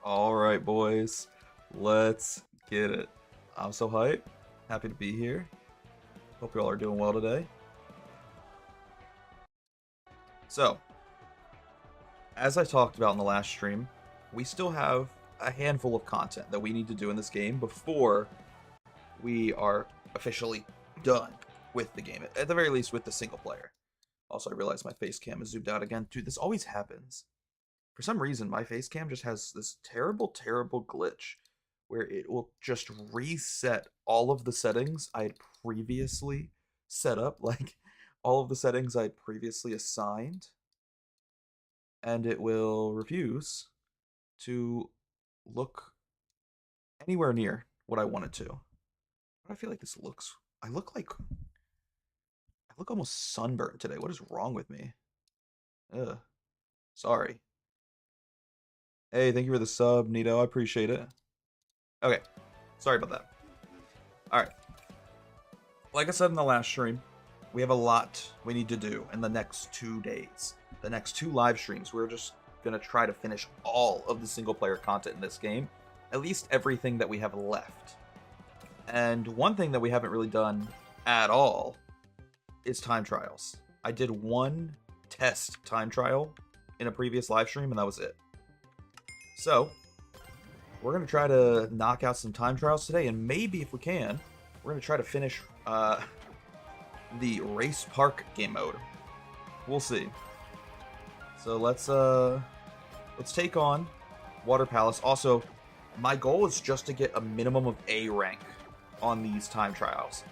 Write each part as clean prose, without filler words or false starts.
All right, boys. Let's get it. I'm so hyped. Happy to be here. Hope you all are doing well today. So, as I talked about in the last stream, we still have a handful of content that we need to do in this game before we are officially done with the game. At the very least, with the single player. Also, I realize my face cam is zoomed out again. Dude, this always happens. For some reason, my face cam just has this terrible, terrible glitch where it will just reset all of the settings I had previously set up, like all of the settings I had previously assigned, and it will refuse to look anywhere near what I want it to. I feel like this looks. I look almost sunburned today. What is wrong with me? Ugh. Sorry. Hey, thank you for the sub, Nito. I appreciate it. Okay. Sorry about that. Alright. Like I said in the last stream, we have a lot we need to do in the next 2 days. The next 2 live streams, we're just going to try to finish all of the single-player content in this game. At least everything that we have left. And one thing that we haven't really done at all is time trials. I did one test time trial in a previous live stream, and that was it. So, we're going to try to knock out some time trials today, and maybe if we can, we're going to try to finish the race park game mode. We'll see. So let's take on Water Palace. Also, my goal is just to get a minimum of A rank on these time trials.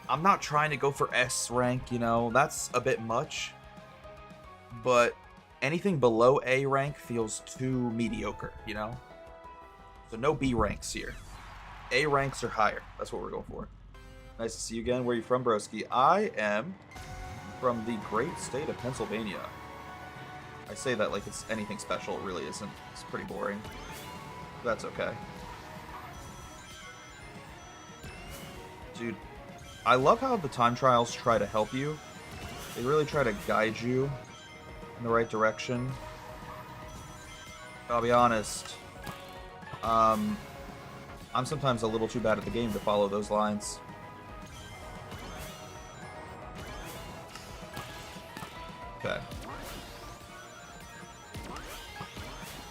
I'm not trying to go for S rank, you know, that's a bit much. But anything below A rank feels too mediocre, you know? So no B ranks here. A ranks or higher. That's what we're going for. Nice to see you again. Where are you from, broski? I am from the great state of Pennsylvania. I say that like it's anything special. It really isn't. It's pretty boring. That's okay. Dude, I love how the time trials try to help you. They really try to guide you in the right direction. I'll be honest. I'm sometimes a little too bad at the game to follow those lines. Okay.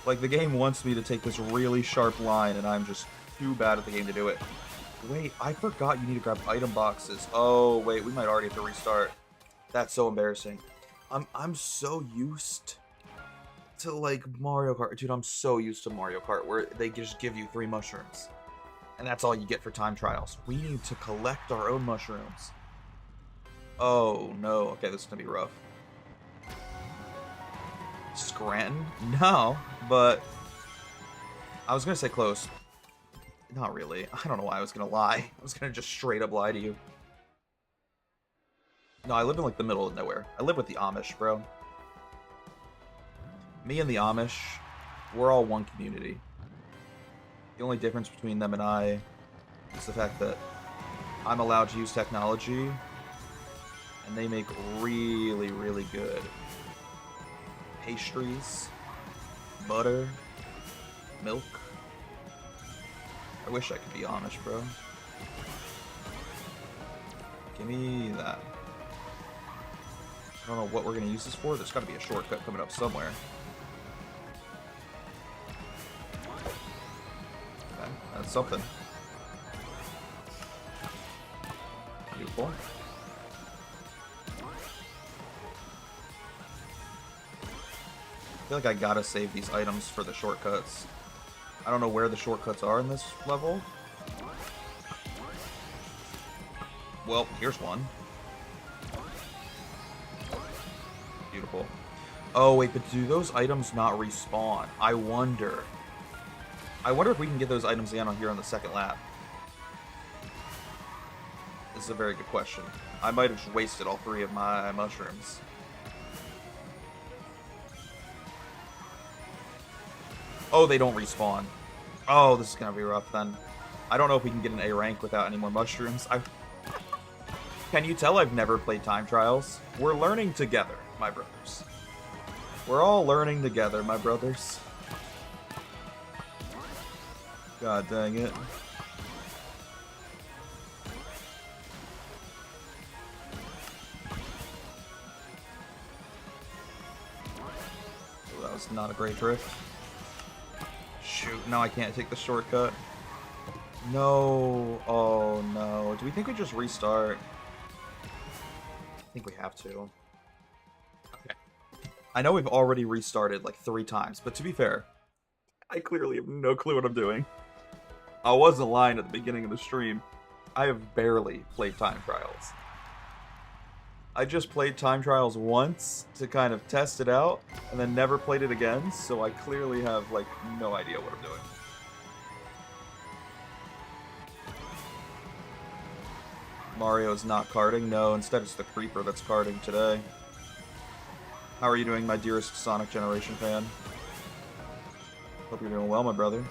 Like, the game wants me to take this really sharp line, and I'm just too bad at the game to do it. Wait, I forgot you need to grab item boxes. Oh, wait, we might already have to restart. That's so embarrassing. I'm so used to, like, Mario Kart. Dude, I'm so used to Mario Kart, where they just give you 3 mushrooms. And that's all you get for time trials. We need to collect our own mushrooms. Oh, no. Okay, this is gonna be rough. Scranton? No, but I was gonna say close. Not really. I don't know why I was gonna lie. I was gonna just straight up lie to you. No, I live in like the middle of nowhere. I live with the Amish, bro. Me and the Amish, we're all one community. The only difference between them and I is the fact that I'm allowed to use technology, and they make really, really good pastries, butter, milk. I wish I could be Amish, bro. Give me that. I don't know what we're going to use this for. There's got to be a shortcut coming up somewhere. Okay, that's something. Beautiful. I feel like I gotta save these items for the shortcuts. I don't know where the shortcuts are in this level. Well, here's one. Beautiful. Oh, wait, but do those items not respawn? I wonder. I wonder if we can get those items again on here on the second lap. This is a very good question. I might have just wasted all 3 of my mushrooms. Oh, they don't respawn. Oh, this is gonna be rough then. I don't know if we can get an A rank without any more mushrooms. Can you tell I've never played time trials? We're learning together, my brothers. We're all learning together, my brothers. God dang it. Oh, that was not a great drift. Shoot, now I can't take the shortcut. No. Oh, no. Do we think we just restart? I think we have to. Okay. I know we've already restarted like 3 times, but to be fair, I clearly have no clue what I'm doing. I wasn't lying at the beginning of the stream. I have barely played Time Trials. I just played Time Trials once to kind of test it out, and then never played it again, so I clearly have, like, no idea what I'm doing. Mario's not karting? No, instead it's the Creeper that's karting today. How are you doing, my dearest Sonic Generation fan? Hope you're doing well, my brother.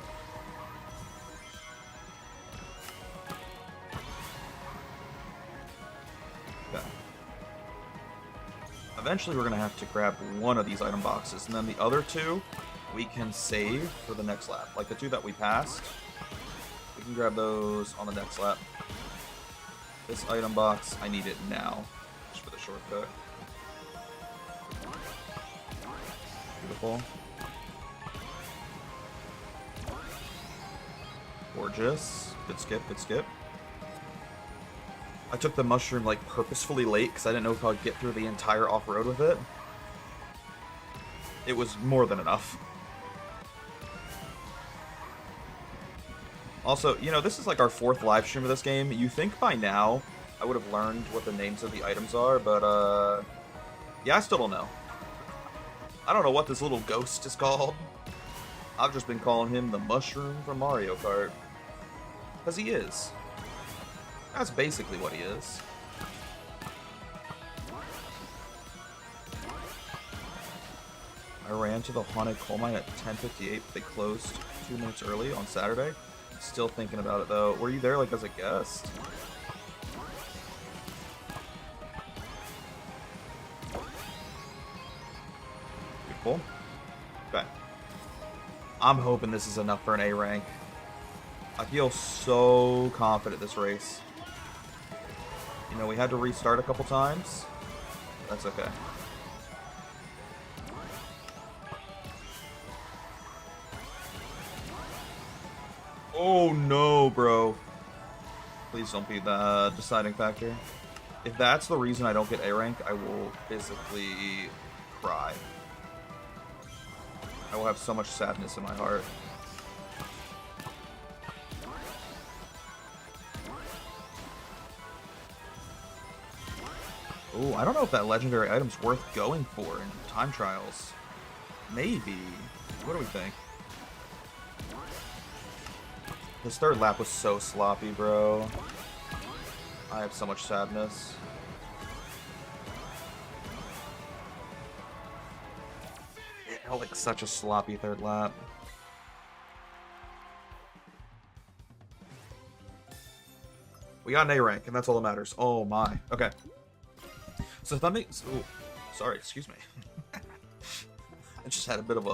Okay. Eventually we're going to have to grab one of these item boxes, and then the other 2 we can save for the next lap. Like the 2 that we passed, we can grab those on the next lap. This item box, I need it now, just for the shortcut. Beautiful. Gorgeous. Good skip, good skip. I took the mushroom, like, purposefully late, because I didn't know if I'd get through the entire off-road with it. It was more than enough. Also, you know, this is like our 4th live stream of this game. You think by now I would have learned what the names of the items are, but, yeah, I still don't know. I don't know what this little ghost is called. I've just been calling him the mushroom from Mario Kart. Because he is. That's basically what he is. I ran to the haunted coal mine at 10:58, but they closed 2 minutes early on Saturday. Still thinking about it, though. Were you there, like, as a guest? Beautiful. Okay. I'm hoping this is enough for an A rank. I feel so confident this race. You know, we had to restart a couple times. That's okay. Oh no, bro. Please don't be the deciding factor. If that's the reason I don't get A rank, I will physically cry. I will have so much sadness in my heart. Oh, I don't know if that legendary item's worth going for in Time Trials. Maybe. What do we think? His 3rd lap was so sloppy, bro. I have so much sadness. It felt like such a sloppy 3rd lap. We got an A rank, and that's all that matters. Oh my. Okay. So something. Oh, sorry. Excuse me. I just had a bit of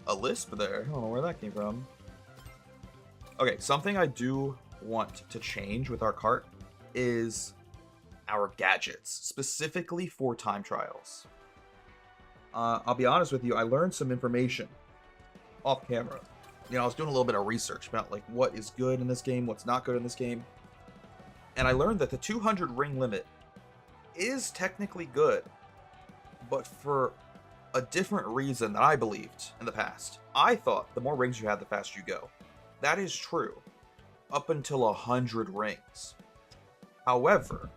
a lisp there. I don't know where that came from. Okay, something I do want to change with our cart is our gadgets, specifically for Time Trials. I'll be honest with you, I learned some information off camera. You know, I was doing a little bit of research about like what is good in this game, what's not good in this game. And I learned that the 200 ring limit is technically good, but for a different reason than I believed in the past. I thought the more rings you have, the faster you go. That is true, up until 100 rings. However,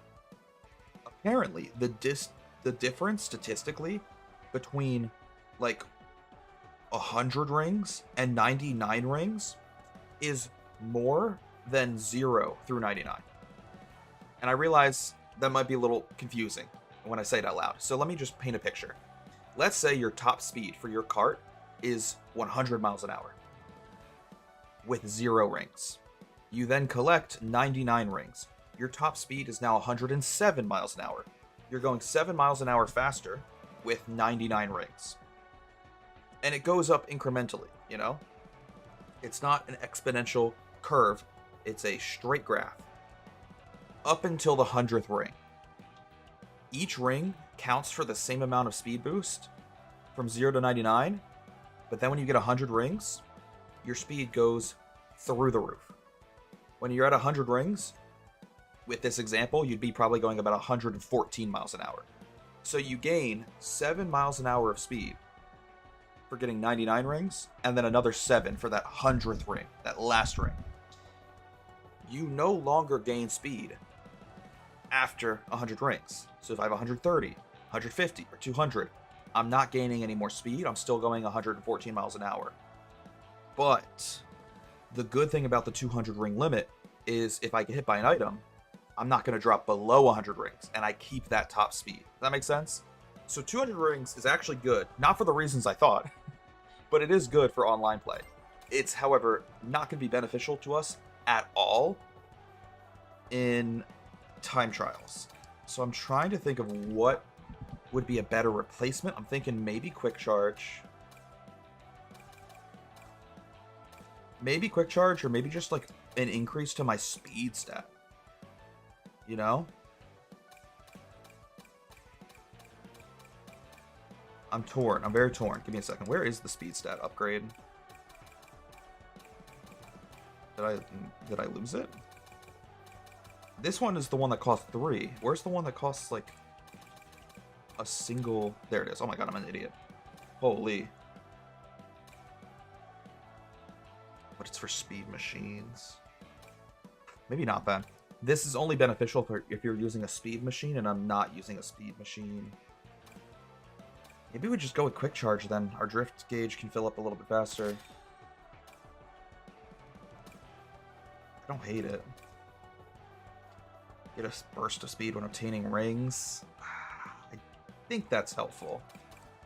apparently the difference statistically between like 100 rings and 99 rings is more than 0 through 99. And I realize that might be a little confusing when I say it out loud. So let me just paint a picture. Let's say your top speed for your cart is 100 miles an hour with 0 rings. You then collect 99 rings. Your top speed is now 107 miles an hour. You're going 7 miles an hour faster with 99 rings. And it goes up incrementally, you know? It's not an exponential curve. It's a straight graph. Up until the 100th ring. Each ring counts for the same amount of speed boost from 0 to 99, but then when you get 100 rings, your speed goes through the roof. When you're at 100 rings, with this example, you'd be probably going about 114 miles an hour. So you gain 7 miles an hour of speed for getting 99 rings, and then another 7 for that 100th ring, that last ring. You no longer gain speed after 100 rings. So if I have 130, 150, or 200, I'm not gaining any more speed. I'm still going 114 miles an hour. But the good thing about the 200 ring limit is if I get hit by an item, I'm not going to drop below 100 rings, and I keep that top speed. Does that make sense? So 200 rings is actually good, not for the reasons I thought, but it is good for online play. It's, however, not going to be beneficial to us at all in time trials. So I'm trying to think of what would be a better replacement. I'm thinking maybe quick charge. Maybe quick charge, or maybe just like an increase to my speed stat. You know? I'm torn. I'm very torn. Give me a second. Where is the speed stat upgrade? Did I lose it? This one is the one that costs 3. Where's the one that costs like a single? There it is. Oh my god, I'm an idiot. Holy. But it's for speed machines. Maybe not then. This is only beneficial if you're using a speed machine, and I'm not using a speed machine. Maybe we just go with quick charge then. Our drift gauge can fill up a little bit faster. I don't hate it. Get a burst of speed when obtaining rings. I think that's helpful.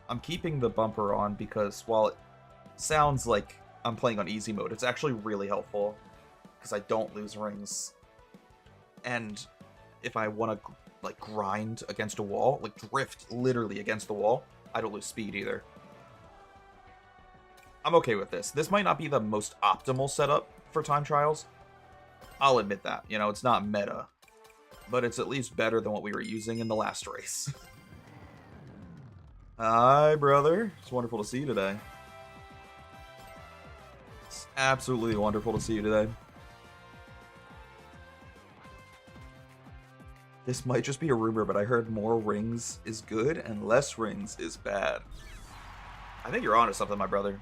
I'm keeping the bumper on because while it sounds like I'm playing on easy mode, it's actually really helpful because I don't lose rings. And if I want to like grind against a wall, like drift literally against the wall, I don't lose speed either. I'm okay with this. This might not be the most optimal setup for time trials. I'll admit that. You know, it's not meta. But it's at least better than what we were using in the last race. Hi, brother. It's wonderful to see you today. It's absolutely wonderful to see you today. This might just be a rumor, but I heard more rings is good and less rings is bad. I think you're onto something, my brother.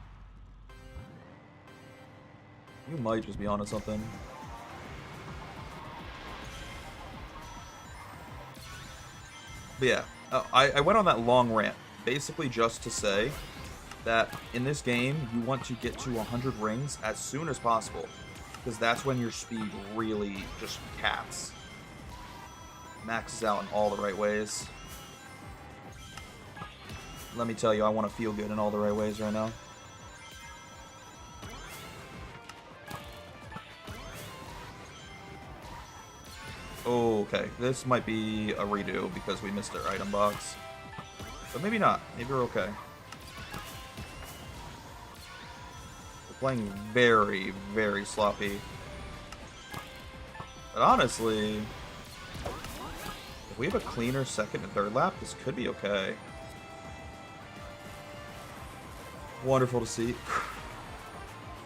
You might just be onto something. But yeah, I went on that long rant, basically just to say that in this game, you want to get to 100 rings as soon as possible, because that's when your speed really just caps. Maxes out in all the right ways. Let me tell you, I want to feel good in all the right ways right now. Okay, this might be a redo because we missed our item box. But maybe not. Maybe we're okay. We're playing very, very sloppy. But honestly, if we have a cleaner second and third lap, this could be okay. Wonderful to see.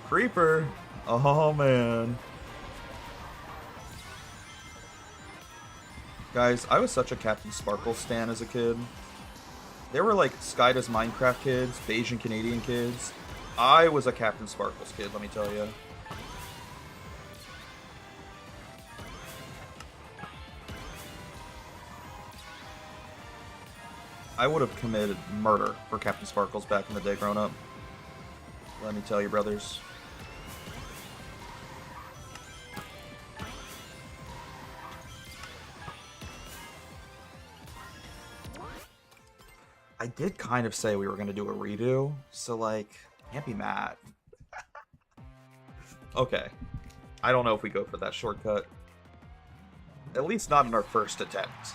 Creeper! Oh, man. Guys, I was such a Captain Sparkle stan as a kid. There were like Skyda's Minecraft kids, Bayesian Canadian kids. I was a Captain Sparkles kid, let me tell you. I would have committed murder for Captain Sparkles back in the day growing up. Let me tell you, brothers. I did kind of say we were going to do a redo, so, like, can't be mad. Okay. I don't know if we go for that shortcut. At least not in our first attempt.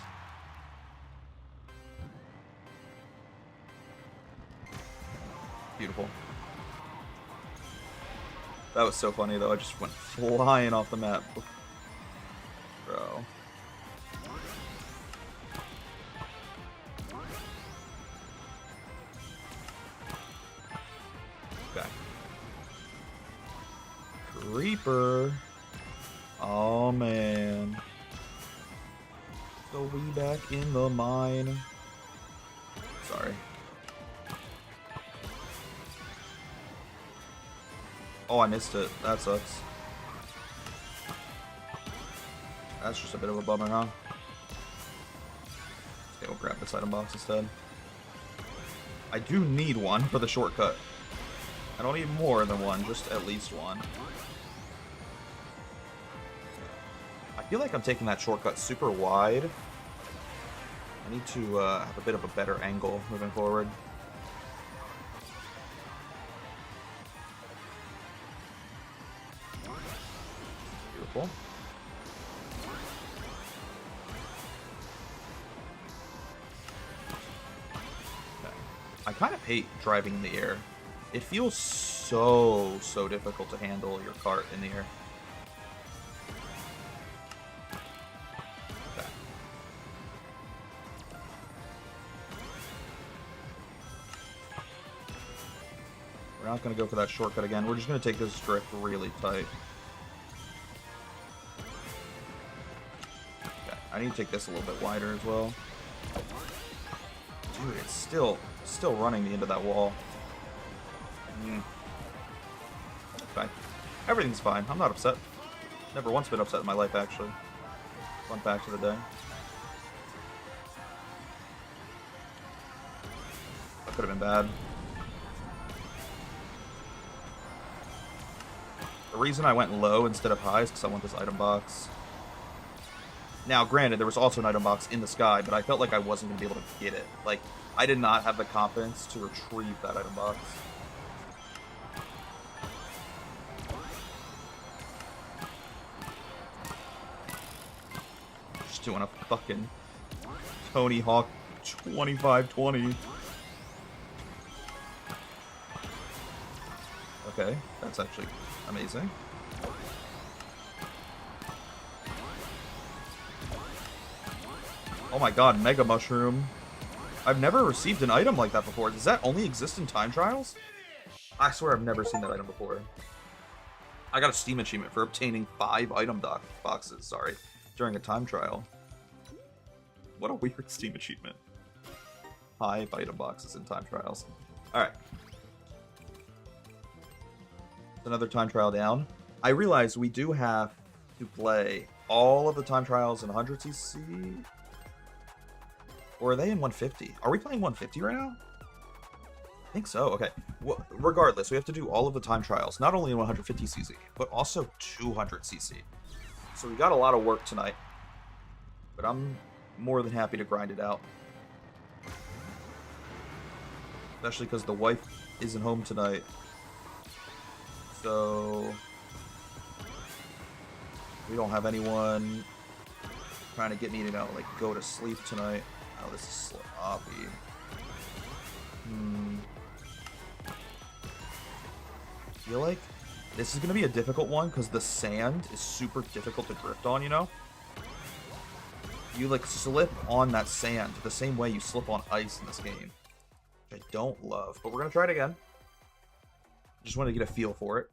Beautiful. That was so funny, though. I just went flying off the map. Bro. Okay. Creeper. Oh, man. So we back in the mine. Sorry. Oh, I missed it. That sucks. That's just a bit of a bummer, huh? Okay, we'll grab this item box instead. I do need one for the shortcut. I don't need more than one, just at least one. I feel like I'm taking that shortcut super wide. I need to have a bit of a better angle moving forward. Beautiful. Okay. I kind of hate driving in the air. It feels so difficult to handle your cart in the air. Okay. We're not going to go for that shortcut again. We're just going to take this drift really tight. Okay. I need to take this a little bit wider as well. Dude, it's still running me into that wall. Okay. Everything's fine. I'm not upset. Never once been upset in my life, actually. Fun fact of the day. That could have been bad. The reason I went low instead of high is because I want this item box. Now, granted, there was also an item box in the sky, but I felt like I wasn't going to be able to get it. Like, I did not have the confidence to retrieve that item box. Just doing a fucking Tony Hawk 2520. Okay, that's actually amazing. Oh my god, Mega Mushroom. I've never received an item like that before. Does that only exist in time trials? I swear I've never seen that item before. I got a Steam achievement for obtaining 5 item boxes, during a time trial. What a weird Steam achievement. 5 item boxes in time trials. Alright. Another time trial down. I realize we do have to play all of the time trials in 100cc. Or are they in 150? Are we playing 150 right now? I think so. Okay. Well, regardless, we have to do all of the time trials, not only in 150cc, but also 200cc. So we got a lot of work tonight. But I'm more than happy to grind it out. Especially because the wife isn't home tonight. So we don't have anyone trying to get me to go to sleep tonight. Oh, this is sloppy. I feel like this is gonna be a difficult one because the sand is super difficult to drift on, you know? You slip on that sand the same way you slip on ice in this game. Which I don't love, but we're gonna try it again. Just want to get a feel for it.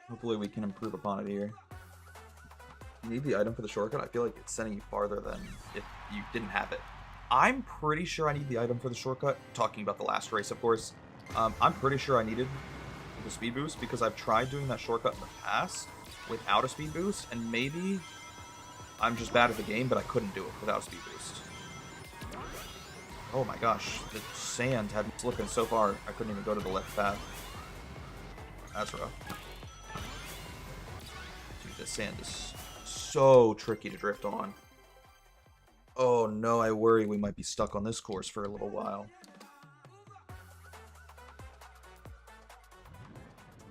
Hopefully we can improve upon it here. You need the item for the shortcut? I feel like it's sending you farther than if you didn't have it. I'm pretty sure I need the item for the shortcut. Talking about the last race, of course. I'm pretty sure I needed the speed boost because I've tried doing that shortcut in the past without a speed boost, and maybe I'm just bad at the game, but I couldn't do it without a speed boost. Oh my gosh, the sand had me slipping so far I couldn't even go to the left path. That's rough. Dude, this sand is so tricky to drift on. Oh no, I worry we might be stuck on this course for a little while.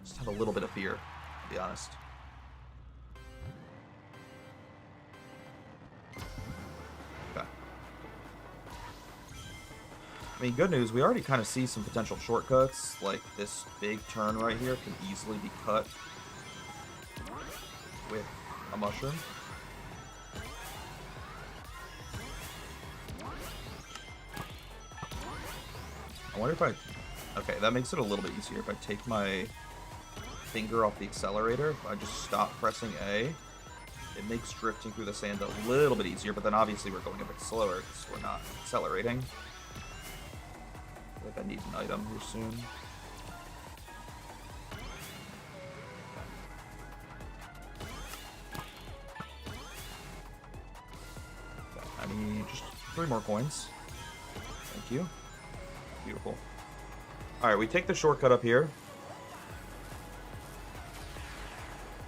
Just have a little bit of fear, to be honest. Okay. I mean, good news, we already kind of see some potential shortcuts. Like, this big turn right here can easily be cut with a mushroom. I wonder if I... Okay, that makes it a little bit easier. If I take my finger off the accelerator, if I just stop pressing A, it makes drifting through the sand a little bit easier, but then obviously we're going a bit slower because we're not accelerating. I feel like I need an item here soon. Okay, I need just 3 more coins. Thank you. Beautiful. Alright, we take the shortcut up here.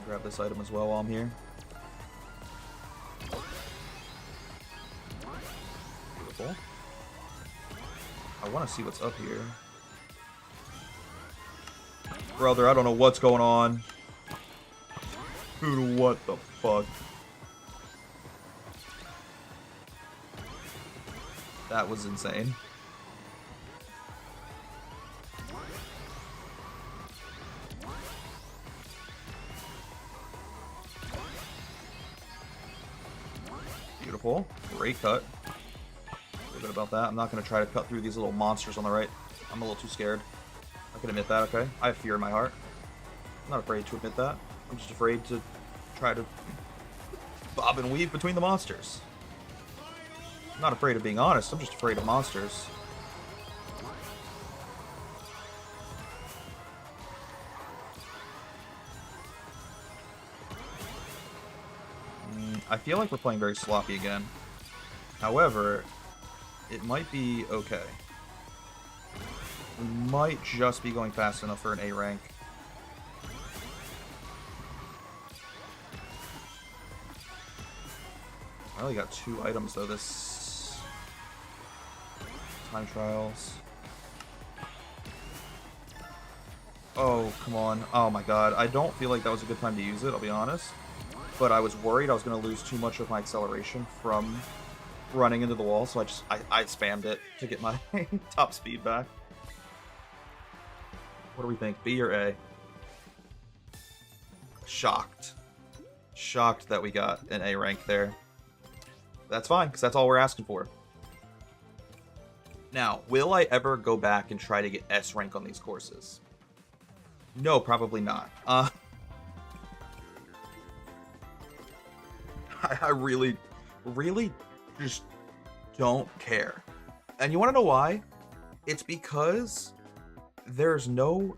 Grab this item as well while I'm here. Beautiful. I want to see what's up here. Brother, I don't know what's going on. Dude, what the fuck? That was insane. Beautiful. Great cut. Feel good about that. I'm not going to try to cut through these little monsters on the right. I'm a little too scared. I can admit that, okay? I have fear in my heart. I'm not afraid to admit that. I'm just afraid to try to bob and weave between the monsters. I'm not afraid of being honest. I'm just afraid of monsters. I feel like we're playing very sloppy again. However, it might be okay. We might just be going fast enough for an A rank. I only got 2 items though this time trials. Oh, come on. Oh my god. I don't feel like that was a good time to use it, I'll be honest. But I was worried I was going to lose too much of my acceleration from running into the wall, so I spammed it to get my top speed back. What do we think? B or A? Shocked. Shocked that we got an A rank there. That's fine, because that's all we're asking for. Now, will I ever go back and try to get S rank on these courses? No, probably not. I really just don't care. And you want to know why? It's because there's no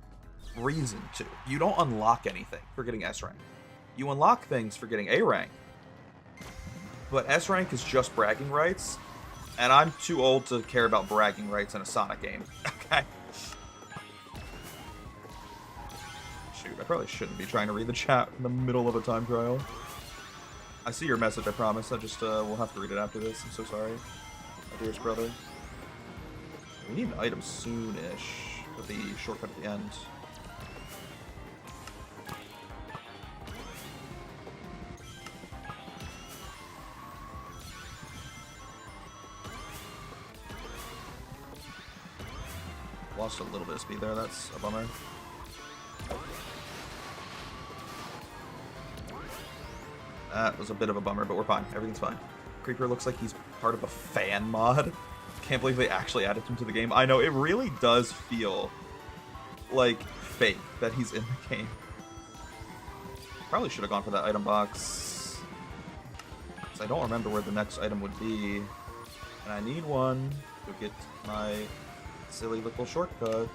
reason to. You don't unlock anything for getting S rank. You unlock things for getting A rank. But S rank is just bragging rights, and I'm too old to care about bragging rights in a Sonic game. Okay. Shoot, I probably shouldn't be trying to read the chat in the middle of a time trial. I see your message, I promise. I just, we'll have to read it after this. I'm so sorry. My dearest brother. We need an item soon-ish with the shortcut at the end. Lost a little bit of speed there, that's a bummer. That was a bit of a bummer, but we're fine. Everything's fine. Creeper looks like he's part of a fan mod. Can't believe they actually added him to the game. I know, it really does feel like fake that he's in the game. Probably should have gone for that item box, because I don't remember where the next item would be. And I need one to get my silly little shortcut.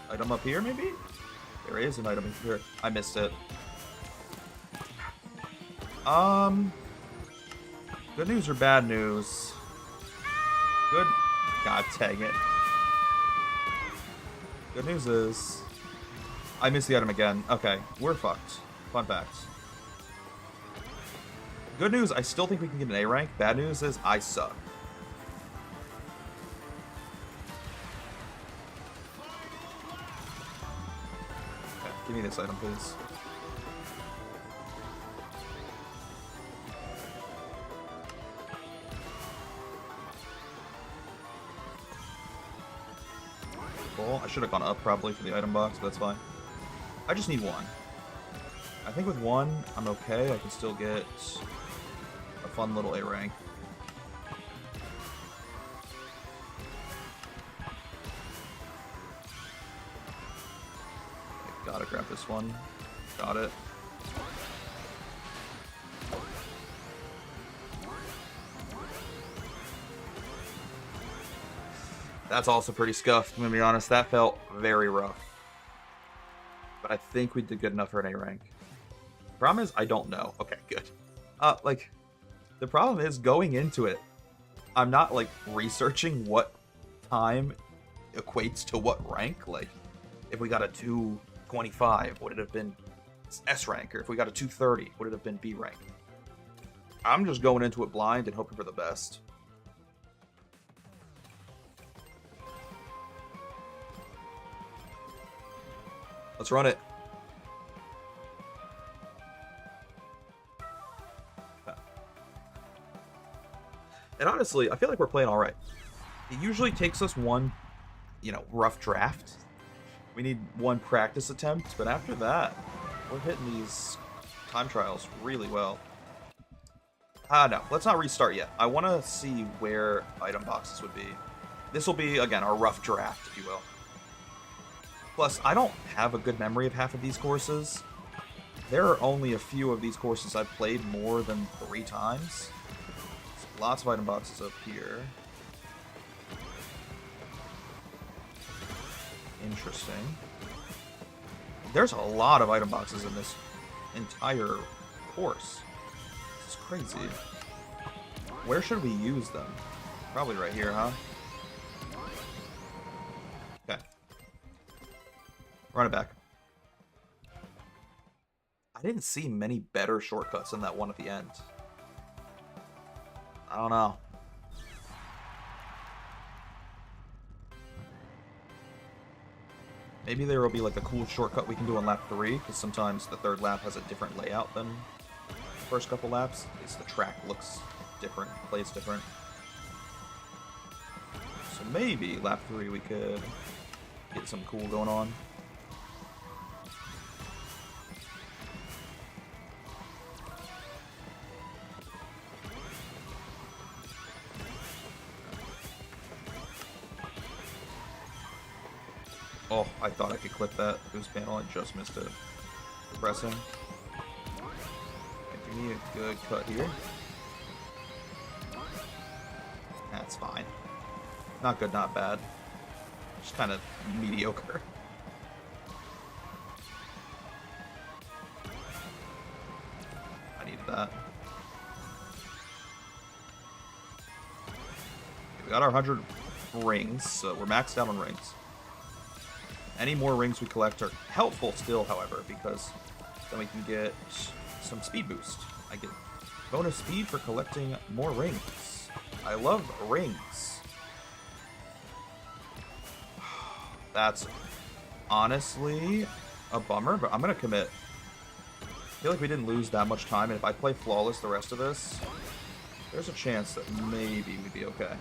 Item up here, maybe? There is an item here. I missed it. Good news or bad news? Good. God dang it. Good news is I missed the item again. Okay, we're fucked. Fun fact. Good news, I still think we can get an A rank. Bad news is I suck. Okay, give me this item, please. full. I should have gone up probably for the item box, but that's fine. I just need one. I think with one, I'm okay. I can still get a fun little A rank. Gotta grab this one. Got it. That's also pretty scuffed, I'm gonna be honest. That felt very rough. But I think we did good enough for an A rank. The problem is, I don't know. Okay, good. Like, the problem is, going into it, I'm not, like, researching what time equates to what rank. Like, if we got a 225, would it have been S rank? Or if we got a 230, would it have been B rank? I'm just going into it blind and hoping for the best. Let's run it. And honestly, I feel like we're playing all right. It usually takes us one, rough draft. We need one practice attempt, but after that, we're hitting these time trials really well. No, let's not restart yet. I want to see where item boxes would be. This will be, again, our rough draft, if you will. Plus, I don't have a good memory of half of these courses. There are only a few of these courses I've played more than 3 times. So lots of item boxes up here. Interesting. There's a lot of item boxes in this entire course. This is crazy. Where should we use them? Probably right here, huh? Okay. Run it back. I didn't see many better shortcuts than that one at the end. I don't know. Maybe there will be like a cool shortcut we can do on lap 3, because sometimes the 3rd lap has a different layout than the first couple laps. At least the track looks different, plays different. So maybe lap 3 we could get something cool going on. Oh, I thought I could clip that boost panel. I just missed it. Pressing. Give me a good cut here. That's fine. Not good, not bad. Just kind of mediocre. I needed that. We got our 100 rings, so we're maxed out on rings. Any more rings we collect are helpful still, however, because then we can get some speed boost. I get bonus speed for collecting more rings. I love rings. That's honestly a bummer, but I'm going to commit. I feel like we didn't lose that much time, and if I play flawless the rest of this, there's a chance that maybe we'd be okay.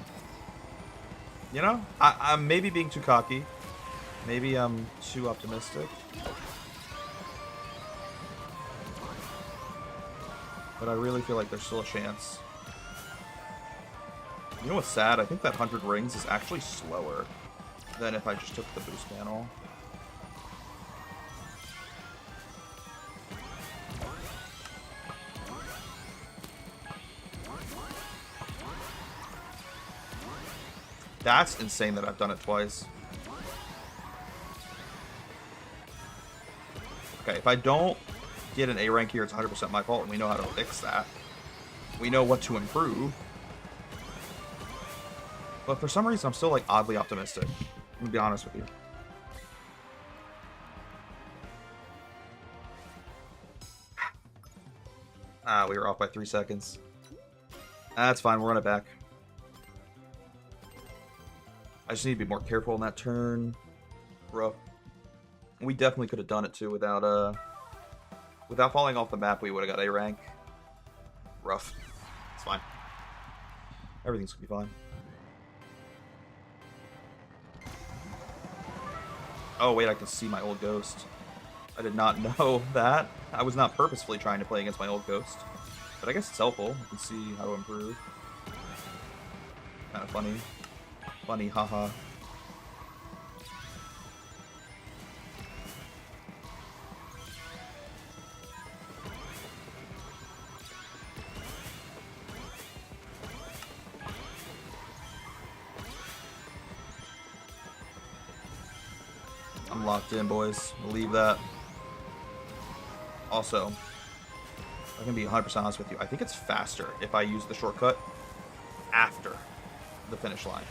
You know? I'm maybe being too cocky. Maybe I'm too optimistic. But I really feel like there's still a chance. You know what's sad? I think that 100 rings is actually slower than if I just took the boost panel. That's insane that I've done it twice. Okay, if I don't get an A rank here, it's 100% my fault, and we know how to fix that. We know what to improve. But for some reason, I'm still, like, oddly optimistic. I'm gonna be honest with you. Ah, we were off by 3 seconds. That's fine, we'll run it back. I just need to be more careful in that turn. Rough. We definitely could have done it too without falling off the map. We would have got A rank. Rough. It's fine. Everything's gonna be fine. Oh, wait, I can see my old ghost. I did not know that. I was not purposefully trying to play against my old ghost. But I guess it's helpful. I can see how to improve. Kind of funny. Funny, haha. I'm locked in, boys. Believe that. Also, I can be 100% honest with you. I think it's faster if I use the shortcut after the finish line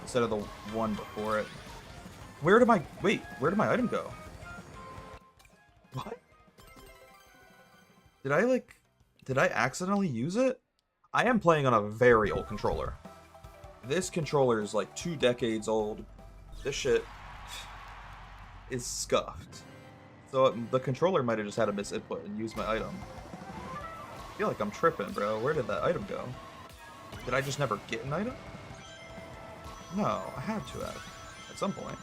instead of the one before it. Where did my item go? What? Did I accidentally use it? I am playing on a very old controller. This controller is like 2 decades old. This shit is scuffed. So the controller might have just had a misinput and used my item. I feel like I'm tripping, bro. Where did that item go? Did I just never get an item? No, I had to have. At some point.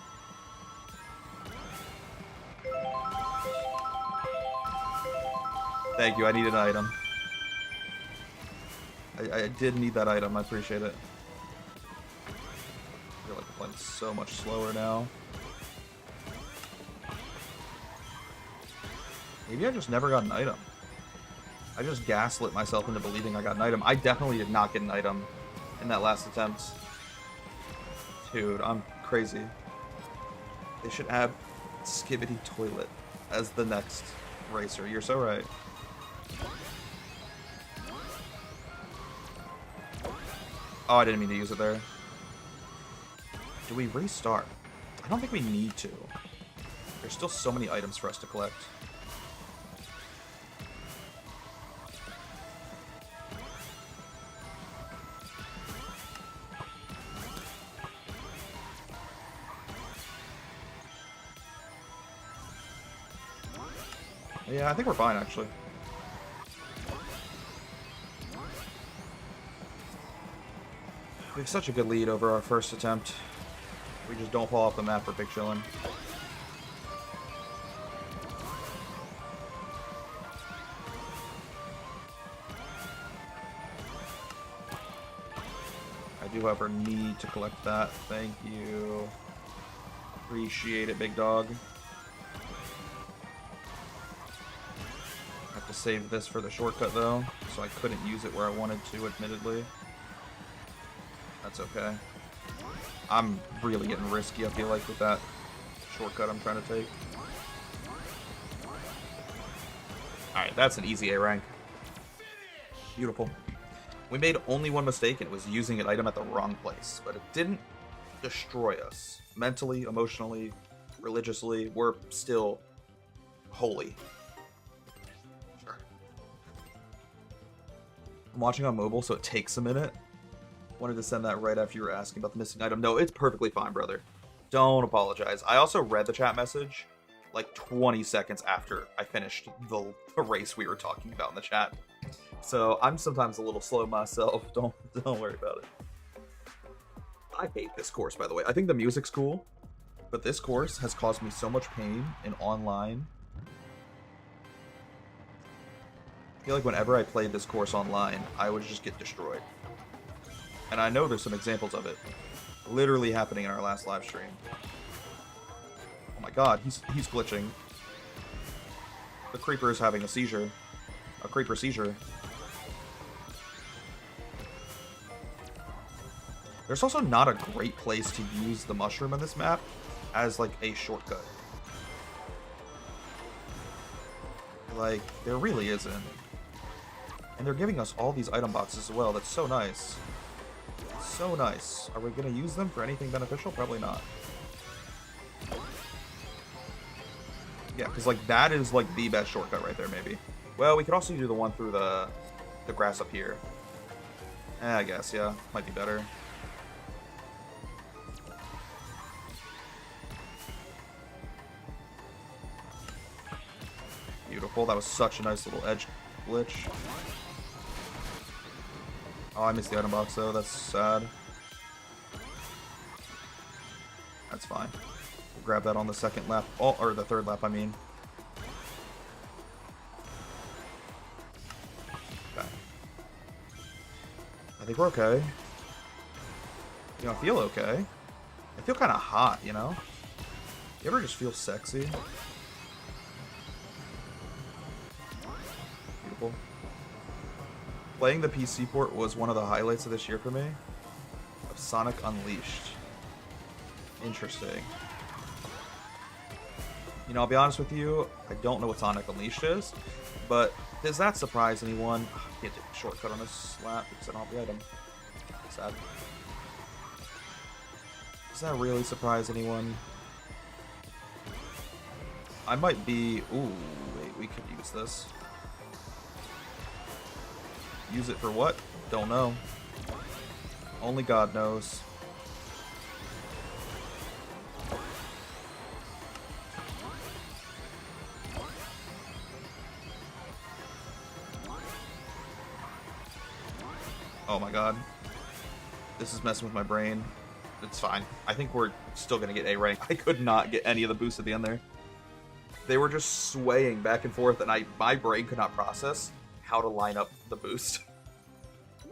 Thank you, I needed an item. I did need that item, I appreciate it. I feel like I'm playing so much slower now. Maybe I just never got an item. I just gaslit myself into believing I got an item. I definitely did not get an item in that last attempt. Dude, I'm crazy. They should add Skibidi Toilet as the next racer. You're so right. Oh, I didn't mean to use it there. Do we restart? I don't think we need to. There's still so many items for us to collect. Yeah, I think we're fine, actually. We have such a good lead over our first attempt. We just don't fall off the map for big chillin'. I do, however, need to collect that. Thank you. Appreciate it, big dog. I have to save this for the shortcut, though, so I couldn't use it where I wanted to, admittedly. That's okay. I'm really getting risky, I feel like, with that shortcut I'm trying to take. Alright, that's an easy A rank. Beautiful. We made only one mistake, and it was using an item at the wrong place. But it didn't destroy us. Mentally, emotionally, religiously, we're still holy. Sure. I'm watching on mobile, so it takes a minute. Wanted to send that right after you were asking about the missing item. No, it's perfectly fine, brother. Don't apologize. I also read the chat message like 20 seconds after I finished the race we were talking about in the chat. So I'm sometimes a little slow myself. Don't worry about it. I hate this course, by the way. I think the music's cool, but this course has caused me so much pain in online. I feel like whenever I played this course online, I would just get destroyed. And I know there's some examples of it literally happening in our last live stream. Oh my god, he's glitching. The creeper is having a seizure. A creeper seizure. There's also not a great place to use the mushroom on this map as like a shortcut. Like, there really isn't. And they're giving us all these item boxes as well. That's so nice. So nice. Are we going to use them for anything beneficial? Probably not. Yeah, because like that is like the best shortcut right there, maybe. Well, we could also do the one through the grass up here. I guess, yeah. Might be better. Beautiful. That was such a nice little edge glitch. Oh, I missed the item box, though. That's sad. That's fine. We'll grab that on the second lap, or the third lap, I mean. Okay. I think we're okay. You know, I feel okay. I feel kind of hot, you know? You ever just feel sexy? Beautiful. Playing the PC port was one of the highlights of this year for me. Of Sonic Unleashed. Interesting. You know, I'll be honest with you, I don't know what Sonic Unleashed is, but does that surprise anyone? I can't take a shortcut on this lap because I don't have the item. Sad. Does that really surprise anyone? I might be... Ooh, wait, we could use this. Use it for what? Don't know. Only God knows. Oh my god. This is messing with my brain. It's fine. I think we're still going to get A rank. I could not get any of the boosts at the end there. They were just swaying back and forth, and my brain could not process how to line up the boost.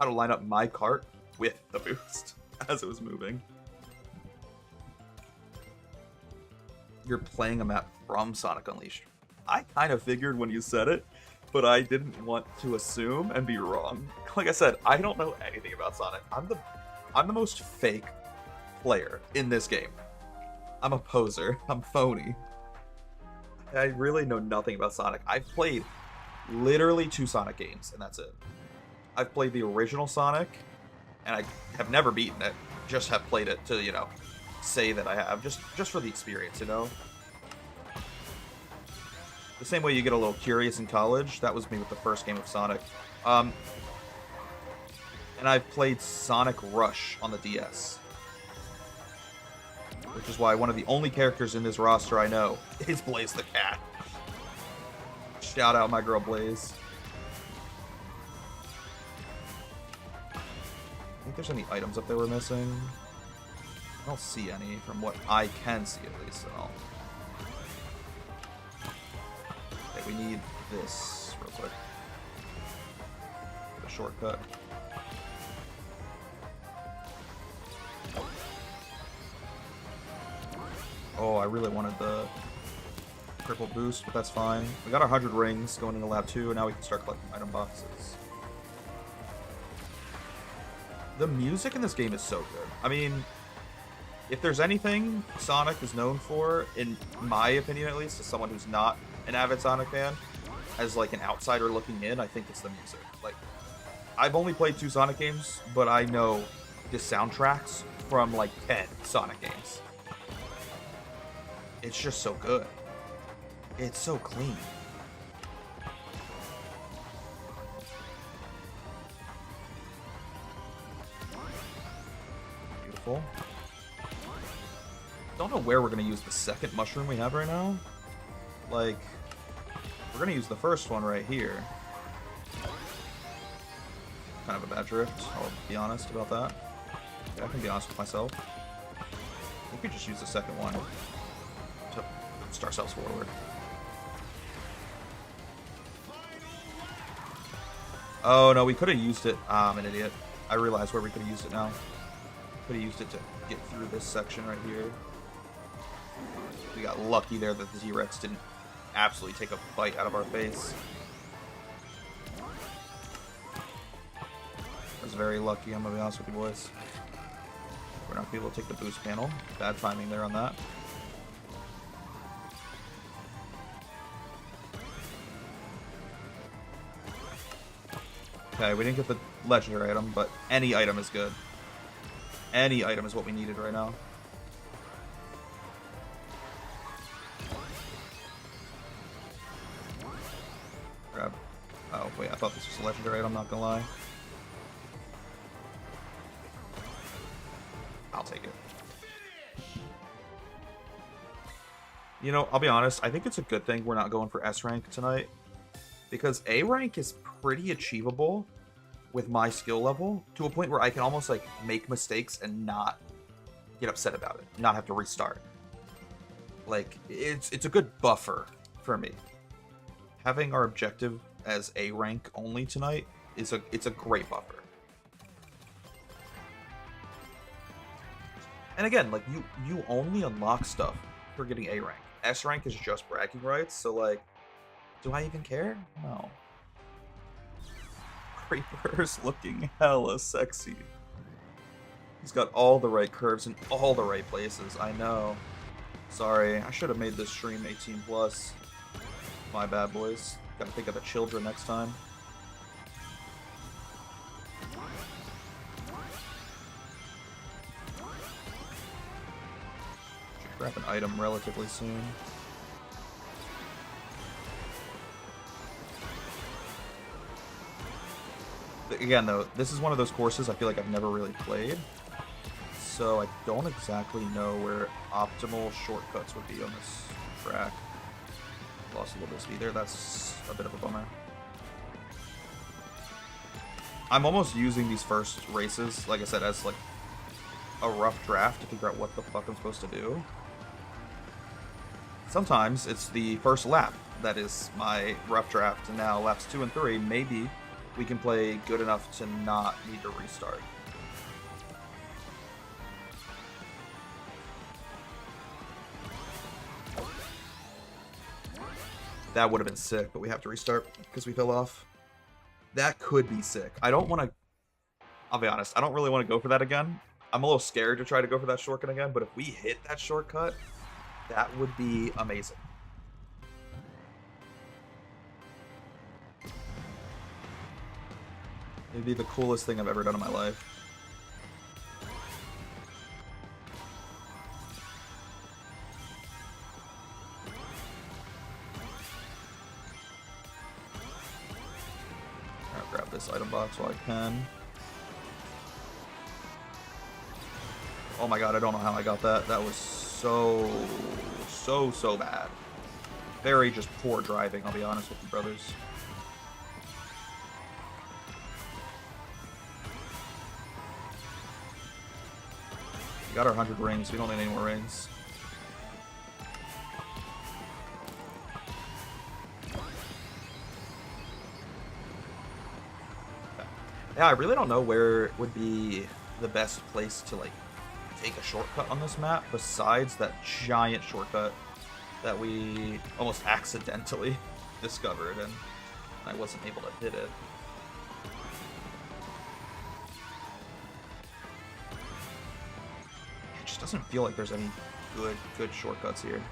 How to line up my cart with the boost as it was moving. You're playing a map from Sonic Unleashed. I kind of figured when you said it, but I didn't want to assume and be wrong. Like I said, I don't know anything about Sonic. I'm the most fake player in this game. I'm a poser. I'm phony. I really know nothing about Sonic. I've played literally 2 Sonic games, and that's it. I've played the original Sonic, and I have never beaten it. Just have played it to, you know, say that I have. Just for the experience, you know? The same way you get a little curious in college. That was me with the first game of Sonic. And I've played Sonic Rush on the DS. Which is why one of the only characters in this roster I know is Blaze the Cat. Shout out my girl Blaze. I think there's any items up there we're missing. I don't see any from what I can see at least at all. Okay, we need this real quick. A shortcut. Oh, I really wanted the purple boost, but that's fine. We got our 100 rings going into lap 2, and now we can start collecting item boxes. The music in this game is so good. I mean, if there's anything Sonic is known for, in my opinion at least, as someone who's not an avid Sonic fan, as like an outsider looking in, I think it's the music. Like, I've only played 2 Sonic games, but I know the soundtracks from like 10 Sonic games. It's just so good. It's so clean. Beautiful. Don't know where we're going to use the second mushroom we have right now. Like, we're going to use the first one right here. Kind of a bad drift, I'll be honest about that. Yeah, I can be honest with myself. We could just use the second one to boost ourselves forward. Oh no, we could have used it. I'm an idiot. I realize where we could have used it now. Could have used it to get through this section right here. We got lucky there that the T-Rex didn't absolutely take a bite out of our face. I was very lucky, I'm gonna be honest with you boys. We're not gonna be able to take the boost panel. Bad timing there on that. Okay, we didn't get the legendary item, but any item is good. Any item is what we needed right now. Grab. Oh, wait, I thought this was a legendary item, not gonna lie. I'll take it. You know, I'll be honest, I think it's a good thing we're not going for S rank tonight. Because A rank is pretty achievable with my skill level to a point where I can almost like make mistakes and not get upset about it, not have to restart. like it's a good buffer for me. Having our objective as A rank only tonight is a great buffer. And again, like you only unlock stuff for getting A rank. S rank is just bragging rights, so like, do I even care? No. Creeper's looking hella sexy. He's got all the right curves in all the right places. I know. Sorry, I should have made this stream 18 plus. My bad, boys. Gotta think of the children next time. Should grab an item relatively soon. Again, though, this is one of those courses I feel like I've never really played. So I don't exactly know where optimal shortcuts would be on this track. Lost a little bit of speed there. That's a bit of a bummer. I'm almost using these first races, like I said, as like a rough draft to figure out what the fuck I'm supposed to do. Sometimes it's the first lap that is my rough draft, and now laps 2 and 3, maybe we can play good enough to not need to restart. That would have been sick, but we have to restart because we fell off. That could be sick. I don't want to... I'll be honest, I don't really want to go for that again. I'm a little scared to try to go for that shortcut again, but if we hit that shortcut, that would be amazing. It'd be the coolest thing I've ever done in my life. I'll grab this item box while I can. Oh my god, I don't know how I got that. That was so bad. Very just poor driving, I'll be honest with you, brothers. We got our 100 rings. We don't need any more rings. Yeah, I really don't know where would be the best place to like take a shortcut on this map besides that giant shortcut that we almost accidentally discovered and I wasn't able to hit it. It just doesn't feel like there's any good shortcuts here.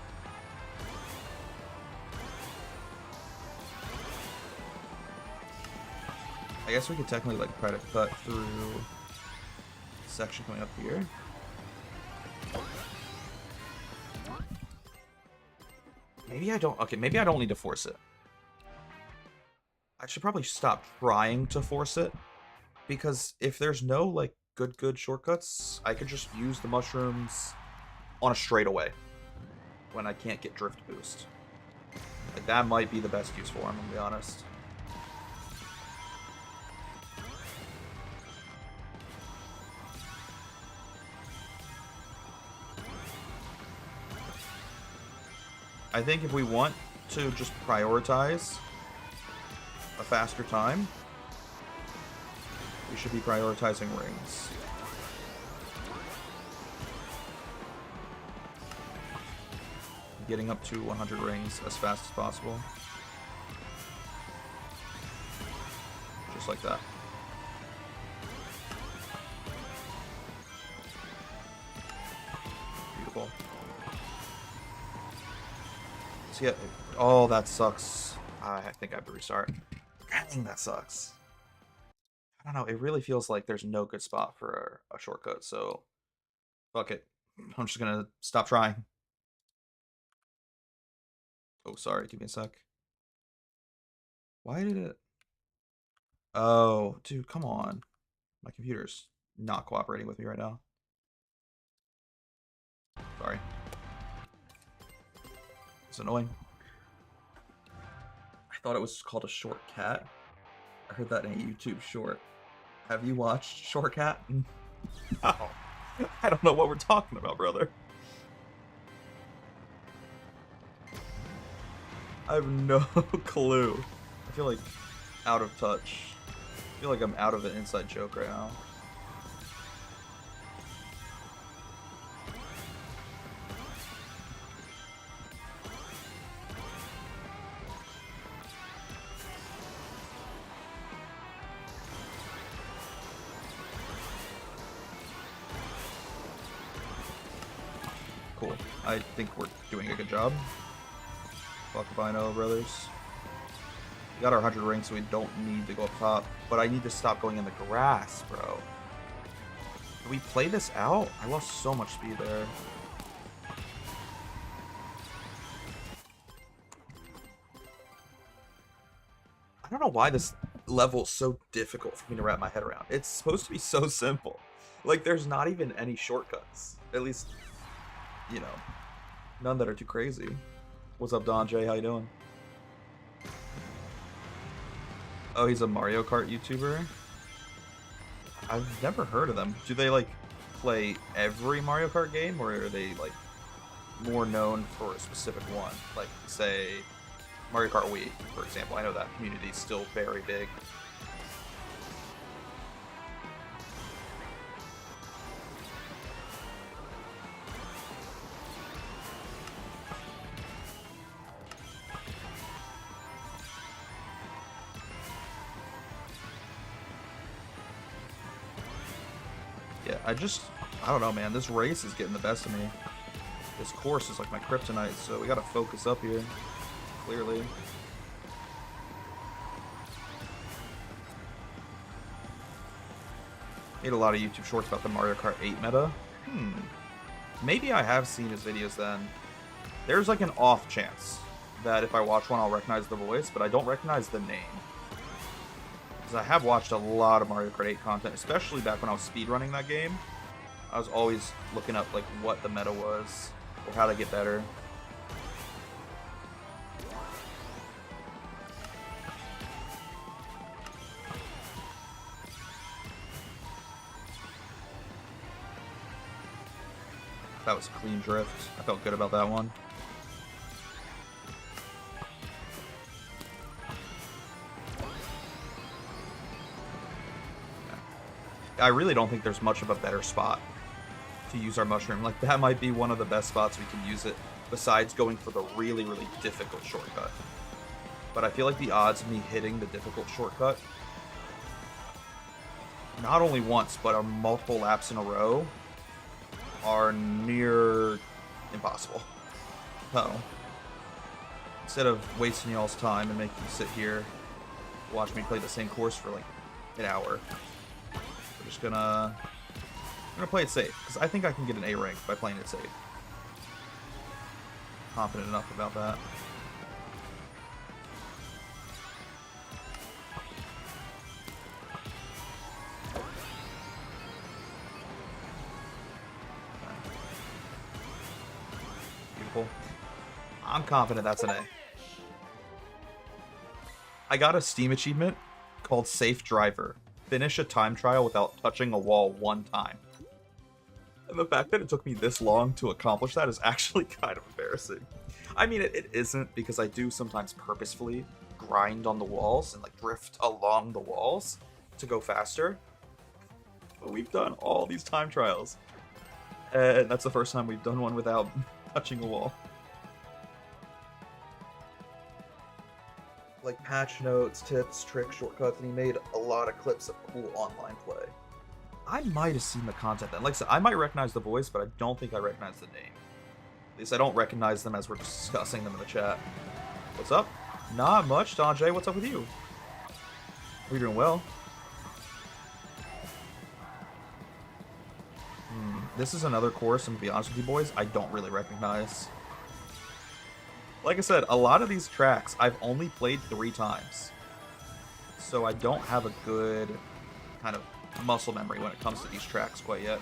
I guess we could technically like try to cut through the section coming up here. Maybe I don't... Okay, maybe I don't need to force it. I should probably stop trying to force it. Because if there's no, like, good shortcuts, I could just use the mushrooms on a straightaway when I can't get drift boost. Like, that might be the best use for him, to be honest. I think if we want to just prioritize a faster time, we should be prioritizing rings. Getting up to 100 rings as fast as possible. Just like that. Beautiful. Yeah. Oh, that sucks. I think I have to restart. Dang, that sucks. I don't know. It really feels like there's no good spot for a shortcut, so fuck it. I'm just gonna stop trying. Oh, sorry. Give me a sec. Why did it... Oh, dude, come on. My computer's not cooperating with me right now. Sorry. It's annoying. I thought it was called a short cat. I heard that in a YouTube short. Have you watched Short Cat? No. I don't know what we're talking about, brother. I have no clue. I feel like out of touch. I feel like I'm out of an inside joke right now. Cool. I think we're doing a good job. Fuck if I know, brothers. We got our 100 rings, so we don't need to go up top. But I need to stop going in the grass, bro. Did we play this out? I lost so much speed there. I don't know why this level is so difficult for me to wrap my head around. It's supposed to be so simple. Like, there's not even any shortcuts. At least, you know, none that are too crazy. What's up, Don J? How you doing? Oh, he's a Mario Kart YouTuber? I've never heard of them. Do they, like, play every Mario Kart game, or are they, like, more known for a specific one? Like, say, Mario Kart Wii, for example. I know that community is still very big. Yeah, I don't know, man. This race is getting the best of me. This course is like my kryptonite, so we gotta focus up here. Clearly. Made a lot of YouTube shorts about the Mario Kart 8 meta. Maybe I have seen his videos then. There's like an off chance that if I watch one, I'll recognize the voice, but I don't recognize the name. Because I have watched a lot of Mario Kart 8 content, especially back when I was speedrunning that game. I was always looking up like what the meta was, or how to get better. That was a clean drift. I felt good about that one. I really don't think there's much of a better spot to use our mushroom. Like, that might be one of the best spots we can use it, besides going for the really, really difficult shortcut. But I feel like the odds of me hitting the difficult shortcut, not only once, but on multiple laps in a row, are near impossible. So, instead of wasting y'all's time and making you sit here, watch me play the same course for like an hour, we're just gonna play it safe, because I think I can get an A rank by playing it safe. Confident enough about that. Beautiful. I'm confident that's an A. I got a Steam achievement called Safe Driver. Finish a time trial without touching a wall one time. And the fact that it took me this long to accomplish that is actually kind of embarrassing. I mean, it isn't, because I do sometimes purposefully grind on the walls and like drift along the walls to go faster. But we've done all these time trials, and that's the first time we've done one without touching a wall. Like patch notes, tips, tricks, shortcuts, and he made a lot of clips of cool online play. I might have seen the content then. Like I said, I might recognize the voice, but I don't think I recognize the name. At least I don't recognize them as we're discussing them in the chat. What's up? Not much, Don J. What's up with you? Are you doing well? This is another course, and to be honest with you boys, I don't really recognize. Like I said, a lot of these tracks I've only played 3 times. So I don't have a good kind of muscle memory when it comes to these tracks quite yet.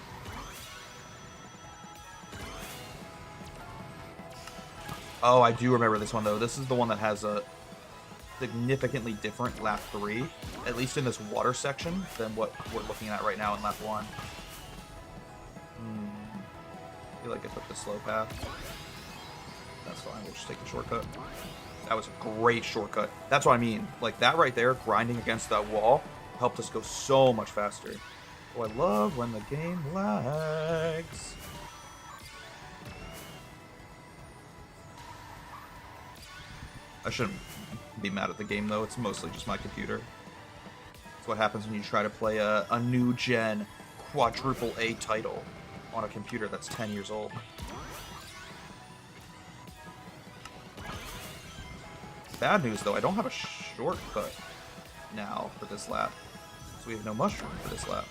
Oh, I do remember this one though. This is the one that has a significantly different lap 3, at least in this water section, than what we're looking at right now in lap 1. I feel like I took the slow path. That's fine, we'll just take the shortcut. That was a great shortcut. That's what I mean. Like, that right there, grinding against that wall, helped us go so much faster. Oh, I love when the game lags. I shouldn't be mad at the game, though. It's mostly just my computer. It's what happens when you try to play a new-gen quadruple A title on a computer that's 10 years old. Bad news, though, I don't have a shortcut now for this lap. So we have no mushroom for this lap.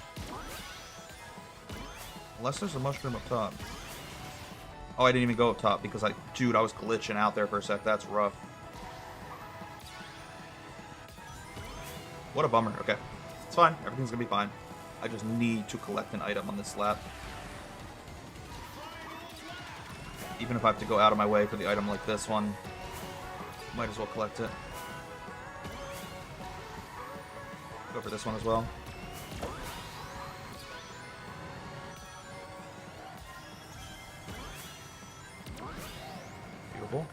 Unless there's a mushroom up top. Oh, I didn't even go up top because dude, I was glitching out there for a sec. That's rough. What a bummer. Okay. It's fine. Everything's gonna be fine. I just need to collect an item on this lap. Even if I have to go out of my way for the item like this one, might as well collect it. Go for this one as well. Beautiful.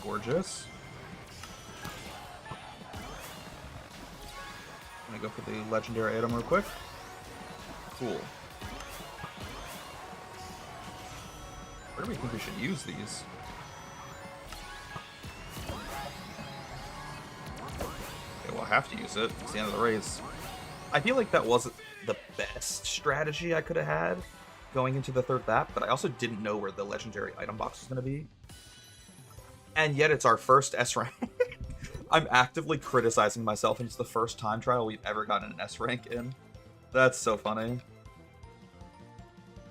Gorgeous. I'm gonna go for the legendary item real quick. Cool. Where do we think we should use these? Okay, we'll have to use it. It's the end of the race. I feel like that wasn't the best strategy I could have had going into the third lap, but I also didn't know where the legendary item box was going to be. And yet it's our first S rank. I'm actively criticizing myself, and it's the first time trial we've ever gotten an S rank in. That's so funny.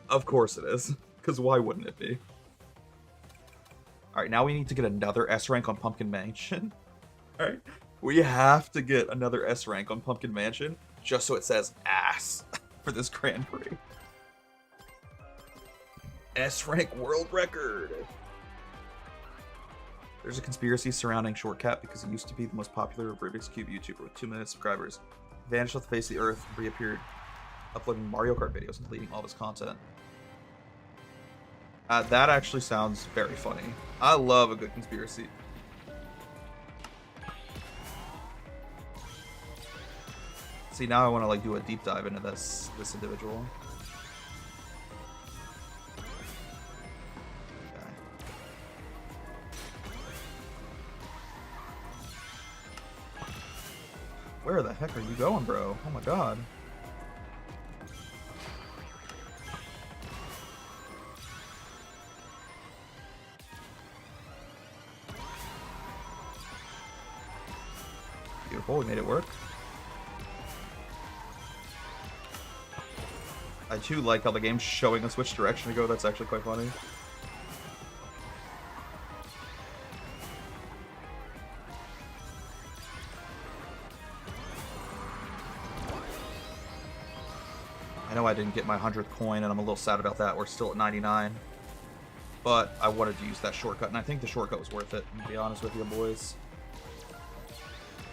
Of course it is. Because why wouldn't it be? Alright, now we need to get another S rank on Pumpkin Mansion. Alright, we have to get another S rank on Pumpkin Mansion, just so it says ass for this Grand Prix. S rank world record! There's a conspiracy surrounding Shortcat because he used to be the most popular Rubik's Cube YouTuber with 2 million subscribers. Vanished off the face of the earth, reappeared, uploading Mario Kart videos and deleting all of his content. That actually sounds very funny. I love a good conspiracy. See, now I want to like do a deep dive into this individual. Okay. Where the heck are you going, bro? Oh my god. Beautiful, we made it work. I too like how the game's showing us which direction to go. That's actually quite funny. I know I didn't get my 100th coin, and I'm a little sad about that. We're still at 99. But I wanted to use that shortcut, and I think the shortcut was worth it, to be honest with you boys.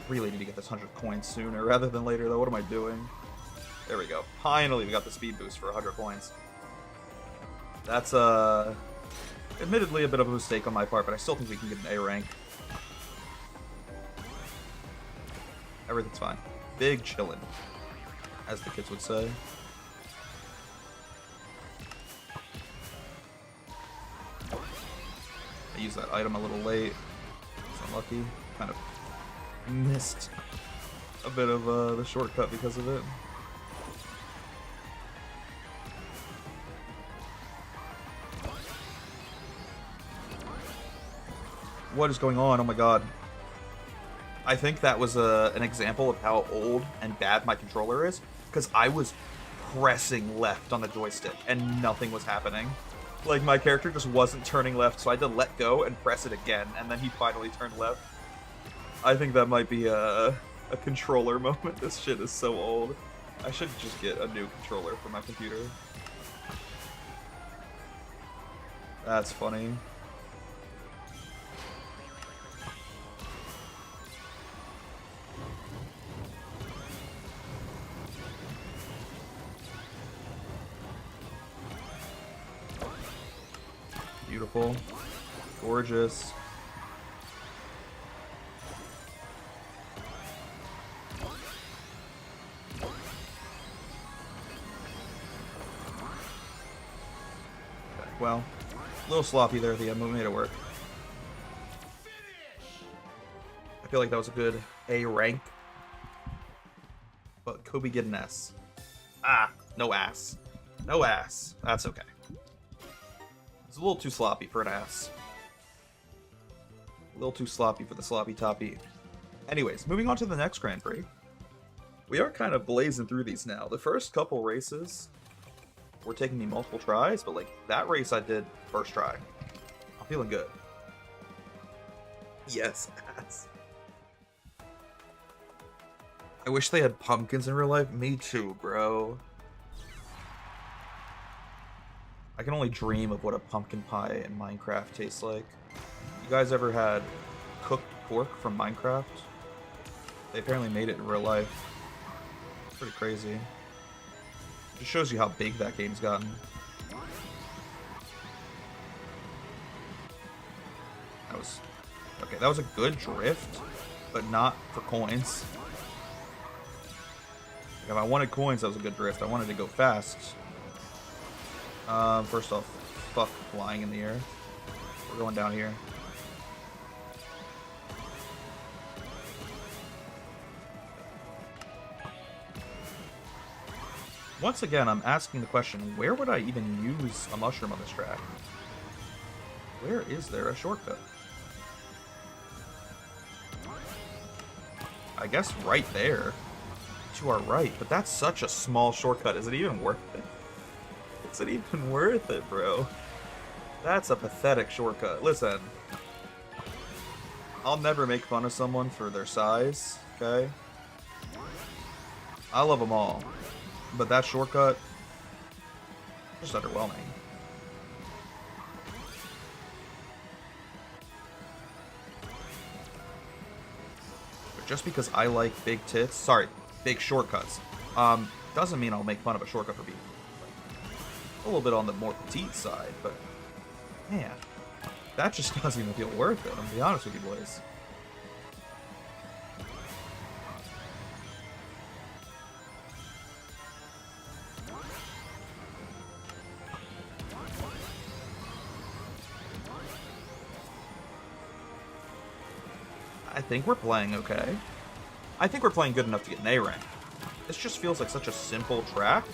Really need to get this 100 coins sooner rather than later, though. What am I doing? There we go. Finally, we got the speed boost for 100 coins. That's, admittedly a bit of a mistake on my part, but I still think we can get an A rank. Everything's fine. Big chillin', as the kids would say. I used that item a little late. It's unlucky. Kind of missed a bit of the shortcut because of it. What is going on? Oh my god. I think that was an example of how old and bad my controller is, because I was pressing left on the joystick and nothing was happening. Like, my character just wasn't turning left, so I had to let go and press it again, and then he finally turned left. I think that might be a controller moment. This shit is so old. I should just get a new controller for my computer. That's funny. beautiful. Gorgeous. Okay, well, a little sloppy there at the end, but we made it work. I feel like that was a good A rank. But Kobe get an S. Ah, no ass. No ass. That's okay. It's a little too sloppy for an ass. A little too sloppy for the sloppy toppy. Anyways, moving on to the next Grand Prix. We are kind of blazing through these now. The first couple races were taking me multiple tries, but like that race I did first try. I'm feeling good. Yes, ass. I wish they had pumpkins in real life. Me too, bro. I can only dream of what a pumpkin pie in Minecraft tastes like. You guys ever had cooked pork from Minecraft? They apparently made it in real life. Pretty crazy. Just shows you how big that game's gotten. That was... Okay, that was a good drift, but not for coins. If I wanted coins, that was a good drift. I wanted to go fast. First off, fuck flying in the air. We're going down here. Once again, I'm asking the question, where would I even use a mushroom on this track? Where is there a shortcut? I guess right there. To our right, but that's such a small shortcut. Is it even worth it? Is it even worth it, bro? That's a pathetic shortcut. Listen, I'll never make fun of someone for their size, okay? I love them all, but that shortcut, just underwhelming. But just because I like big tits, sorry, big shortcuts, doesn't mean I'll make fun of a shortcut for being a little bit on the more petite side, but man, that just doesn't even feel worth it, I'm gonna be honest with you boys. I think we're playing okay. I think we're playing good enough to get an A rank. This just feels like such a simple track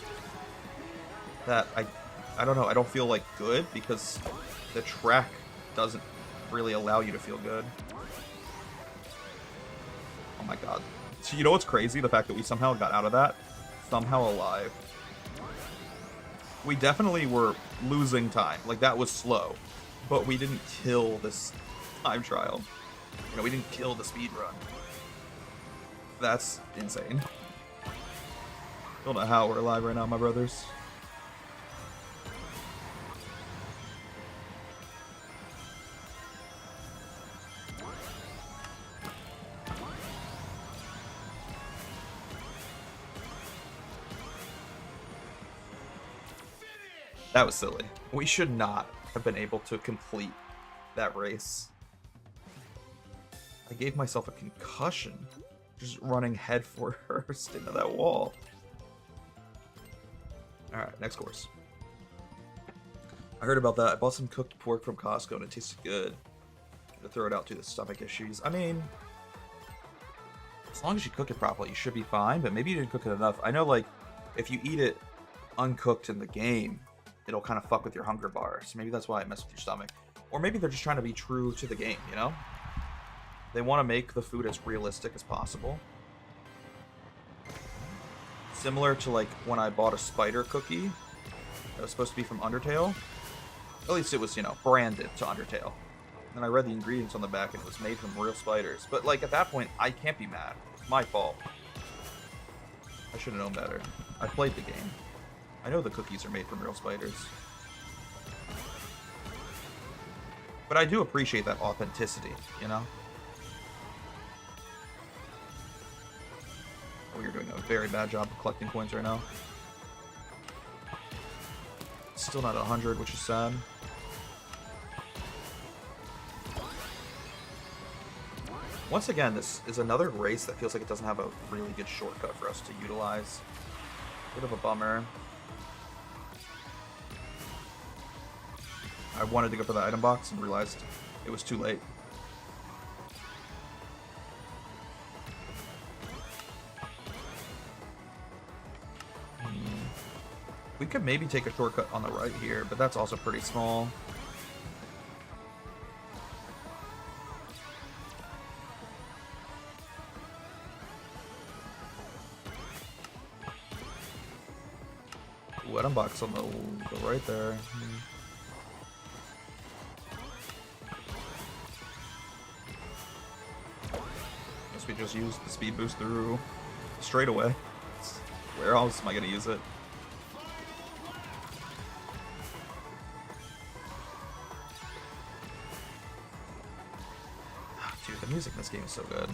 that I don't know, I don't feel like good because the track doesn't really allow you to feel good. Oh my god. So you know what's crazy? The fact that we somehow got out of that, somehow alive. We definitely were losing time. Like, that was slow. But we didn't kill this time trial. You know, we didn't kill the speed run. That's insane. Don't know how we're alive right now, my brothers. That was silly. We should not have been able to complete that race. I gave myself a concussion just running headfirst into that wall. Alright, next course. I heard about that. I bought some cooked pork from Costco and it tasted good. To throw it out to the stomach issues. I mean, as long as you cook it properly, you should be fine, but maybe you didn't cook it enough. I know, like, if you eat it uncooked in the game, it'll kind of fuck with your hunger bar. So maybe that's why it messed with your stomach. Or maybe they're just trying to be true to the game, you know? They want to make the food as realistic as possible. Similar to, like, when I bought a spider cookie that was supposed to be from Undertale. At least it was, you know, branded to Undertale. And I read the ingredients on the back and it was made from real spiders. But, like, at that point, I can't be mad. It's my fault. I should have known better. I played the game. I know the cookies are made from real spiders. But I do appreciate that authenticity, you know? Oh, you're doing a very bad job of collecting coins right now. Still not 100, which is sad. Once again, this is another race that feels like it doesn't have a really good shortcut for us to utilize. Bit of a bummer. I wanted to go for the item box and realized it was too late. We could maybe take a shortcut on the right here, but that's also pretty small. Ooh, item box on the right there. Guess we just use the speed boost through straight away. Where else am I gonna use it? Dude, the music in this game is so good.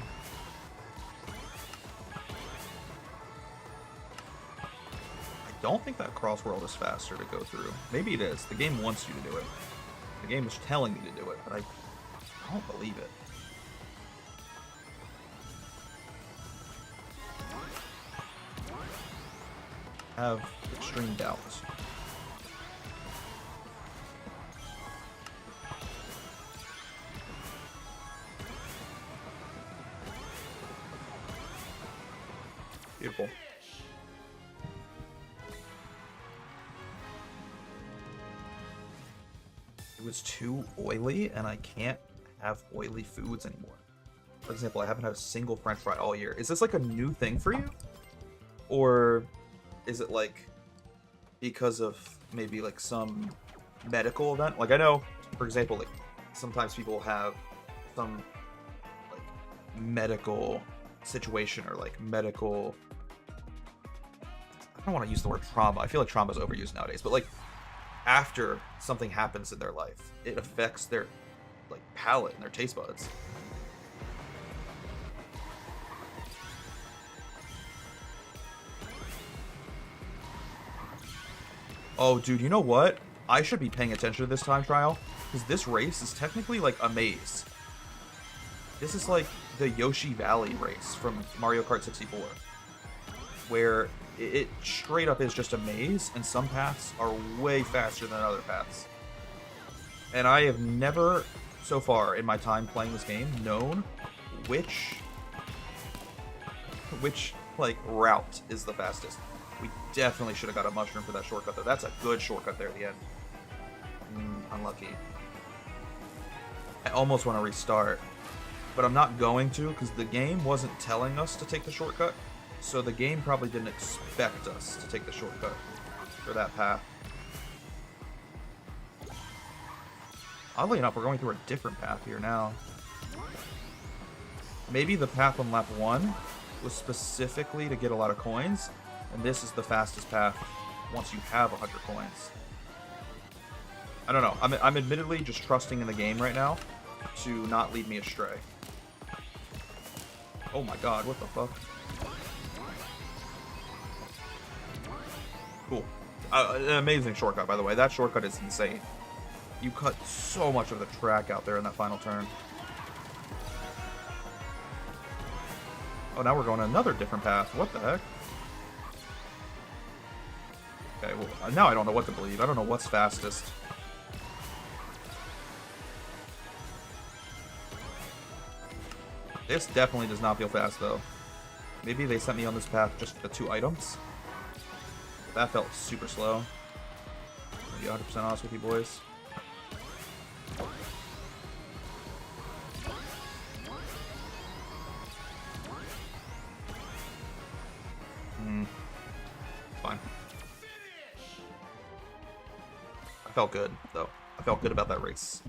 I don't think that cross world is faster to go through. Maybe it is. The game wants you to do it. The game is telling me to do it, but I don't believe it. I have extreme doubts. Beautiful. It was too oily, and I can't have oily foods anymore. For example, I haven't had a single French fry all year. Is this like a new thing for you? Or is it like because of maybe like some medical event? Like I know, for example, like sometimes people have some like medical situation or like medical, I don't want to use the word trauma. I feel like trauma is overused nowadays, but like after something happens in their life, it affects their like palate and their taste buds. Oh, dude, you know what? I should be paying attention to this time trial, because this race is technically like a maze. This is like the Yoshi Valley race from Mario Kart 64, where it straight up is just a maze, and some paths are way faster than other paths. And I have never, so far in my time playing this game, known which like route is the fastest. We definitely should have got a mushroom for that shortcut though. That's a good shortcut there at the end. Unlucky. I almost want to restart, but I'm not going to because the game wasn't telling us to take the shortcut. So the game probably didn't expect us to take the shortcut for that path. Oddly enough, we're going through a different path here now. Maybe the path on lap 1 was specifically to get a lot of coins, and this is the fastest path once you have 100 coins. I don't know. I'm admittedly just trusting in the game right now to not lead me astray. Oh my god, what the fuck? Cool. An amazing shortcut, by the way. That shortcut is insane. You cut so much of the track out there in that final turn. Oh, now we're going another different path. What the heck? Okay, well, now I don't know what to believe. I don't know what's fastest. This definitely does not feel fast, though. Maybe they sent me on this path just the 2 items. That felt super slow. I'll be 100% honest with you boys. Fine. I felt good, though. I felt good about that race.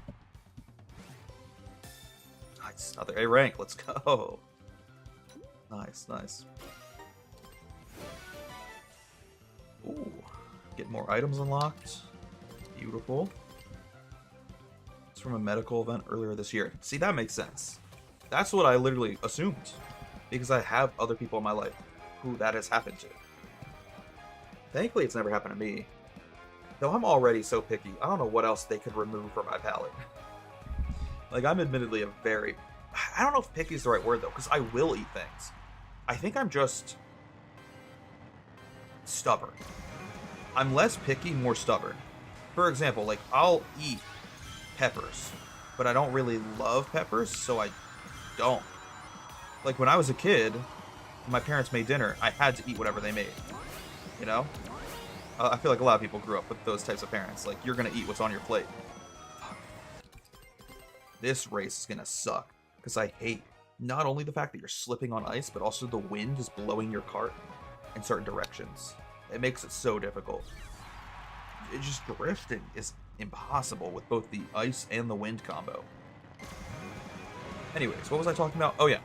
Nice. Another A rank. Let's go. Nice, nice. Ooh. Get more items unlocked. Beautiful. It's from a medical event earlier this year. See, that makes sense. That's what I literally assumed. Because I have other people in my life who that has happened to. Thankfully, it's never happened to me. Though I'm already so picky, I don't know what else they could remove from my palate. Like, I'm admittedly a very I don't know if picky is the right word, though, because I will eat things. I think I'm just stubborn. I'm less picky, more stubborn. For example, like, I'll eat peppers, but I don't really love peppers, so I don't. Like, when I was a kid, my parents made dinner, I had to eat whatever they made. You know? I feel like a lot of people grew up with those types of parents. Like, you're gonna eat what's on your plate. Fuck. This race is gonna suck, because I hate not only the fact that you're slipping on ice, but also the wind is blowing your cart in certain directions. It makes it so difficult. It just drifting is impossible with both the ice and the wind combo. Anyways, what was I talking about? Oh yeah,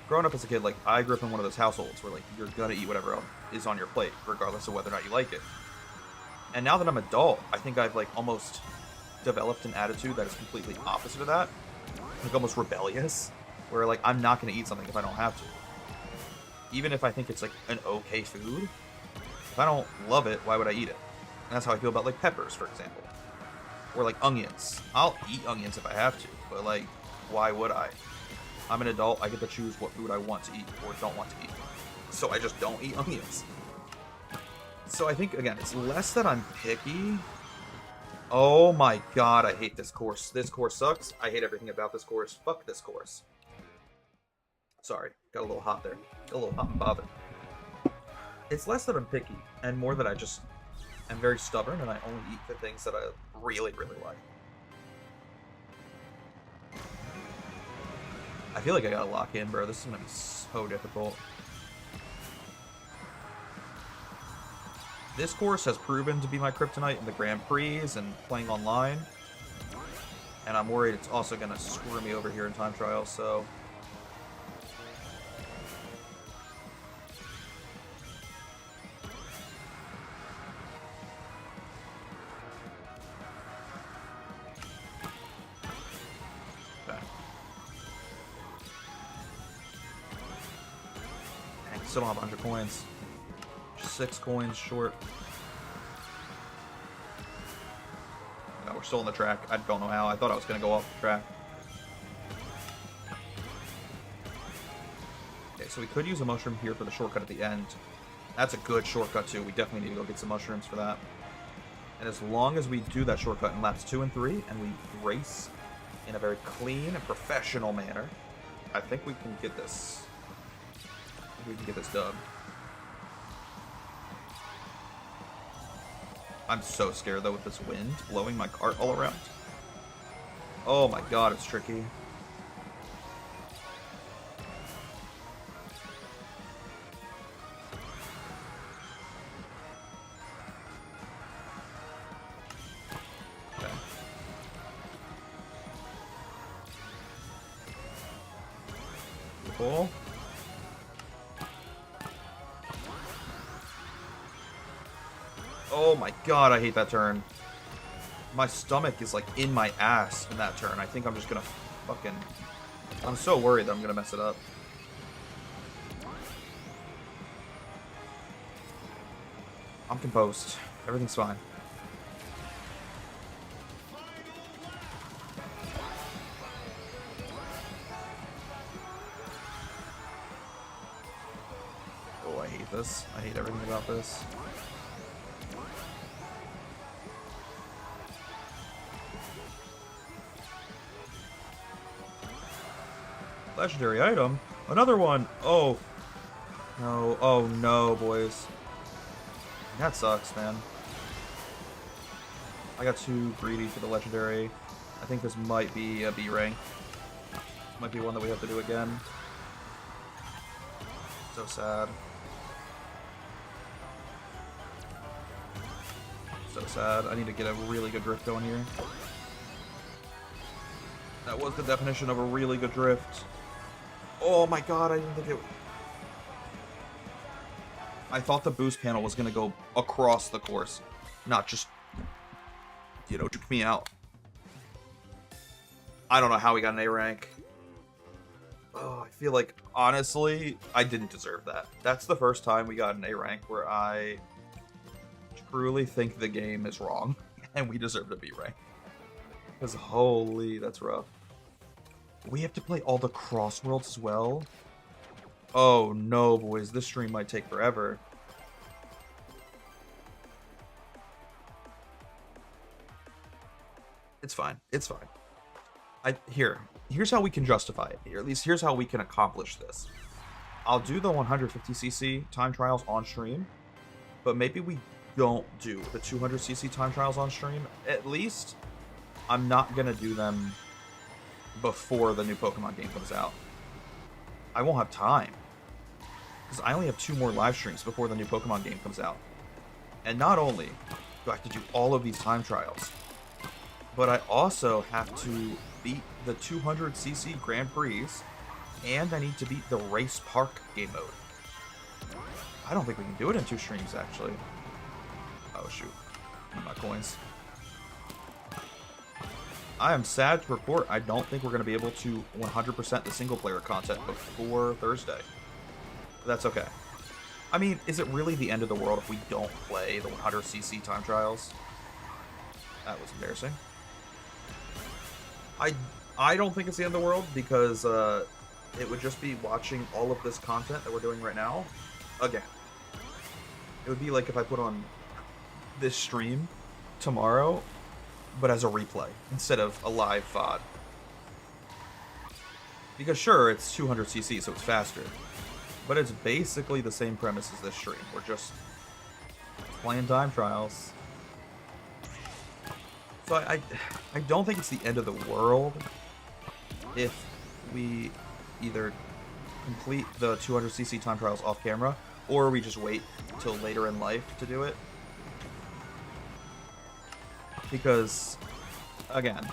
growing up as a kid, like, I grew up in one of those households where, like, you're gonna eat whatever else is on your plate, regardless of whether or not you like it. And now that I'm adult, I think I've, like, almost developed an attitude that is completely opposite of that. Like, almost rebellious. Where, like, I'm not gonna eat something if I don't have to. Even if I think it's, like, an okay food. If I don't love it, why would I eat it? And that's how I feel about, like, peppers, for example. Or, like, onions. I'll eat onions if I have to, but, like, why would I? I'm an adult, I get to choose what food I want to eat or don't want to eat. So I just don't eat onions. So I think, again, it's less that I'm picky. Oh my god, I hate this course. This course sucks. I hate everything about this course. Fuck this course. Sorry, got a little hot there. Got a little hot and bothered. It's less that I'm picky, and more that I just am very stubborn, and I only eat the things that I really, really like. I feel like I gotta lock in, bro. This is gonna be so difficult. This course has proven to be my kryptonite in the Grand Prix and playing online. And I'm worried it's also gonna screw me over here in time trials, so... Okay. Dang, still don't have 100 coins. 6 coins short. No, we're still on the track. I don't know how. I thought I was going to go off the track. Okay, so we could use a mushroom here for the shortcut at the end. That's a good shortcut, too. We definitely need to go get some mushrooms for that. And as long as we do that shortcut in laps 2 and 3, and we race in a very clean and professional manner, I think we can get this. We can get this dub. I'm so scared, though, with this wind blowing my cart all around. Oh my god, it's tricky. Okay. Cool. Oh my god, I hate that turn. My stomach is, like, in my ass in that turn. I think I'm just gonna fucking... I'm so worried that I'm gonna mess it up. I'm composed. Everything's fine. Oh, I hate this. I hate everything about this. Legendary item? Another one! Oh. No. Oh no, boys. That sucks, man. I got too greedy for the legendary. I think this might be a B rank. Might be one that we have to do again. So sad. So sad. I need to get a really good drift going here. That was the definition of a really good drift. Oh my god, I didn't think it... I thought the boost panel was going to go across the course. Not just, you know, juke me out. I don't know how we got an A rank. Oh, I feel like, honestly, I didn't deserve that. That's the first time we got an A rank where I truly think the game is wrong. And we deserve a B rank. Because holy, that's rough. We have to play all the cross worlds as well? Oh no, boys. This stream might take forever. It's fine. It's fine. Here's how we can justify it. Or at least here's how we can accomplish this. I'll do the 150cc time trials on stream, but maybe we don't do the 200cc time trials on stream. At least I'm not going to do them before the new Pokemon game comes out. I won't have time. Because I only have 2 more live streams before the new Pokemon game comes out. And not only do I have to do all of these time trials, but I also have to beat the 200cc Grand Prix, and I need to beat the Race Park game mode. I don't think we can do it in 2 streams, actually. Oh, shoot. My coins. I am sad to report I don't think we're going to be able to 100% the single-player content before Thursday. But that's okay. I mean, is it really the end of the world if we don't play the 100cc time trials? That was embarrassing. I don't think it's the end of the world, because it would just be watching all of this content that we're doing right now again. It would be like if I put on this stream tomorrow, but as a replay instead of a live VOD. Because sure, it's 200cc, so it's faster, but it's basically the same premise as this stream. We're just playing time trials. So I don't think it's the end of the world if we either complete the 200cc time trials off camera, or we just wait till later in life to do it. Because, again,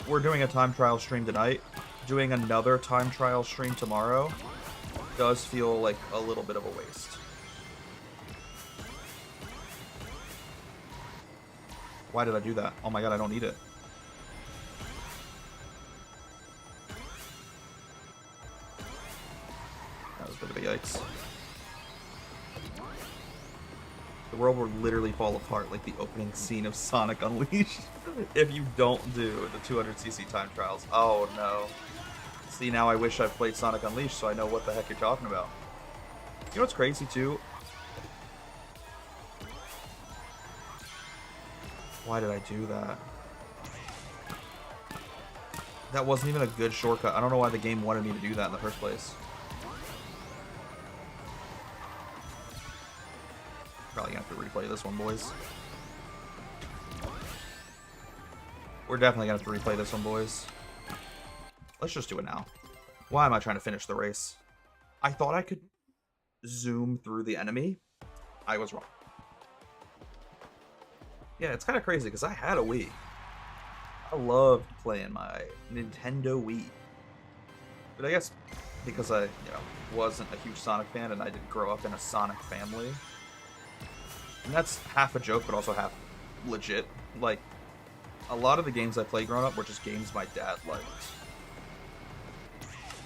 we're doing a time trial stream tonight. Doing another time trial stream tomorrow does feel like a little bit of a waste. Why did I do that? Oh my god, I don't need it. That was a bit of a yikes. The world will literally fall apart like the opening scene of Sonic Unleashed if you don't do the 200cc time trials. Oh no. See, now I wish I played Sonic Unleashed so I know what the heck you're talking about. You know what's crazy too? Why did I do that? That wasn't even a good shortcut. I don't know why the game wanted me to do that in the first place. Probably gonna have to replay this one, boys. We're definitely gonna have to replay this one, boys. Let's just do it now. Why am I trying to finish the race? I thought I could zoom through the enemy. I was wrong. Yeah, it's kind of crazy because I had a Wii. I loved playing my Nintendo Wii. But I guess because I, wasn't a huge Sonic fan and I didn't grow up in a Sonic family. And that's half a joke, but also half legit. Like, a lot of the games I played growing up were just games my dad liked.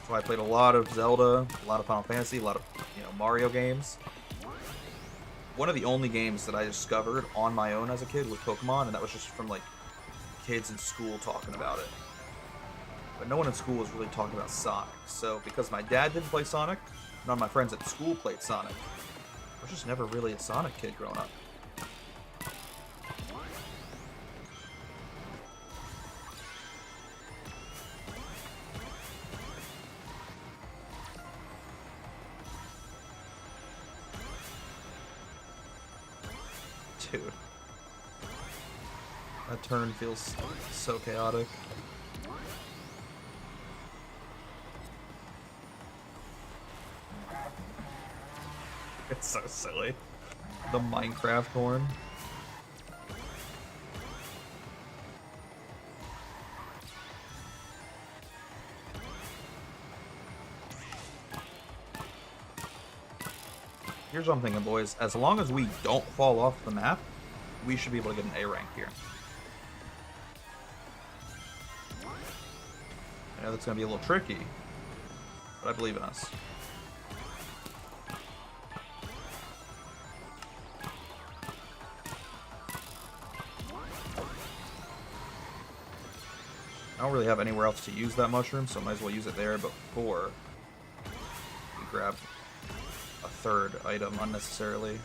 So I played a lot of Zelda, a lot of Final Fantasy, a lot of, Mario games. One of the only games that I discovered on my own as a kid was Pokemon, and that was just from, like, kids in school talking about it. But no one in school was really talking about Sonic. So, because my dad didn't play Sonic, none of my friends at school played Sonic. I was just never really a Sonic kid growing up. Dude. That turn feels so chaotic. It's so silly. The Minecraft horn. Here's what I'm thinking, boys. As long as we don't fall off the map, we should be able to get an A rank here. I know that's going to be a little tricky, but I believe in us. I don't really have anywhere else to use that mushroom, so I might as well use it there before we grab a third item unnecessarily.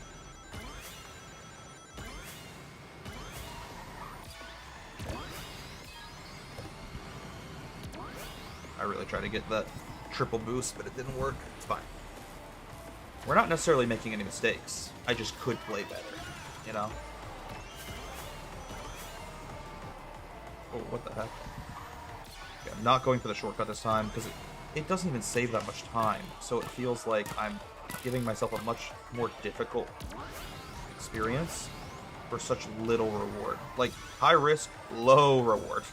I really tried to get that triple boost, but it didn't work. It's fine. We're not necessarily making any mistakes. I just could play better, you know? Oh, what the heck? Okay, I'm not going for the shortcut this time, because it doesn't even save that much time, so it feels like I'm giving myself a much more difficult experience for such little reward. Like, high risk, low reward.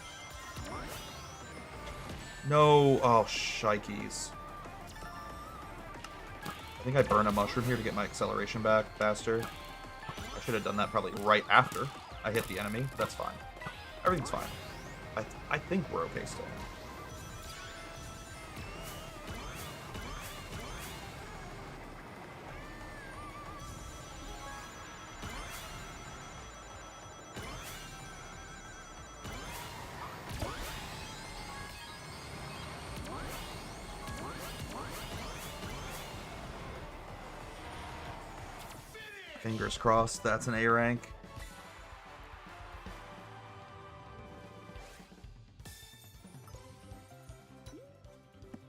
No, oh, shikes. I think I burn a mushroom here to get my acceleration back faster. I should have done that probably right after I hit the enemy. That's fine. Everything's fine. I think we're okay still. Fingers crossed, that's an A rank.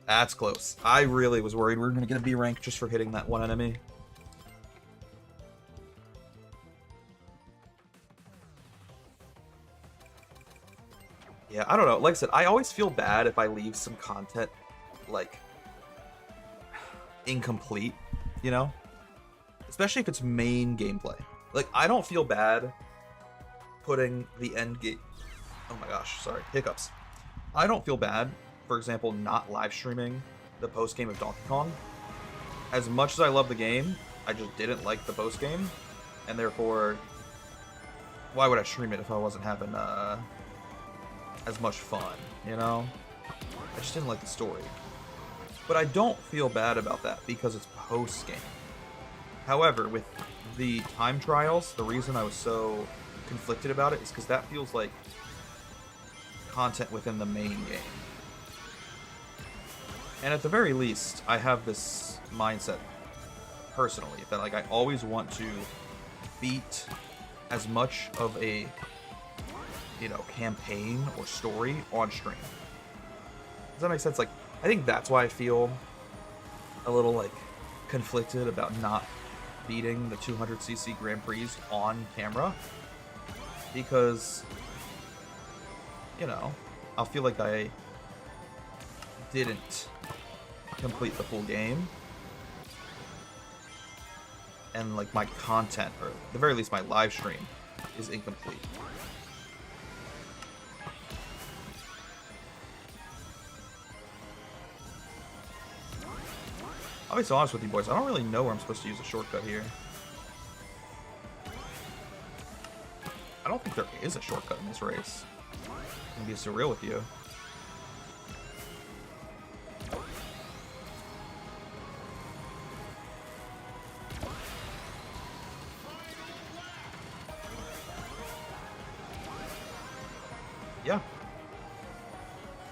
That's close. I really was worried we were going to get a B rank just for hitting that one enemy. Yeah, I don't know. Like I said, I always feel bad if I leave some content, like, incomplete, you know? Especially if it's main gameplay. Like, I don't feel bad putting the end game... Oh my gosh, sorry. Hiccups. I don't feel bad, for example, not live streaming the post-game of Donkey Kong. As much as I love the game, I just didn't like the post-game. And therefore, why would I stream it if I wasn't having as much fun, you know? I just didn't like the story. But I don't feel bad about that because it's post-game. However, with the time trials, the reason I was so conflicted about it is because that feels like content within the main game. And at the very least, I have this mindset personally that like I always want to beat as much of a, you know, campaign or story on stream. Does that make sense? Like, I think that's why I feel a little like conflicted about not beating the 200cc Grand Prix on camera, because, you know, I'll feel like I didn't complete the full game, and like my content, or at the very least my live stream, is incomplete. I'll be so honest with you boys, I don't really know where I'm supposed to use a shortcut here. I don't think there is a shortcut in this race. I'm gonna be surreal with you. Yeah.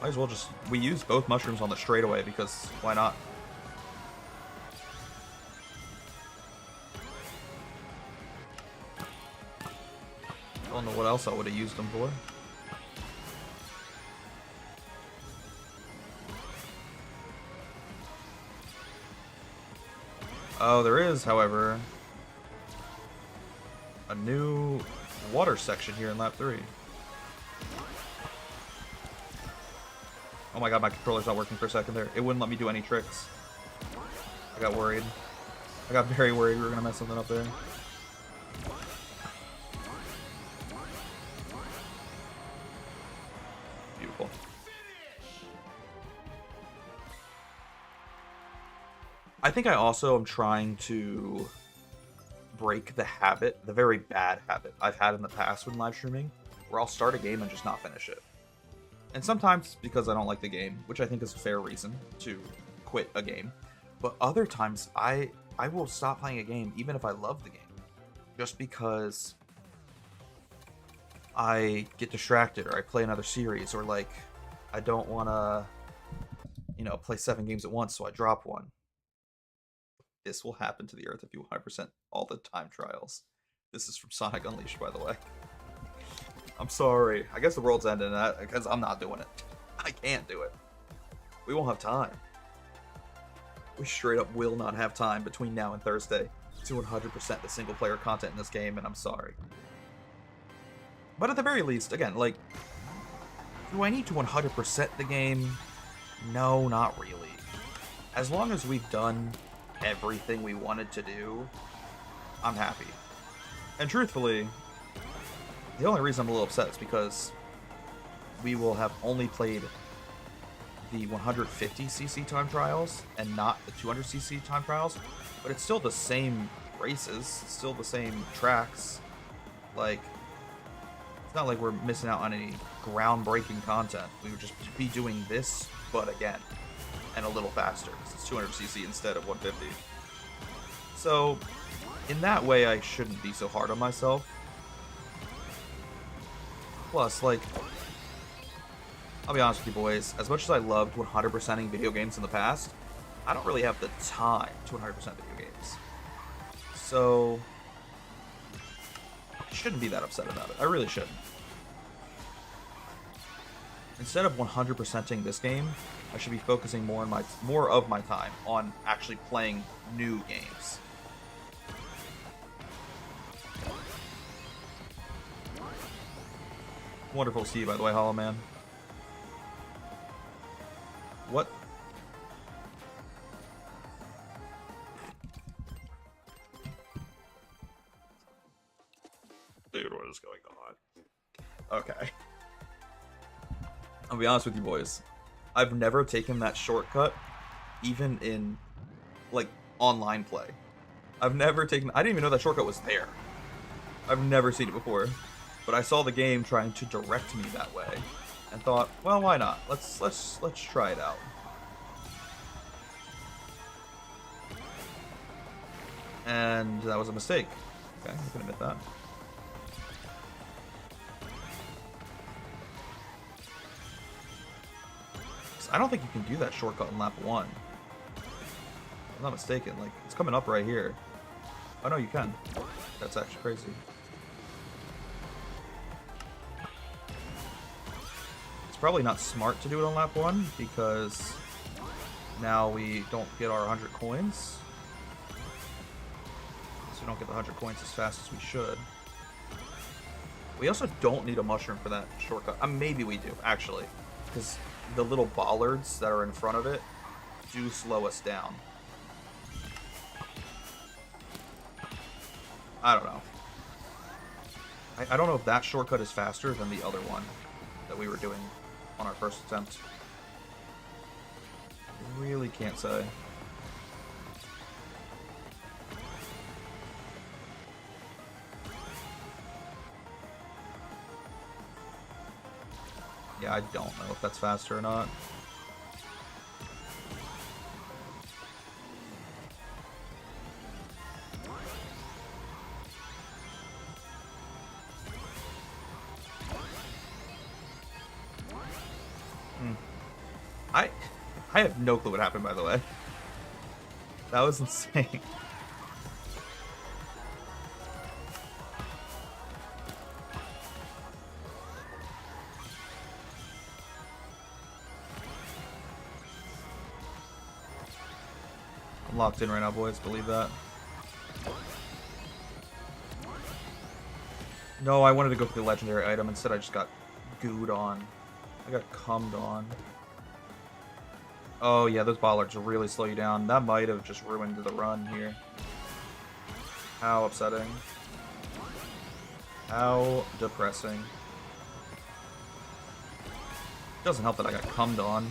Might as well just... We use both mushrooms on the straightaway because why not? I don't know what else I would have used them for. Oh, there is, however, a new water section here in lap 3. Oh my god, my controller's not working for a second there. It wouldn't let me do any tricks. I got worried. I got very worried we were gonna mess something up there. Beautiful. I think I also am trying to break the habit, the very bad habit I've had in the past when live streaming, where I'll start a game and just not finish it. And sometimes it's because I don't like the game, which I think is a fair reason to quit a game. But other times I will stop playing a game even if I love the game, just because I get distracted or I play another series, or like I don't want to, play 7 games at once, so I drop one. This will happen to the Earth if you 100% all the time trials. This is from Sonic Unleashed, by the way. I'm sorry. I guess the world's ending because I'm not doing it. I can't do it. We won't have time. We straight up will not have time between now and Thursday to 100% the single player content in this game, and I'm sorry. But at the very least, again, like, do I need to 100% the game? No, not really. As long as we've done everything we wanted to do, I'm happy. And truthfully, the only reason I'm a little upset is because we will have only played the 150cc time trials and not the 200cc time trials, but it's still the same races, it's still the same tracks. Like, it's not like we're missing out on any groundbreaking content. We would just be doing this, but again, and a little faster, because it's 200cc instead of 150. So, in that way, I shouldn't be so hard on myself. Plus, like, I'll be honest with you boys, as much as I loved 100%ing video games in the past, I don't really have the time to 100% video games. So, I shouldn't be that upset about it. I really shouldn't. Instead of 100%ing this game, I should be focusing more of my time on actually playing new games. Wonderful to see you, by the way, Hollow Man. What? Dude, what is going on? Okay. I'll be honest with you boys. I've never taken that shortcut, even in, like, online play. I didn't even know that shortcut was there. I've never seen it before. But I saw the game trying to direct me that way, and thought, well, why not? Let's try it out. And that was a mistake. Okay, I can admit that. I don't think you can do that shortcut in lap 1. If I'm not mistaken. Like, it's coming up right here. Oh no, you can. That's actually crazy. Probably not smart to do it on lap 1 because now we don't get our 100 coins. So we don't get the 100 coins as fast as we should. We also don't need a mushroom for that shortcut. Maybe we do, actually, because the little bollards that are in front of it do slow us down. I don't know. I don't know if that shortcut is faster than the other one that we were doing on our first attempt. Really can't say. Yeah, I don't know if that's faster or not. I have no clue what happened, by the way. That was insane. I'm locked in right now, boys. Believe that. No, I wanted to go for the legendary item. Instead, I just got gooed on. I got cummed on. Oh, yeah, those bollards really slow you down. That might have just ruined the run here. How upsetting. How depressing. Doesn't help that I got cummed on.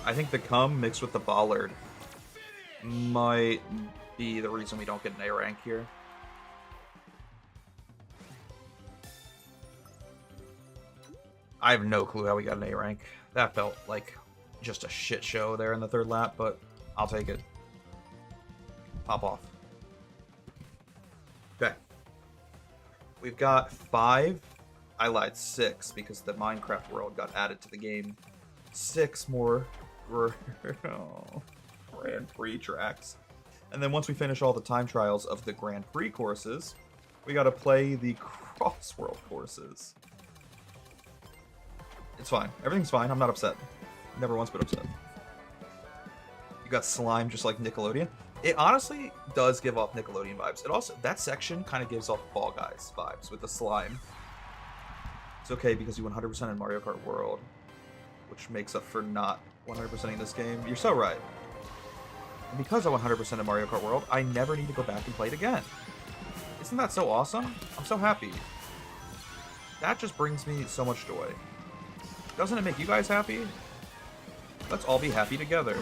I think the cum mixed with the bollard might be the reason we don't get an A rank here. I have no clue how we got an A rank. That felt like just a shit show there in the third lap, but I'll take it. Pop off. Okay. We've got 5 I lied, 6, because the Minecraft world got added to the game. 6 more Grand Prix tracks. And then once we finish all the time trials of the Grand Prix courses, we gotta play the Crossworld courses. It's fine. Everything's fine. I'm not upset. Never once been upset. You got slime just like Nickelodeon. It honestly does give off Nickelodeon vibes. It also, that section kind of gives off Fall Guys vibes with the slime. It's okay because you 100% in Mario Kart World, which makes up for not 100%ing this game. You're so right. And because I 100% in Mario Kart World, I never need to go back and play it again. Isn't that so awesome? I'm so happy. That just brings me so much joy. Doesn't it make you guys happy? Let's all be happy together.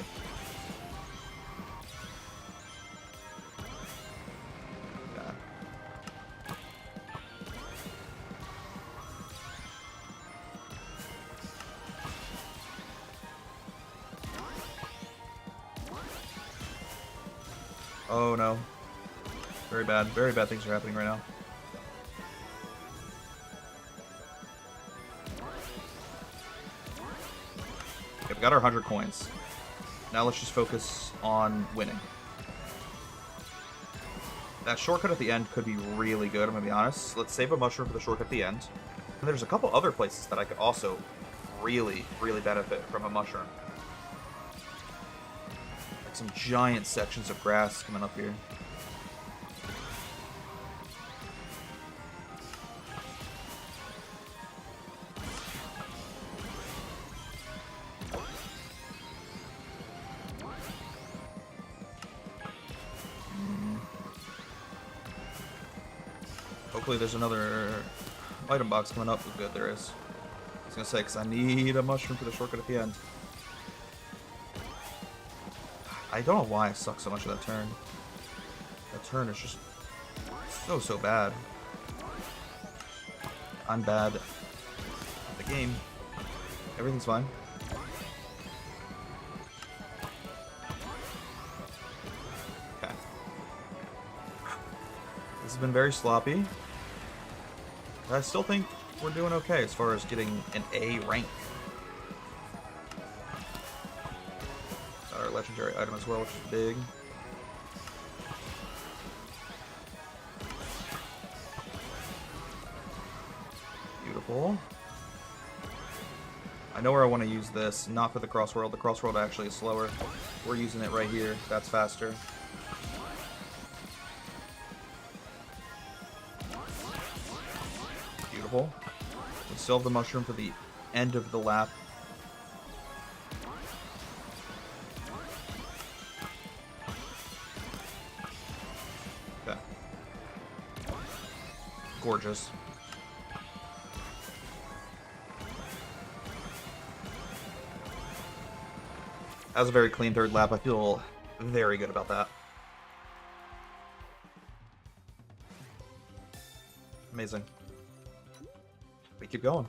Yeah. Oh no. Very bad things are happening right now. Okay, we got our 100 coins. Now let's just focus on winning. That shortcut at the end could be really good, I'm gonna be honest. Let's save a mushroom for the shortcut at the end. And there's a couple other places that I could also really benefit from a mushroom. Like some giant sections of grass coming up here. Hopefully there's another item box coming up. Good, there is. I was gonna say, because I need a mushroom for the shortcut at the end. I don't know why I suck so much at that turn. That turn is just so bad. I'm bad at the game. Everything's fine. Okay. This has been very sloppy. But I still think we're doing okay as far as getting an A rank. Got our legendary item as well, which is big. Beautiful. I know where I want to use this, not for the Crossworld. The Crossworld actually is slower. We're using it right here. That's faster. Beautiful. We still have the mushroom for the end of the lap. Okay. Gorgeous. That was a very clean third lap. I feel very good about that. Amazing. We keep going.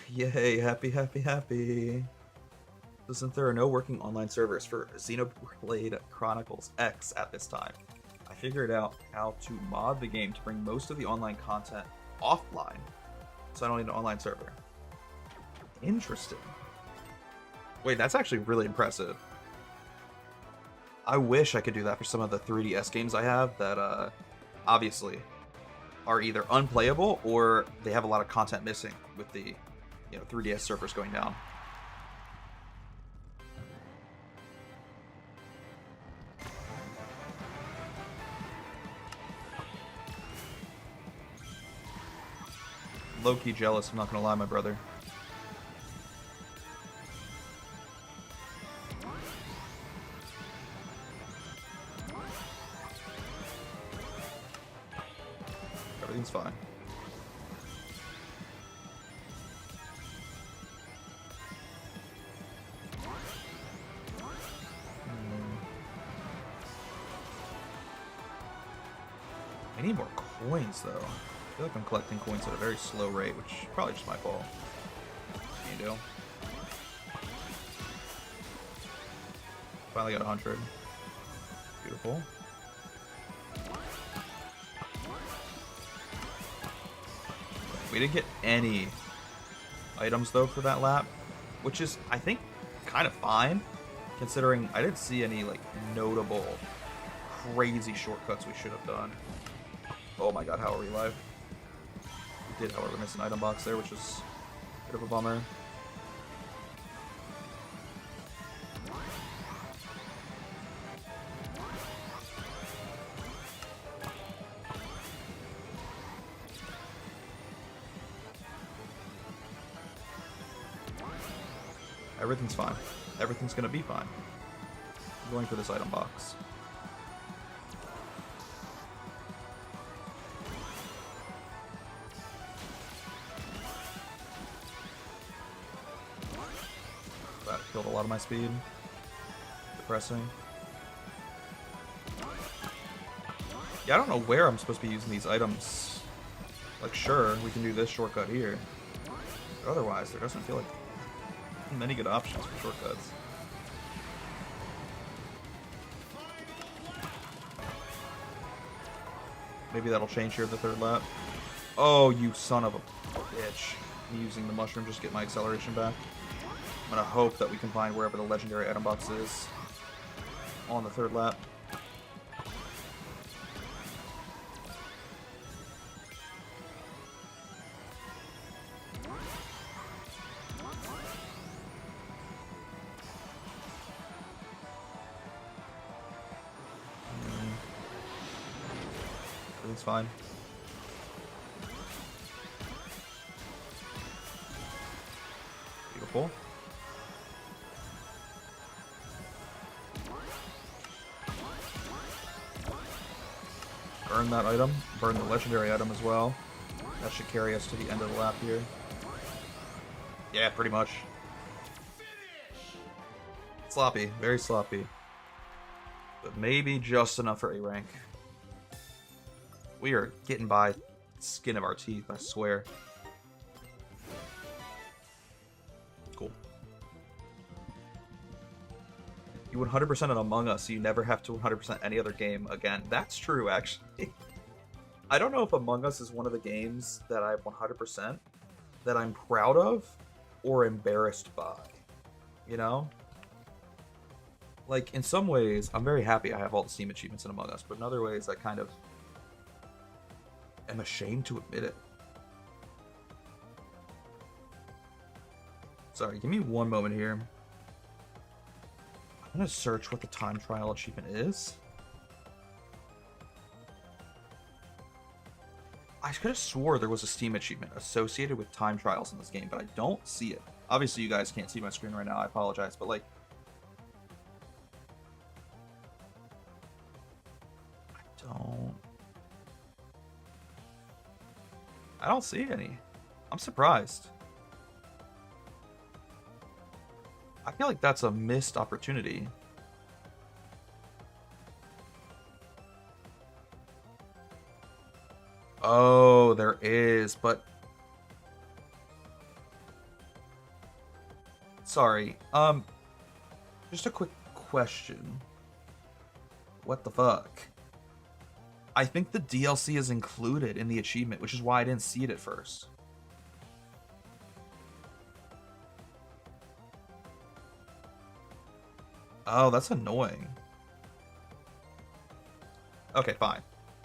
Yay, happy. Since there are no working online servers for Xenoblade Chronicles X at this time, I figured out how to mod the game to bring most of the online content offline, so I don't need an online server. Interesting. Wait, that's actually really impressive. I wish I could do that for some of the 3DS games I have that obviously are either unplayable or they have a lot of content missing with the 3DS servers going down. Low-key jealous, I'm not gonna lie, my brother. Everything's fine. I need more coins, though. I feel like I'm collecting coins at a very slow rate, which is probably just my fault. You do. Finally got 100. Beautiful. We didn't get any items, though, for that lap, which is, I think, kind of fine, considering I didn't see any, like, notable, crazy shortcuts we should have done. Oh my god, how are we live? We did, however, miss an item box there, which is a bit of a bummer. Everything's fine. Everything's gonna be fine. I'm going for this item box. That killed a lot of my speed. Depressing. Yeah, I don't know where I'm supposed to be using these items. Like, sure, we can do this shortcut here. But otherwise, there doesn't feel like many good options for shortcuts. Maybe that'll change here at the third lap. Oh, you son of a bitch. I'm using the mushroom just to get my acceleration back. I'm gonna hope that we can find wherever the legendary item box is on the third lap. Everything's fine. Beautiful. Burn that item. Burn the legendary item as well. That should carry us to the end of the lap here. Yeah, pretty much. Sloppy. Very sloppy. But maybe just enough for A rank. We are getting by the skin of our teeth, I swear. Cool. You 100% on Among Us, so you never have to 100% any other game again. That's true, actually. I don't know if Among Us is one of the games that I've 100% that I'm proud of or embarrassed by. You know? Like, in some ways, I'm very happy I have all the Steam achievements in Among Us, but in other ways, I kind of am ashamed to admit it. Sorry, give me one moment here. I'm gonna search what the time trial achievement is. I could have swore there was a Steam achievement associated with time trials in this game, but I don't see it. Obviously, you guys can't see my screen right now. I apologize, but like, I don't see any. I'm surprised. I feel like that's a missed opportunity. Oh, there is, but sorry. Just a quick question. What the fuck? I think the DLC is included in the achievement, which is why I didn't see it at first. Oh, that's annoying. Okay, fine.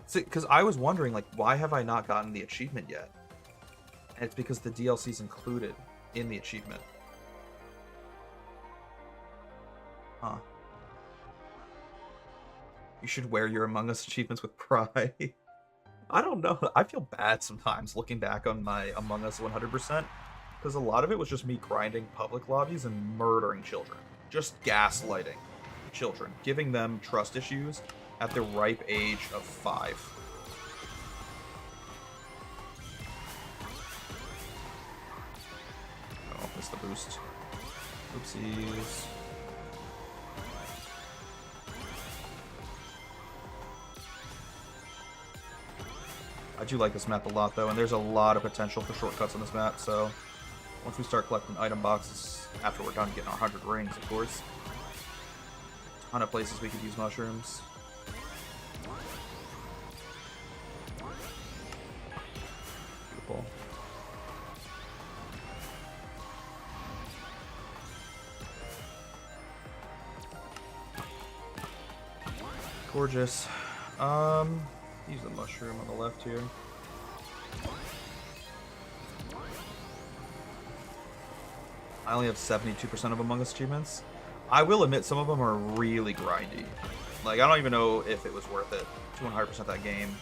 See, because I was wondering, like, why have I not gotten the achievement yet? And it's because the DLC is included in the achievement. Huh. You should wear your Among Us achievements with pride. I don't know. I feel bad sometimes looking back on my Among Us 100%, because a lot of it was just me grinding public lobbies and murdering children. Just gaslighting children, giving them trust issues at the ripe age of 5. Oh, missed the boost. Oopsies. I do like this map a lot, though, and there's a lot of potential for shortcuts on this map, so once we start collecting item boxes, after we're done getting our 100 rings, of course. A ton of places we could use mushrooms. beautiful. Gorgeous. Use the mushroom on the left here. I only have 72% of Among Us achievements. I will admit some of them are really grindy. Like, I don't even know if it was worth it to 100% that game.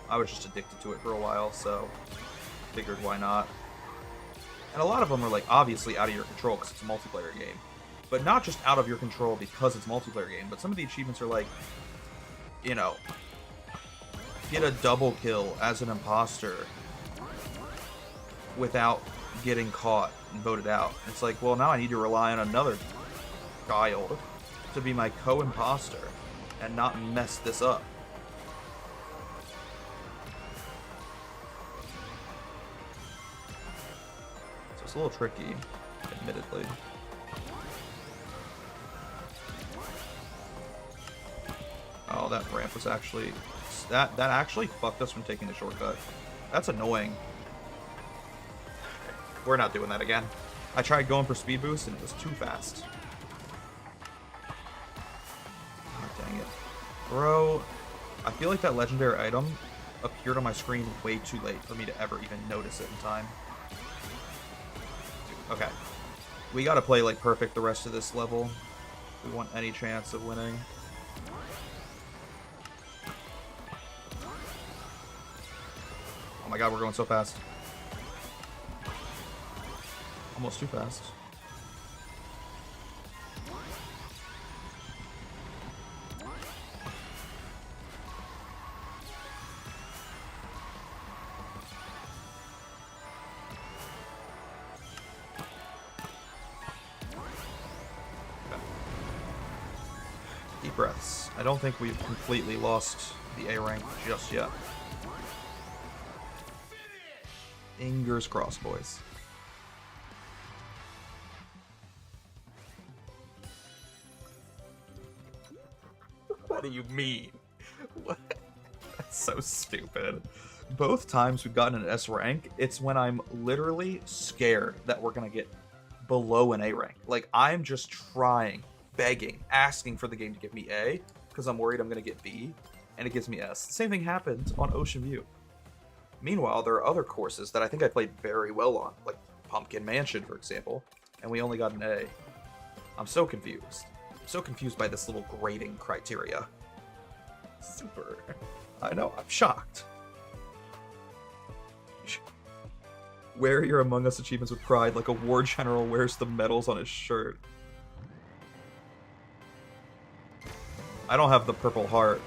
I was just addicted to it for a while, so figured why not. And a lot of them are, like, obviously out of your control because it's a multiplayer game. But not just out of your control because it's a multiplayer game, but some of the achievements are like, you know, get a double kill as an imposter without getting caught and voted out. It's like, well, now I need to rely on another child to be my co-imposter and not mess this up. So it's a little tricky, admittedly. Oh, that ramp was actually... That actually fucked us from taking the shortcut. That's annoying. We're not doing that again. I tried going for speed boost and it was too fast. God dang it. Bro, I feel like that legendary item appeared on my screen way too late for me to ever even notice it in time. Okay. We gotta play like perfect the rest of this level if we want any chance of winning. Oh my god, we're going so fast. Almost too fast. Okay. Deep breaths. I don't think we've completely lost the A rank just yet. Fingers crossed, boys. What do you mean? What? That's so stupid. Both times we've gotten an S rank, it's when I'm literally scared that we're gonna get below an A rank. Like, I'm just trying, begging, asking for the game to give me A, because I'm worried I'm gonna get B, and it gives me S. The same thing happened on Ocean View. Meanwhile, there are other courses that I think I played very well on, like Pumpkin Mansion, for example, and we only got an A. I'm so confused. I'm so confused by this little grading criteria. Super. I know, I'm shocked. Wear your Among Us achievements with pride like a war general wears the medals on his shirt. I don't have the purple heart.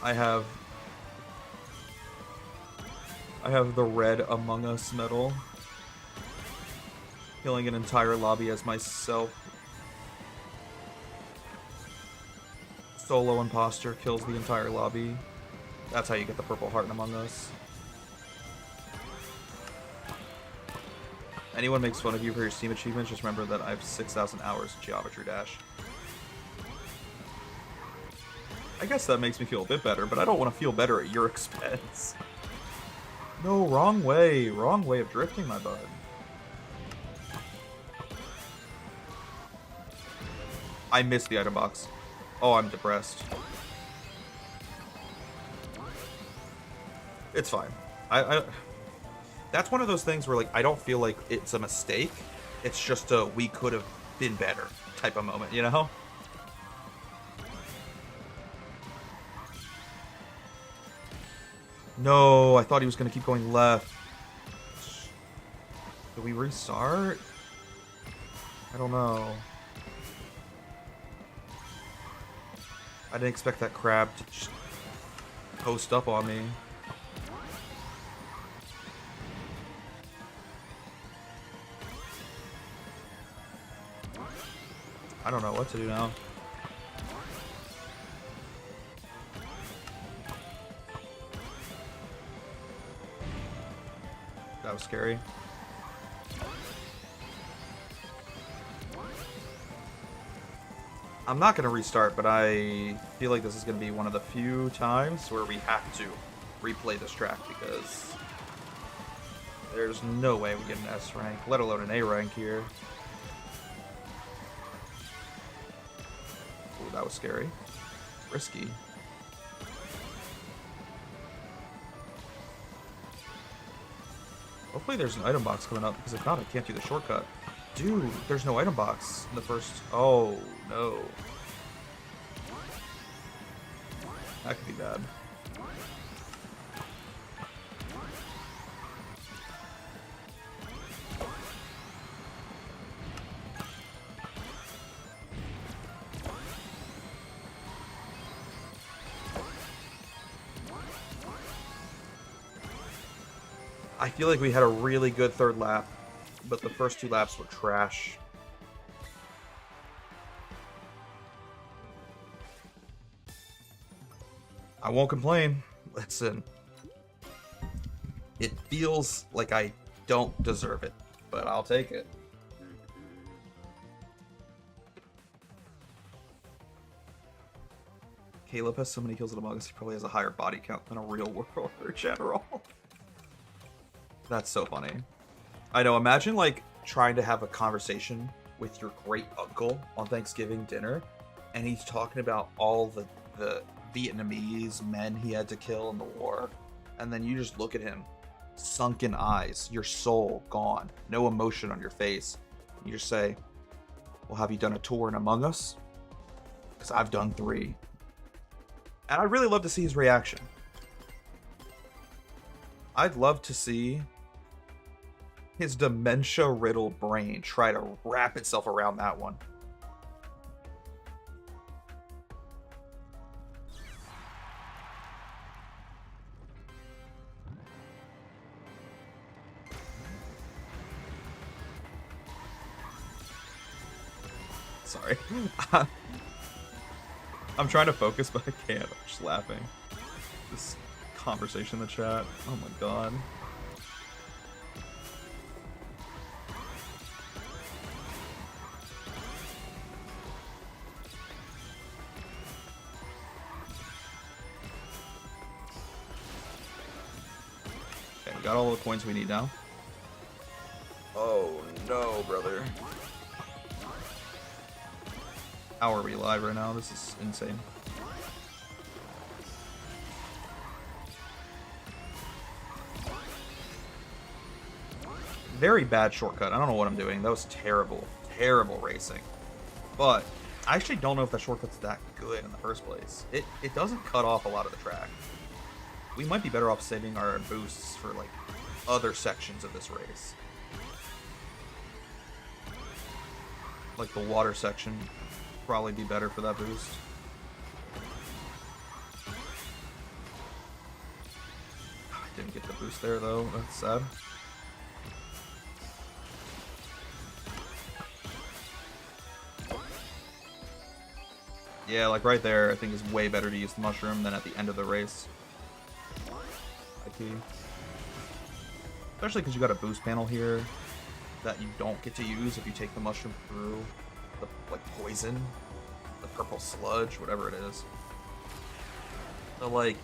I have the red Among Us medal. Killing an entire lobby as myself. Solo imposter kills the entire lobby. That's how you get the purple heart in Among Us. Anyone makes fun of you for your Steam achievements, just remember that I have 6,000 hours of Geometry Dash. I guess that makes me feel a bit better, but I don't want to feel better at your expense. No, wrong way. Wrong way of drifting, my bud. I missed the item box. Oh, I'm depressed. It's fine. That's one of those things where, like, I don't feel like it's a mistake. It's just a we could have been better type of moment, you know? No, I thought he was going to keep going left. Do we restart? I don't know. I didn't expect that crab to just post up on me. I don't know what to do now. That was scary. I'm not going to restart, but I feel like this is going to be one of the few times where we have to replay this track because There's no way we get an S rank, let alone an A rank here. Ooh, that was scary. Risky. Hopefully there's an item box coming up, because if not, I can't do the shortcut. Dude, there's no item box in the first... Oh, no. That could be bad. I feel like we had a really good third lap, but the first 2 laps were trash. I won't complain. Listen, it feels like I don't deserve it, but I'll take it. Caleb has so many kills in Among Us, he probably has a higher body count than a real world or general. That's so funny. I know, imagine like trying to have a conversation with your great uncle on Thanksgiving dinner, and he's talking about all the Vietnamese men he had to kill in the war, and then you just look at him, sunken eyes, your soul gone, no emotion on your face. You just say, well, have you done a tour in Among Us? Because I've done 3. And I'd really love to see his reaction. I'd love to see his dementia-riddled brain try to wrap itself around that one. Sorry. I'm trying to focus, but I can't. I'm just laughing. This conversation in the chat. Oh my god. Okay, we got all the coins we need now. Oh no, brother. How are we live right now? This is insane. Very bad shortcut. I don't know what I'm doing. That was terrible. Terrible racing. But I actually don't know if that shortcut's that good in the first place. It doesn't cut off a lot of the track. We might be better off saving our boosts for like other sections of this race. Like the water section. Probably be better for that boost. I didn't get the boost there though, that's sad. Yeah, like right there, I think is way better to use the mushroom than at the end of the race. Key. Especially because you got a boost panel here that you don't get to use if you take the mushroom through the like poison, the purple sludge, whatever it is. So like,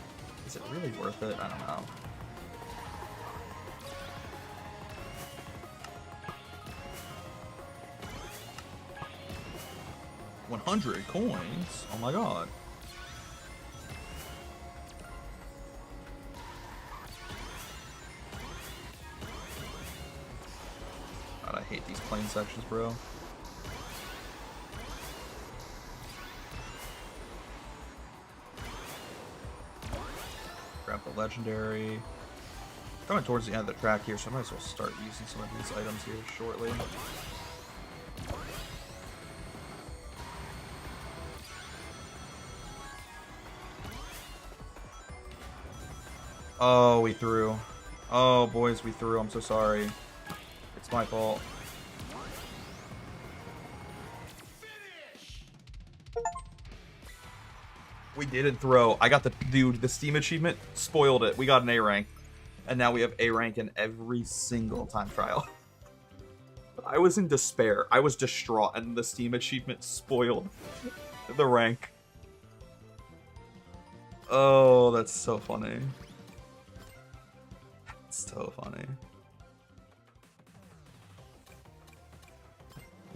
is it really worth it? I don't know. $100 coins? Oh my god. God, I hate these plane sections, bro. Grab the legendary. Coming towards the end of the track here, so I might as well start using some of these items here shortly. Oh, we threw. Oh, boys, we threw. I'm so sorry. It's my fault. We didn't throw. I got the... Dude, the Steam achievement spoiled it. We got an A rank. And now we have A rank in every single time trial. I was in despair. I was distraught. And the Steam achievement spoiled the rank. Oh, that's so funny. So funny.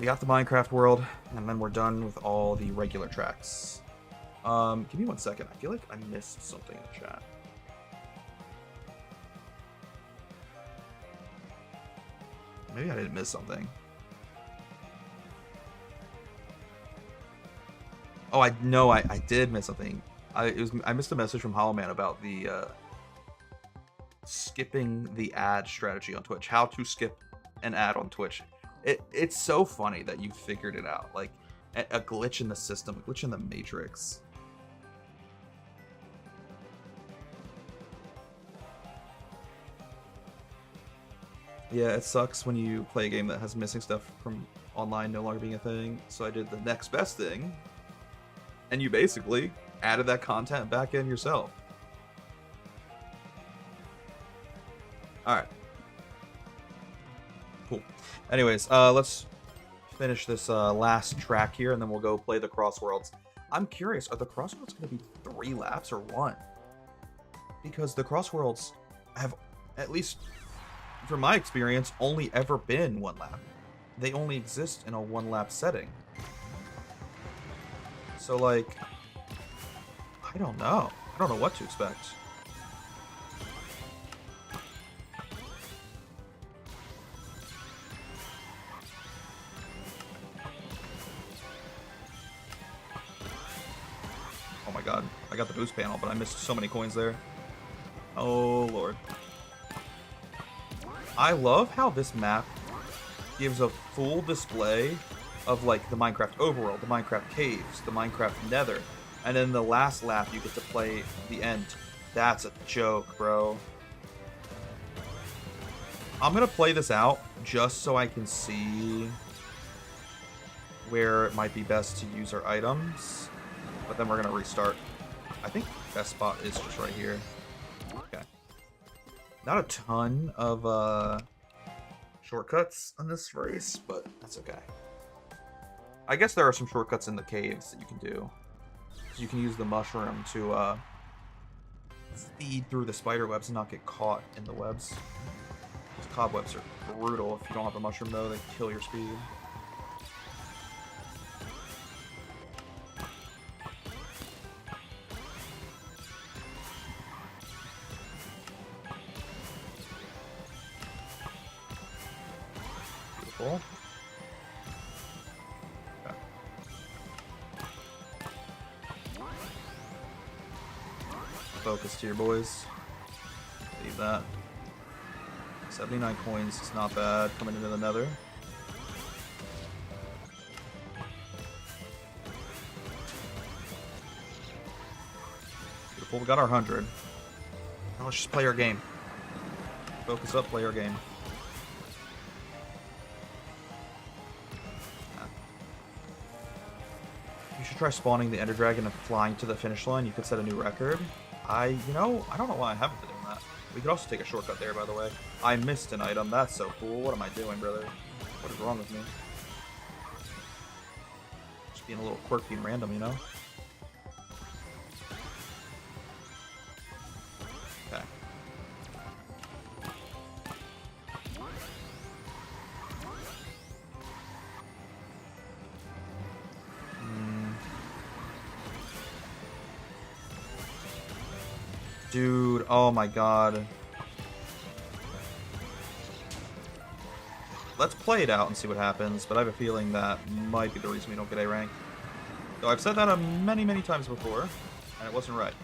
We got the Minecraft world, and then we're done with all the regular tracks. Give me 1 second. I feel like I missed something in the chat. Maybe I didn't miss something. Oh, I did miss something. I missed a message from Hollow Man about the skipping the ad strategy on Twitch. How to skip an ad on Twitch. It's so funny that you figured it out. Like a glitch in the system, a glitch in the matrix. Yeah, it sucks when you play a game that has missing stuff from online no longer being a thing. So I did the next best thing, and you basically added that content back in yourself. Alright. Cool. Anyways, let's finish this last track here, and then we'll go play the Crossworlds. I'm curious, are the Crossworlds going to be 3 laps or 1? Because the Crossworlds have, at least from my experience, only ever been 1 lap. They only exist in a 1 lap setting. So, like, I don't know. I don't know what to expect. Oh my god. I got the boost panel, but I missed so many coins there. Oh lord. I love how this map gives a full display of, like, the Minecraft overworld, the Minecraft caves, the Minecraft nether, and then the last lap you get to play the end. That's a joke, bro. I'm gonna play this out just so I can see where it might be best to use our items, but then we're gonna restart. I think best spot is just right here. Okay. Not a ton of shortcuts on this race, but that's okay. I guess there are some shortcuts in the caves that you can do. So you can use the mushroom to speed through the spider webs and not get caught in the webs. These cobwebs are brutal. If you don't have the mushroom, though, they kill your speed. Beautiful. Okay. Focus here, boys. Leave that. 79 coins is not bad coming into the nether. Beautiful, we got our 100. Now let's just play our game. Focus up, play our game. You should try spawning the Ender Dragon and flying to the finish line. You could set a new record. I don't know why I haven't been doing that. We could also take a shortcut there, by the way. I missed an item. That's so cool. What am I doing, brother? What is wrong with me? Just being a little quirky and random, you know? Okay. Dude, oh my god. Let's play it out and see what happens, but I have a feeling that might be the reason we don't get A rank. Though I've said that many, many times before, and it wasn't right.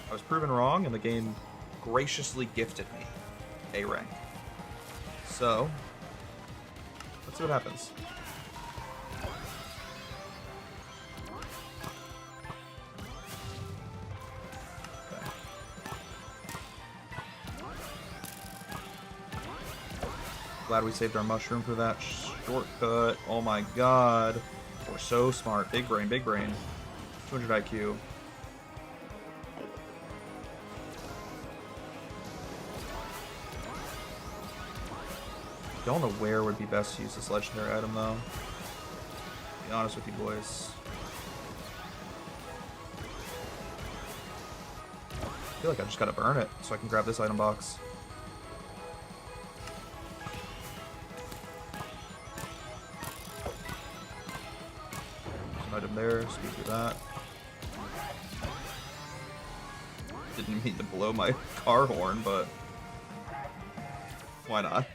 I was proven wrong, and the game graciously gifted me A rank. So, let's see what happens. Glad we saved our mushroom for that shortcut. Oh my god. We're so smart. Big brain, big brain. 200 IQ. Don't know where would be best to use this legendary item, though. To be honest with you, boys. I feel like I just gotta burn it so I can grab this item box. item there. Speed through that. Didn't mean to blow my car horn, but why not?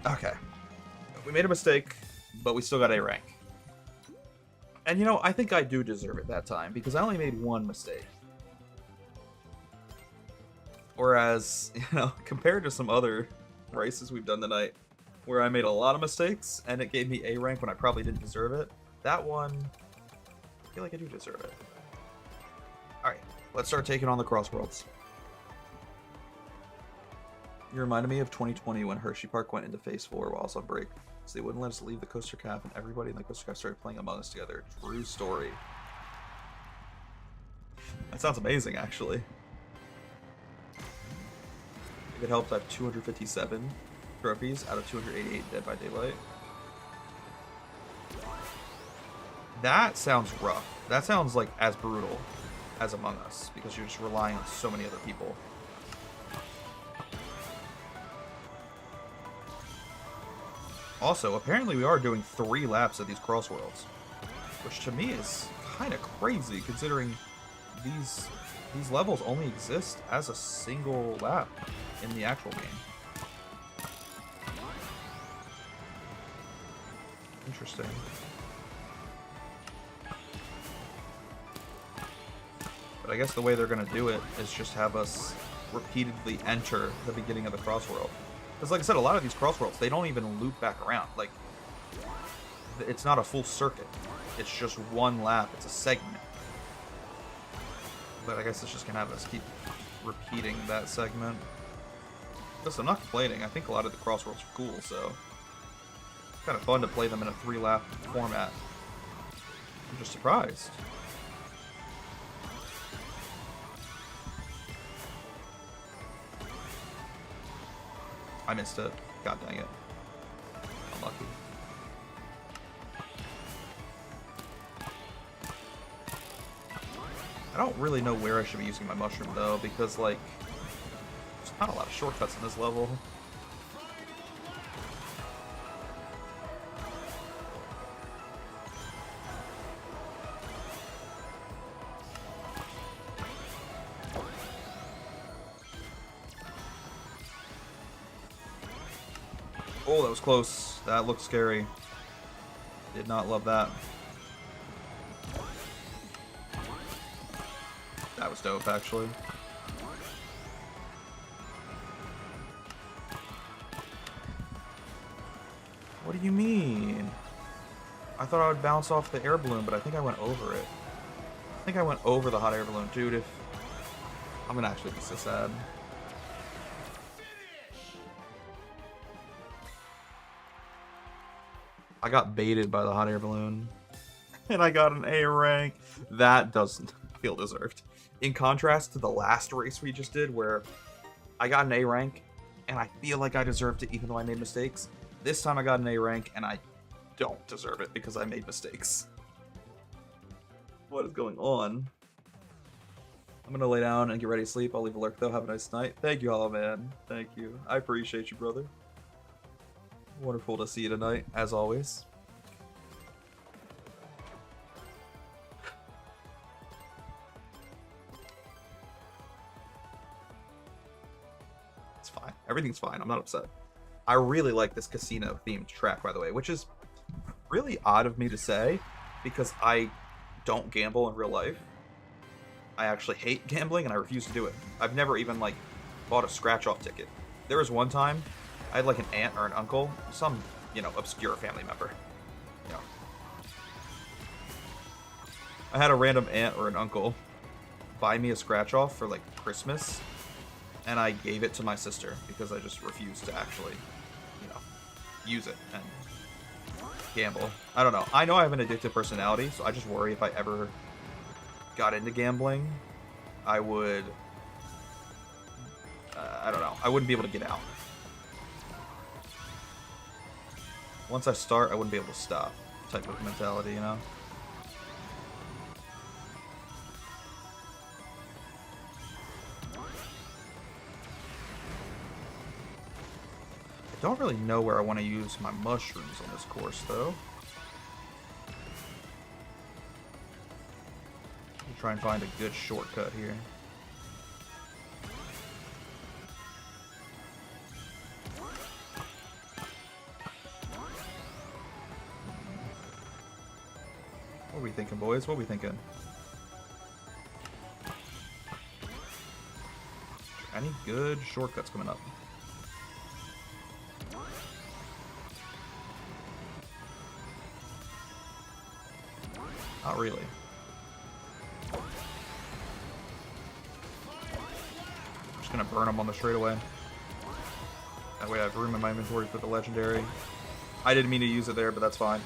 Okay. We made a mistake, but we still got A rank. And you know, I think I do deserve it that time, because I only made one mistake. Whereas, you know, compared to some other races we've done tonight, where I made a lot of mistakes, and it gave me A rank when I probably didn't deserve it, that one, I feel like I do deserve it. Alright, let's start taking on the Crossworlds. You reminded me of 2020 when Hershey Park went into Phase 4 while I was on break. So they wouldn't let us leave the Coaster Caf, and everybody in the Coaster Caf started playing Among Us together. True story. That sounds amazing, actually. If it helps, I have 257 trophies out of 288 Dead by Daylight. That sounds rough. That sounds like as brutal as Among Us, because you're just relying on so many other people. Also, apparently we are doing 3 laps of these Crossworlds, which to me is kind of crazy considering these levels only exist as a single lap in the actual game. Interesting. But I guess the way they're going to do it is just have us repeatedly enter the beginning of the Crossworld. Because like I said, a lot of these Crossworlds, they don't even loop back around. Like, it's not a full circuit. It's just one lap. It's a segment. But I guess it's just going to have us keep repeating that segment. Listen, I'm not complaining. I think a lot of the Crossworlds are cool, so it's kind of fun to play them in a 3-lap format. I'm just surprised. I missed it. God dang it. Unlucky. I don't really know where I should be using my mushroom, though, because, like, there's not a lot of shortcuts in this level. Oh, that was close. That looked scary. Did not love that. That was dope, actually. What do you mean? I thought I would bounce off the air balloon, but I think I went over it. I think I went over the hot air balloon. Dude, if... I'm gonna actually be so sad. I got baited by the hot air balloon. And I got an A rank. That doesn't feel deserved. In contrast to the last race we just did, where I got an A rank, and I feel like I deserved it even though I made mistakes. This time I got an A rank, and I don't deserve it because I made mistakes. What is going on? I'm gonna lay down and get ready to sleep. I'll leave a lurk though. Have a nice night. Thank you, Hollow Man. Thank you. I appreciate you, brother. Wonderful to see you tonight, as always. It's fine. Everything's fine. I'm not upset. I really like this casino-themed track, by the way, which is really odd of me to say, because I don't gamble in real life. I actually hate gambling, and I refuse to do it. I've never even, like, bought a scratch-off ticket. There was one time I had, like, an aunt or an uncle, some, you know, obscure family member. You know. I had a random aunt or an uncle buy me a scratch-off for, like, Christmas, and I gave it to my sister because I just refused to actually, you know, use it and gamble. I don't know. I know I have an addictive personality, so I just worry if I ever got into gambling, I would, I don't know, I wouldn't be able to get out. Once I start, I wouldn't be able to stop, type of mentality, you know? I Don't really know where I want to use my mushrooms on this course, though. Try and find a good shortcut here. What are we thinking, boys? What are we thinking? Any good shortcuts coming up? Not really. I'm just gonna burn them on the straightaway. That way I have room in my inventory for the legendary. I didn't mean to use it there, but that's fine.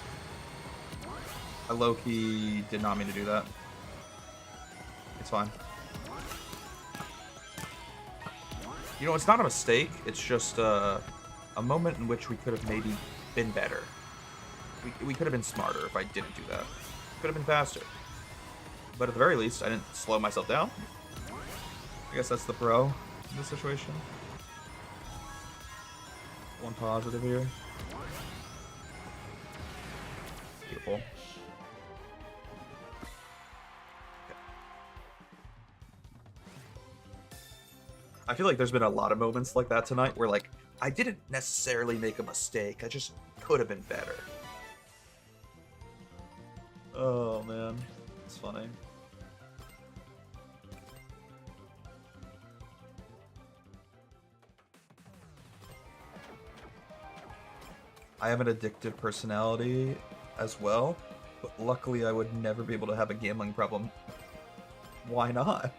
I low-key did not mean to do that. It's fine. You know, it's not a mistake. It's just a moment in which we could have maybe been better. We could have been smarter if I didn't do that. Could have been faster. But at the very least, I didn't slow myself down. I guess that's the pro in this situation. One positive here. Beautiful. I feel like there's been a lot of moments like that tonight where, like, I didn't necessarily make a mistake. I just could have been better. Oh, man. It's funny. I have an addictive personality as well, but luckily I would never be able to have a gambling problem. Why not?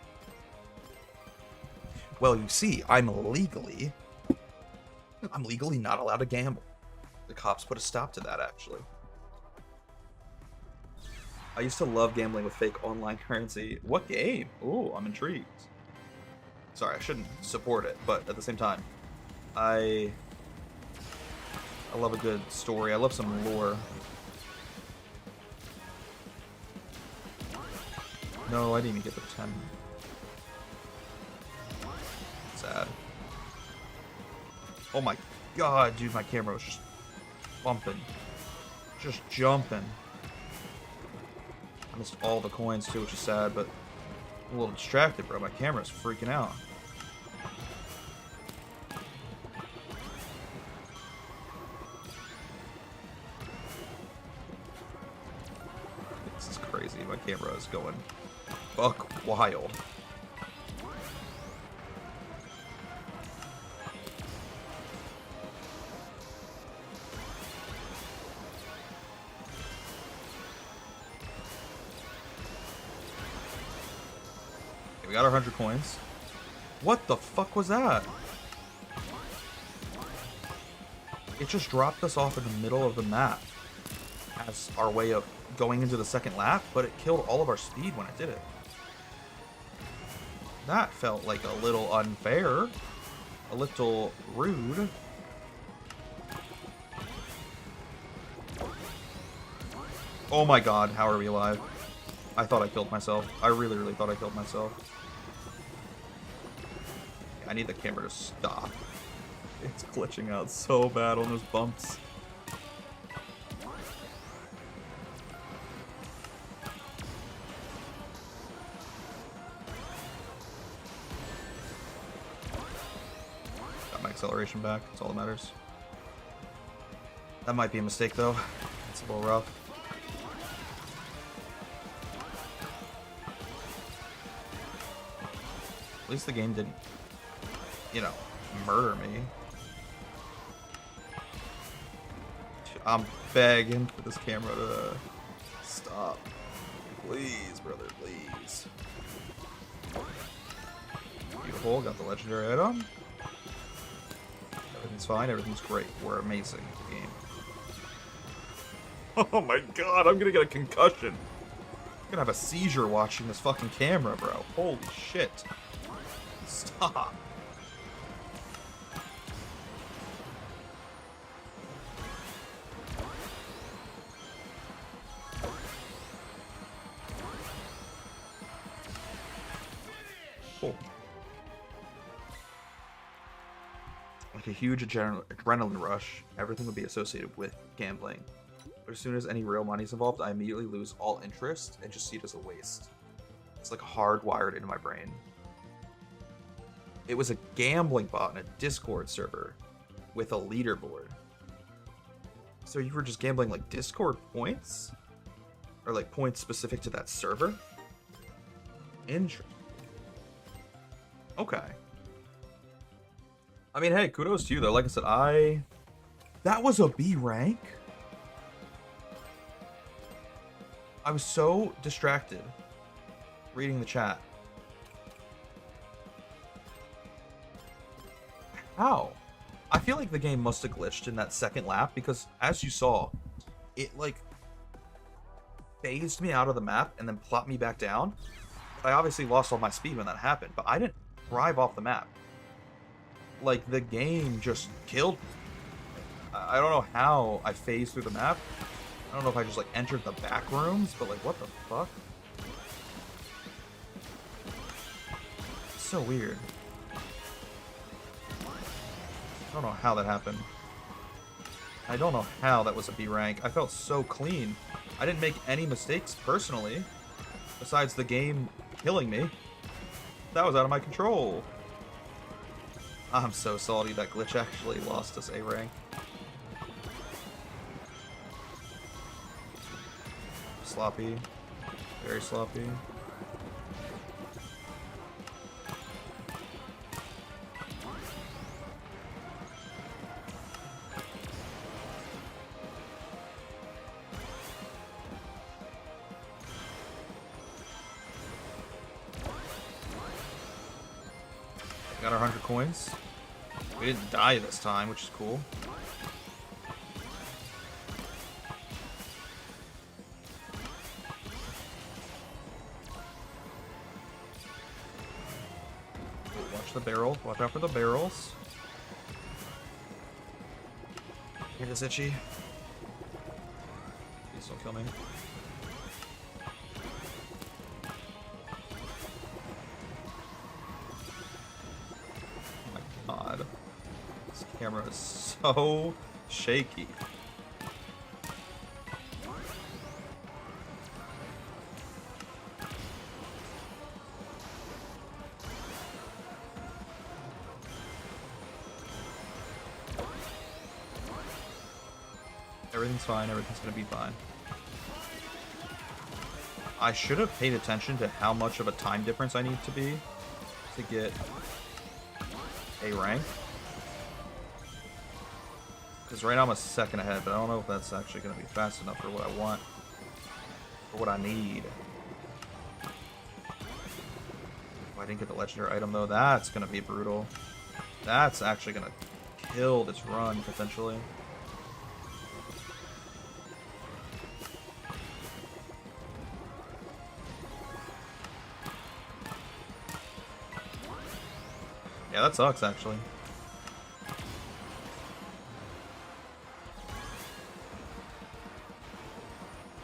Well, you see, I'm legally not allowed to gamble. The cops put a stop to that, actually. I used to love gambling with fake online currency. What game? Ooh, I'm intrigued. Sorry, I shouldn't support it, but at the same time, I love a good story. I love some lore. No, I didn't even get the 10. Sad. Oh my god, dude, my camera was just bumping. Just jumping. I missed all the coins too, which is sad, but I'm a little distracted, bro. My camera's freaking out. This is crazy. My camera is going buck wild. We got our 100 coins. What the fuck was that? It just dropped us off in the middle of the map as our way of going into the second lap, but it killed all of our speed when it did it. That felt like a little unfair. A little rude. Oh my god, how are we alive? I thought I killed myself. I really, really thought I killed myself. I need the camera to stop. It's glitching out so bad on those bumps. Got my acceleration back. That's all that matters. That might be a mistake, though. It's a little rough. At least the game didn't, you know, murder me. I'm begging for this camera to stop. Please, brother, please. Beautiful, got the legendary item. Everything's fine, everything's great. We're amazing at the game. Oh my god, I'm gonna get a concussion. I'm gonna have a seizure watching this fucking camera, bro. Holy shit. Stop. Cool. like a huge adrenaline rush. Everything would be associated with gambling. But as soon as any real money's involved, I immediately lose all interest and just see it as a waste. It's like hardwired into my brain. It was a gambling bot in a Discord server with a leaderboard. So you were just gambling like Discord points? Or like points specific to that server? Interesting. Okay. I mean, hey, kudos to you though. Like I said, that was a B rank? I was so distracted reading the chat. How? I feel like the game must have glitched in that second lap because, as you saw, it like phased me out of the map and then plopped me back down. I obviously lost all my speed when that happened, but I didn't drive off the map. Like, the game just killed me. I don't know how I phased through the map. I don't know if I just like entered the back rooms, but like, what the fuck? It's so weird. I don't know how that happened. I don't know how that was a B rank. I felt so clean. I didn't make any mistakes personally, besides the game killing me. That was out of my control. I'm so salty that glitch actually lost us A rank. Sloppy. Very sloppy. Got our 100 coins. We didn't die this time, which is cool. Watch the barrel. Watch out for the barrels. It is itchy. Please don't kill me. God. This camera is so shaky. Everything's fine. Everything's gonna be fine. I should have paid attention to how much of a time difference I need to be to get A rank. Because right now I'm a second ahead, but I don't know if that's actually going to be fast enough for what I want. For what I need. Oh, I didn't get the legendary item though. That's going to be brutal. That's actually going to kill this run, potentially. Yeah, that sucks, actually.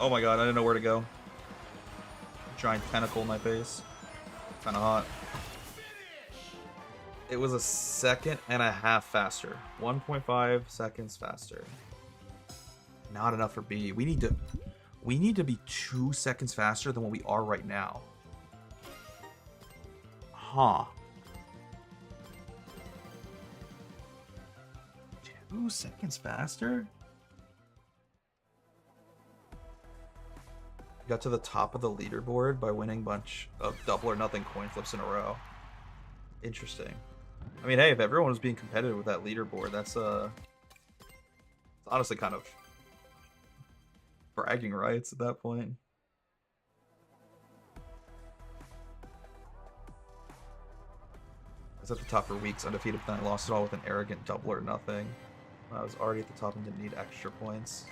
Oh my god, I didn't know where to go. Giant tentacle in my face. Kinda hot. It was a second and a half faster. 1.5 seconds faster. Not enough for B. We need to be 2 seconds faster than what we are right now. Huh. 2 seconds faster? Got to the top of the leaderboard by winning a bunch of double or nothing coin flips in a row. Interesting. I mean, hey, if everyone was being competitive with that leaderboard, that's it's honestly kind of bragging rights at that point. I was at the top for weeks, undefeated, but then I lost it all with an arrogant double or nothing. I was already at the top and didn't need extra points.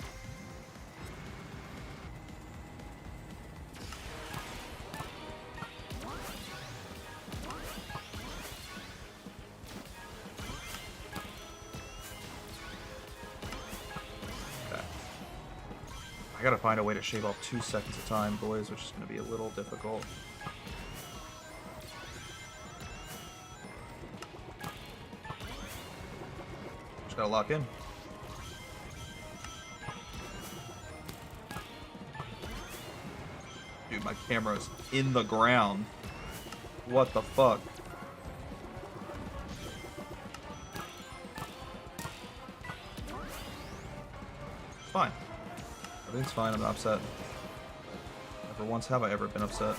I gotta find a way to shave off 2 seconds of time, boys, which is gonna be a little difficult. Just gotta lock in. Dude, my camera's in the ground. What the fuck? It's fine. Everything's fine, I'm not upset. Never once have I ever been upset.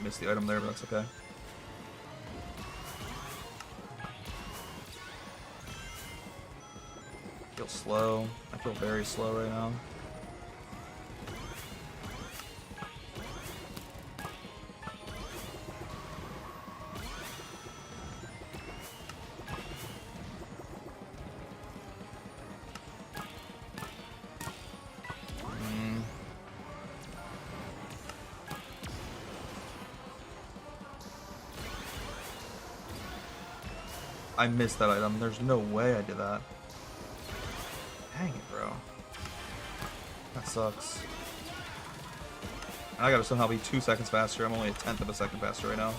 Missed the item there, but that's okay. I feel slow. I feel very slow right now. I missed that item. There's no way I did that. Dang it, bro. That sucks. I gotta somehow be 2 seconds faster. I'm only a 1/10 of a second faster right now.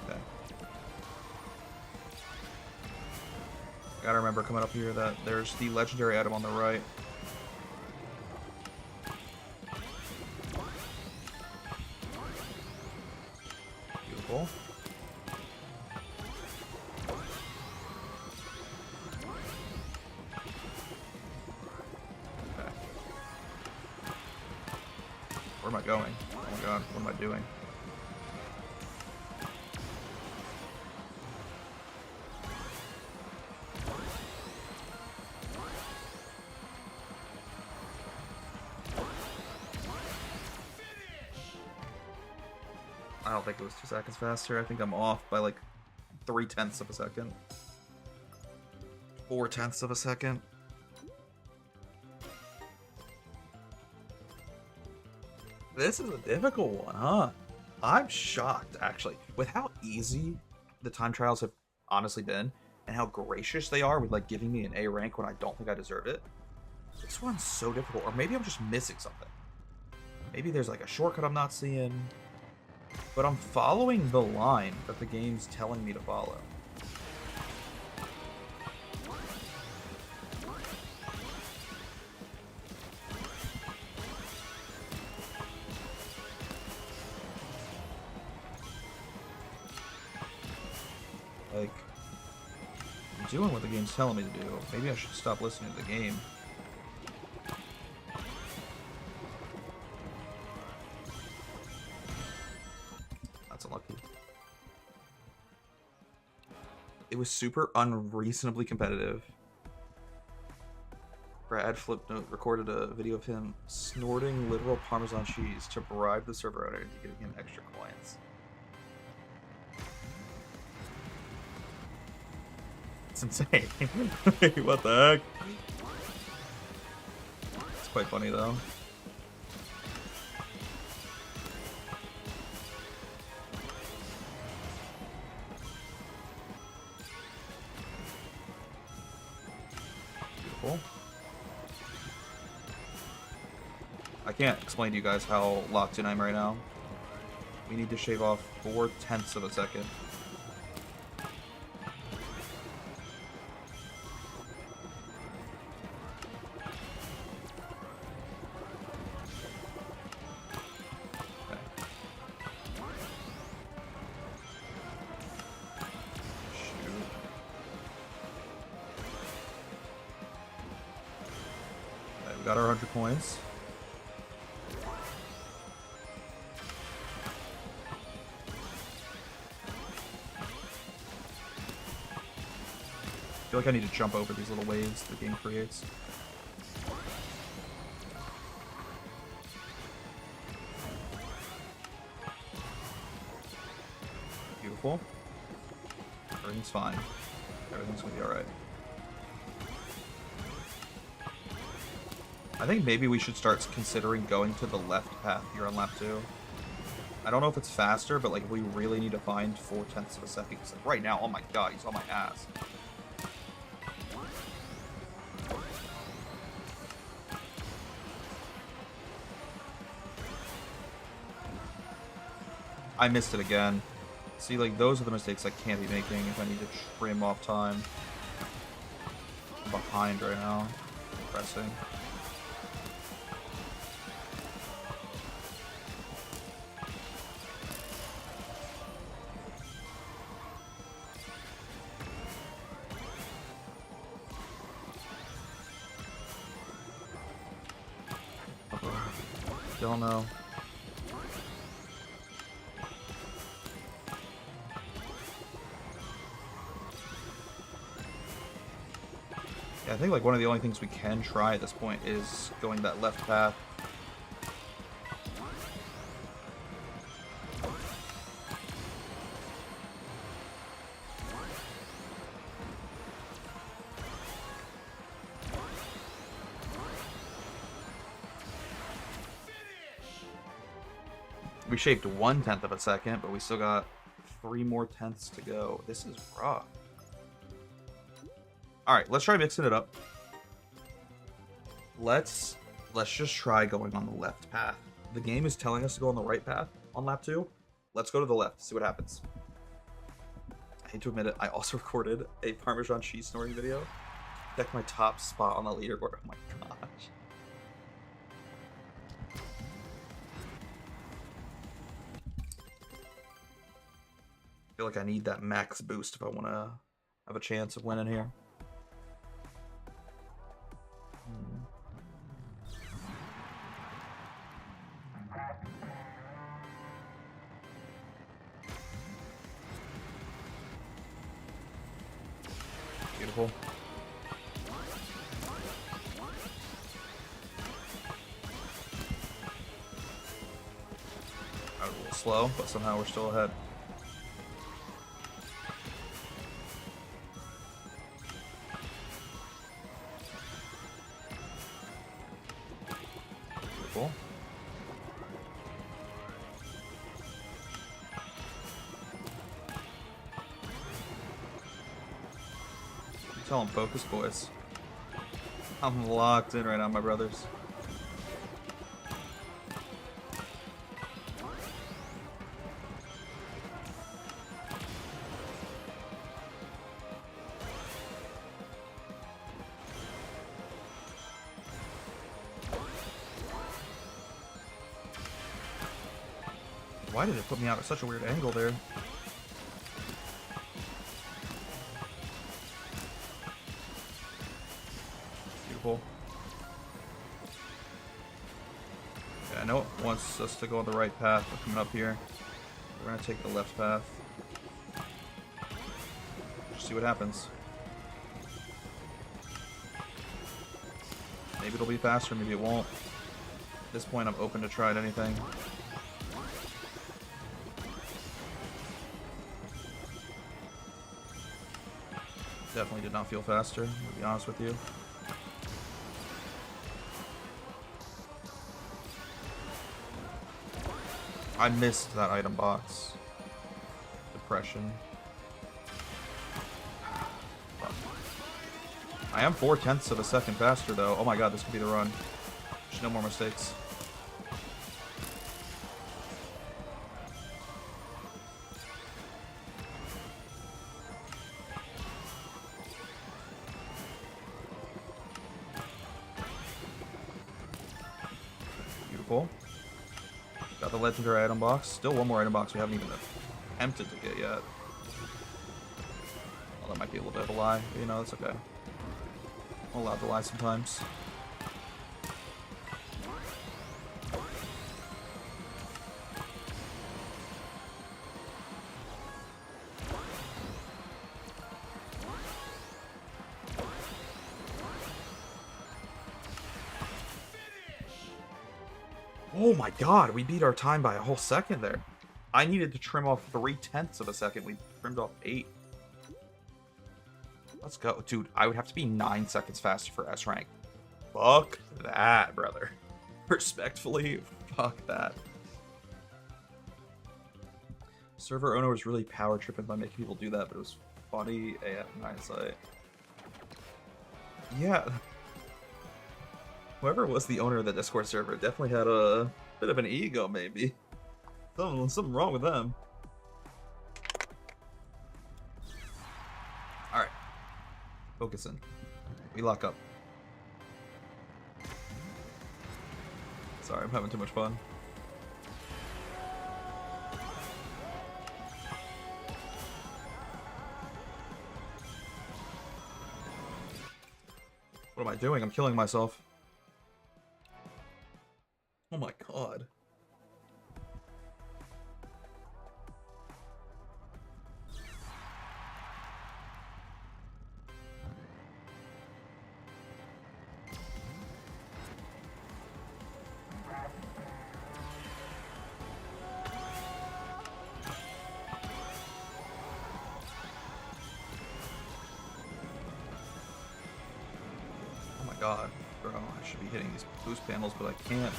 Okay. Gotta remember coming up here that there's the legendary item on the right. Beautiful. Okay. Where am I going? Oh my god, what am I doing? I don't think it was 2 seconds faster. I think I'm off by like 3/10 of a second. 4/10 of a second. This is a difficult one, huh? I'm shocked, actually, with how easy the time trials have honestly been, and how gracious they are with like giving me an A rank when I don't think I deserved it. This one's so difficult, or maybe I'm just missing something. Maybe there's like a shortcut I'm not seeing. But I'm following the line that the game's telling me to follow. Like, I'm doing what the game's telling me to do. Maybe I should stop listening to the game. That's unlucky. It was super unreasonably competitive. Brad Flipnote recorded a video of him snorting literal Parmesan cheese to bribe the server owner into giving him extra coins. It's insane. What the heck? It's quite funny though. Beautiful. I can't explain to you guys how locked in I'm right now. We need to shave off 4/10 of a second. Okay. Shoot. Okay, we got our 100 coins. I feel like I need to jump over these little waves the game creates. Beautiful. Everything's fine. Everything's gonna be alright. I think maybe we should start considering going to the left path here on lap 2. I don't know if it's faster, but like if we really need to find 0.4 of a second, because like, right now, oh my god, he's on my ass. I missed it again. See, like, those are the mistakes I can't be making if I need to trim off time. I'm behind right now. Pressing. Don't know. Yeah, I think like one of the only things we can try at this point is going that left path. We shaped 1/10 of a second, but we still got 3 more tenths to go. This is rough. Alright, let's try mixing it up. Let's just try going on the left path. The game is telling us to go on the right path on lap 2. Let's go to the left, see what happens. I hate to admit it, I also recorded a Parmesan cheese snoring video. Check my top spot on the leaderboard. Oh my gosh. I feel like I need that max boost if I want to have a chance of winning here. Beautiful. I was a little slow, but somehow we're still ahead. Beautiful. Tell them focus, boys. I'm locked in right now, my brothers. Why did it put me out at such a weird angle there? Beautiful. Yeah, I know it wants us to go on the right path. We're coming up here. We're gonna take the left path. Just see what happens. Maybe it'll be faster, maybe it won't. At this point, I'm open to trying anything. Definitely did not feel faster, to be honest with you. I missed that item box. Depression. Fuck. I am 0.4 of a second faster though. Oh my god, this could be the run. There's no more mistakes. Beautiful. Got the legendary item box. Still one more item box we haven't even attempted to get yet. Well, that might be a little bit of a lie, but you know, it's okay. I'm allowed to lie sometimes. Oh my god, we beat our time by a whole second there. I needed to trim off 0.3 of a second. We trimmed off 8. Let's go. Dude, I would have to be 9 seconds faster for S rank. Fuck that, brother. Respectfully, fuck that. Server owner was really power tripping by making people do that, but it was funny in hindsight. Yeah. Whoever was the owner of the Discord server definitely had a bit of an ego, maybe. Something wrong with them. Alright. Focusing. We lock up. Sorry, I'm having too much fun. What am I doing? I'm killing myself. Oh my god. God, bro, I should be hitting these boost panels, but I can't.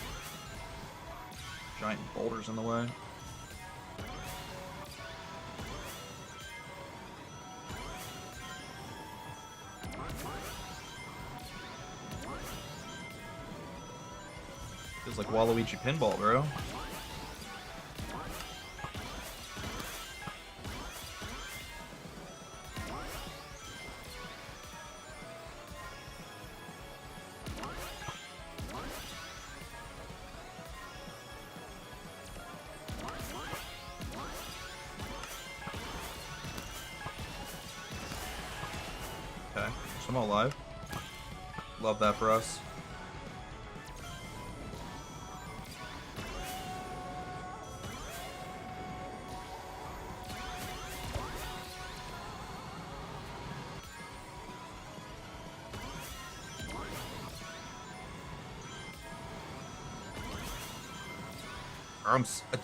Giant boulders in the way. Feels like Waluigi pinball, bro. I'm alive. Love that for us.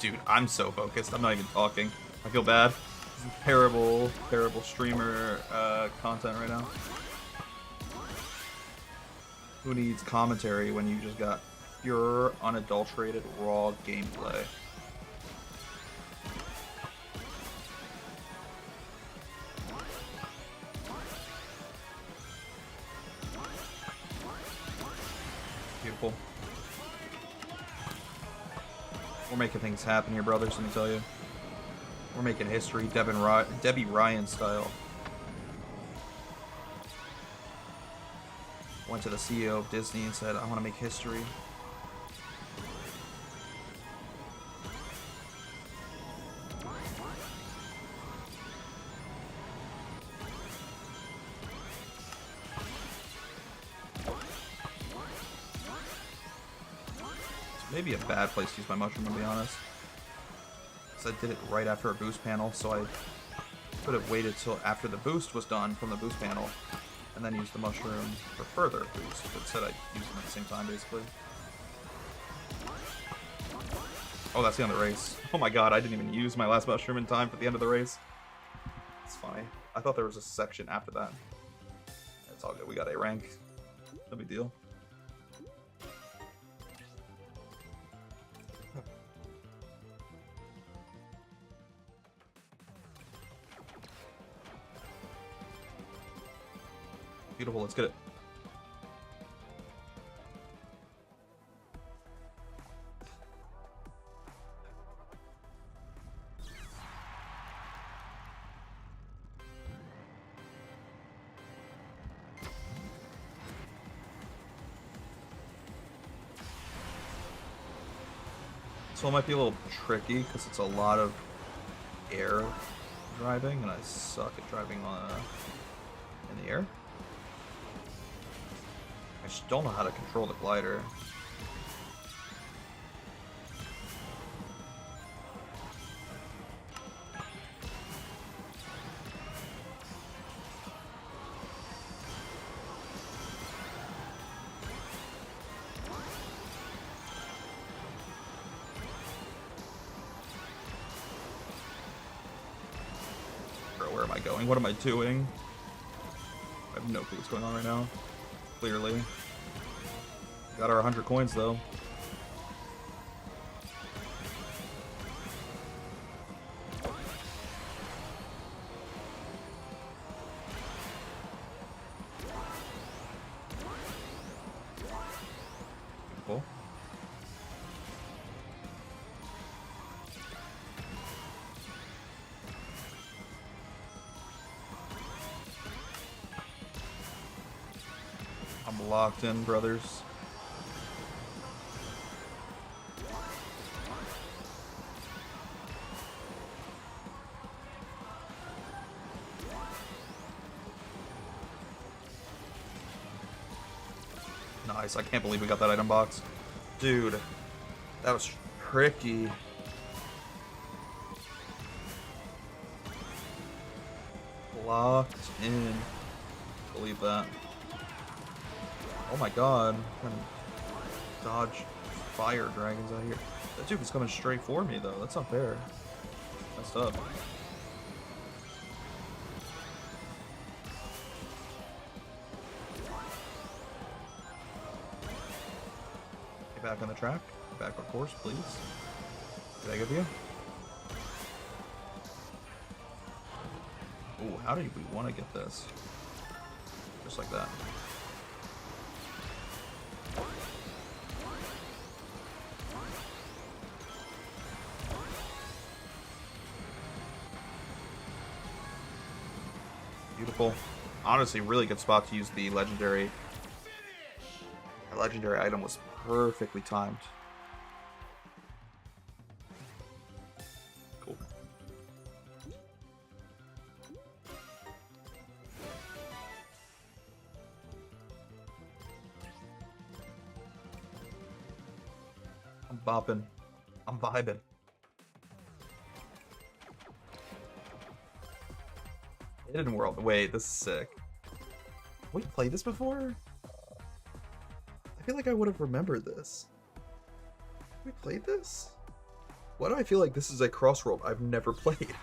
Dude, I'm so focused. I'm not even talking. I feel bad. This is terrible streamer content right now. Who needs commentary when you just got pure, unadulterated, raw gameplay? Beautiful. We're making things happen here, brothers, let me tell you. We're making history, Debbie Ryan style. Went to the CEO of Disney and said, I want to make history. It's maybe a bad place to use my mushroom, to be honest. Because I did it right after a boost panel, so I could have waited till after the boost was done from the boost panel. And then use the mushroom for further boost. But instead I use them at the same time, basically. Oh, that's the end of the race. Oh my god, I didn't even use my last mushroom in time for the end of the race. It's funny. I thought there was a section after that. It's all good. We got A rank. No big deal. Beautiful, let's get it. So it might be a little tricky because it's a lot of air driving, and I suck at driving in the air. I just don't know how to control the glider. Bro, where am I going? What am I doing? I have no clue what's going on right now. Clearly. Got our 100 coins though. locked in, brothers. Nice. I can't believe we got that item box. Dude, that was tricky. Locked in. Believe that. Oh my god. I'm gonna dodge fire dragons out here. That dude was coming straight for me though. That's not fair. Messed up. Get back on the track. Get back on course, please. Beg of you. Ooh, how do we want to get this? Just like that. Beautiful. Honestly, really good spot to use the legendary. The legendary item was perfectly timed. Cool. I'm bopping. I'm vibing. Hidden World. Wait, this is sick. We played this before? I feel like I would have remembered this. We played this? Why do I feel like this is a Crossworld I've never played?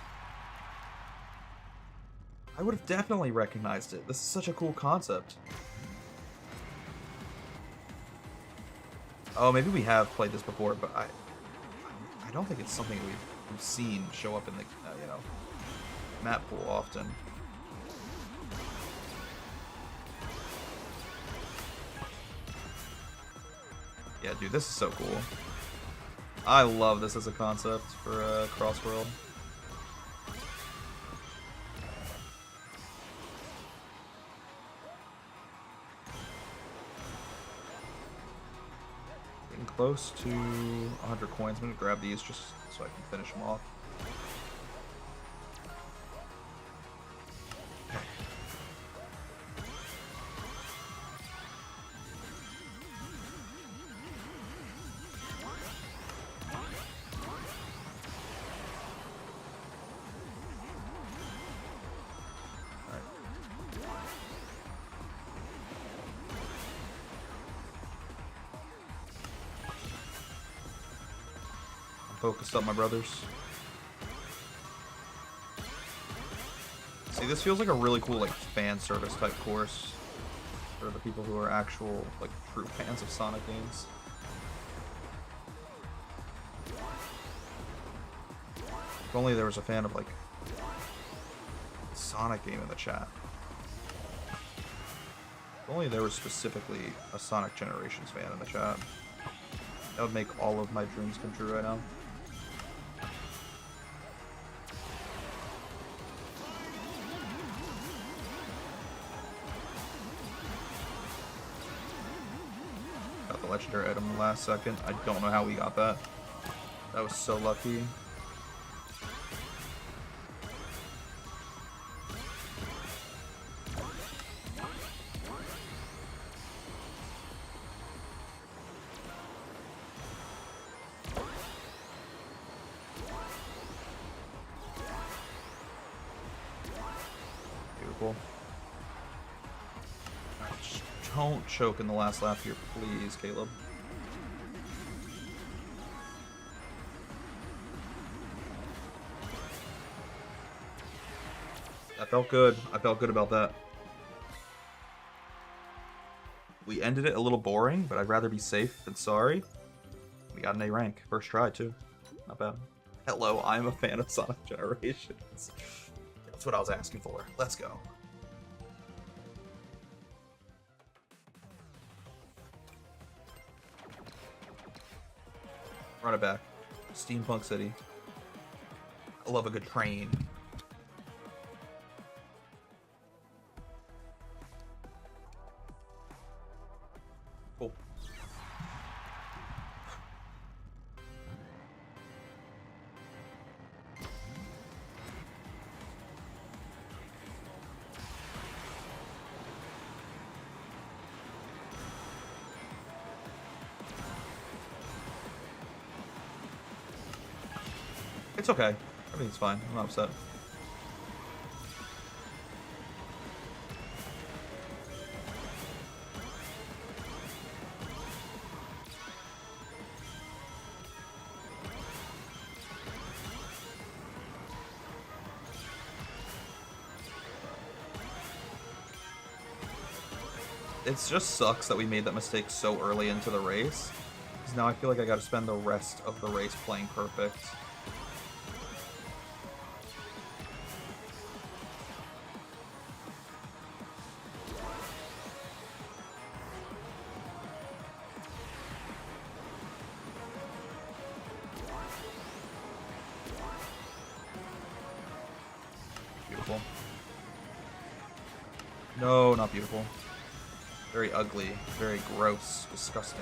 I would have definitely recognized it. This is such a cool concept. Oh, maybe we have played this before, but I don't think it's something we've seen show up in the you know, map pool often. Yeah, dude, this is so cool. I love this as a concept for Crossworld. Getting close to 100 coins. I'm gonna grab these just so I can finish them off. Focused up, my brothers. See, this feels like a really cool, like, fan service type course for the people who are actual, like, true fans of Sonic games. If only there was a fan of, like, Sonic game in the chat. If only there was specifically a Sonic Generations fan in the chat. That would make all of my dreams come true right now. Got the legendary item in the last second. I don't know how we got that. That was so lucky. Beautiful. Alright, just don't choke in the last lap here, please, Caleb. That felt good. I felt good about that. We ended it a little boring, but I'd rather be safe than sorry. We got an A rank. First try, too. Not bad. Hello, I'm a fan of Sonic Generations. That's what I was asking for. Let's go. Run it back. Steampunk City. I love a good train. It's okay. Everything's fine. I'm not upset. It just sucks that we made that mistake so early into the race. Because now I feel like I gotta spend the rest of the race playing perfect. Beautiful. No, not beautiful. Very ugly, very gross, disgusting.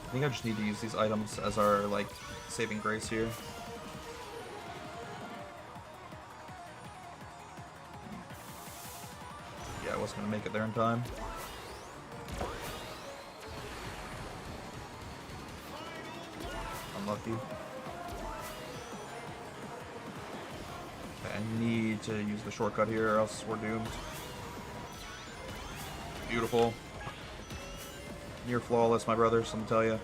I think I just need to use these items as our, like, saving grace here. Yeah, I wasn't gonna make it there in time. Unlucky. Okay, I need to use the shortcut here or else we're doomed. Beautiful. Near flawless, my brothers, let me tell you.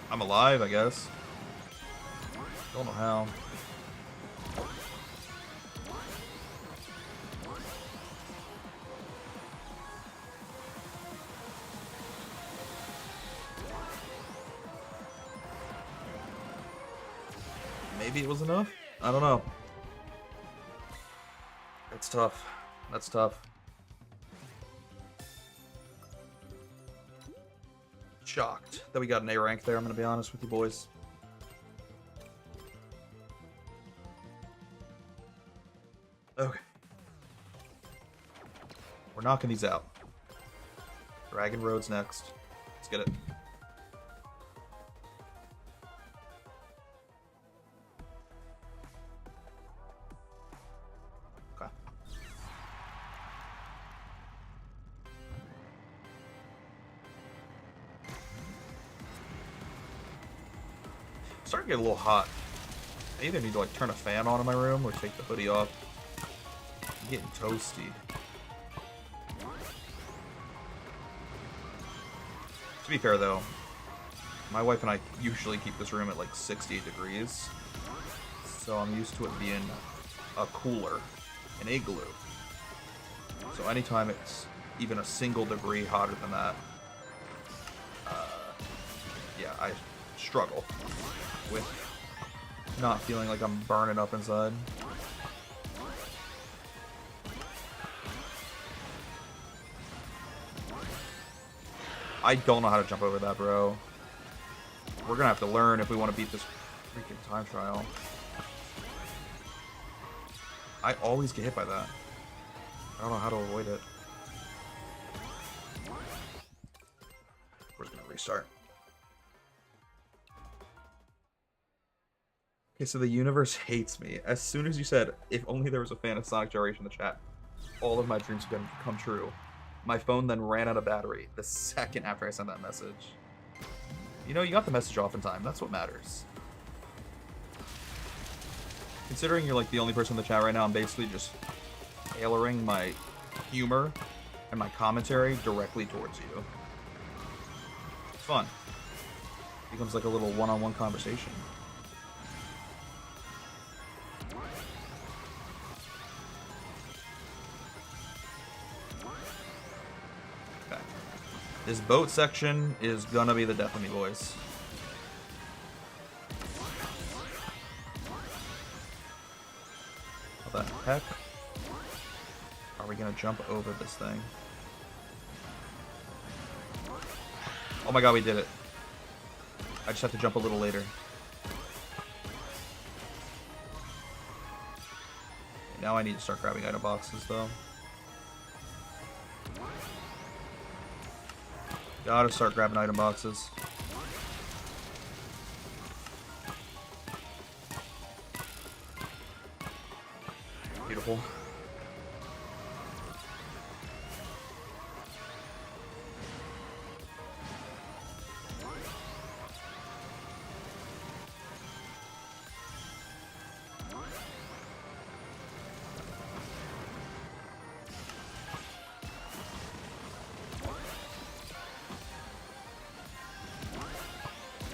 I'm alive, I guess. Don't know how. Maybe it was enough? I don't know. It's tough. That's tough. Shocked that we got an A rank there, I'm gonna be honest with you boys. Okay. We're knocking these out. Dragon Road's next. Let's get it. Okay. Starting to get a little hot. I either need to like turn a fan on in my room or take the hoodie off. I'm getting toasty. To be fair though, my wife and I usually keep this room at like 68 degrees. So I'm used to it being a cooler, an igloo. So anytime it's even a single degree hotter than that, yeah, I struggle with not feeling like I'm burning up inside. I don't know how to jump over that, bro. We're gonna have to learn if we want to beat this freaking time trial. I always get hit by that. I don't know how to avoid it. We're just gonna restart. Okay, so the universe hates me. As soon as you said, if only there was a fan of Sonic Gyration in the chat, all of my dreams have come true. My phone then ran out of battery the second after I sent that message. You know, you got the message off in time. That's what matters. Considering you're like the only person in the chat right now, I'm basically just tailoring my humor and my commentary directly towards you. It's fun. It becomes like a little one-on-one conversation. Okay. This boat section is gonna be the death of me, boys. What the heck? Are we gonna jump over this thing? Oh my god, we did it. I just have to jump a little later. Now I need to start grabbing item boxes, though. Gotta start grabbing item boxes. Beautiful.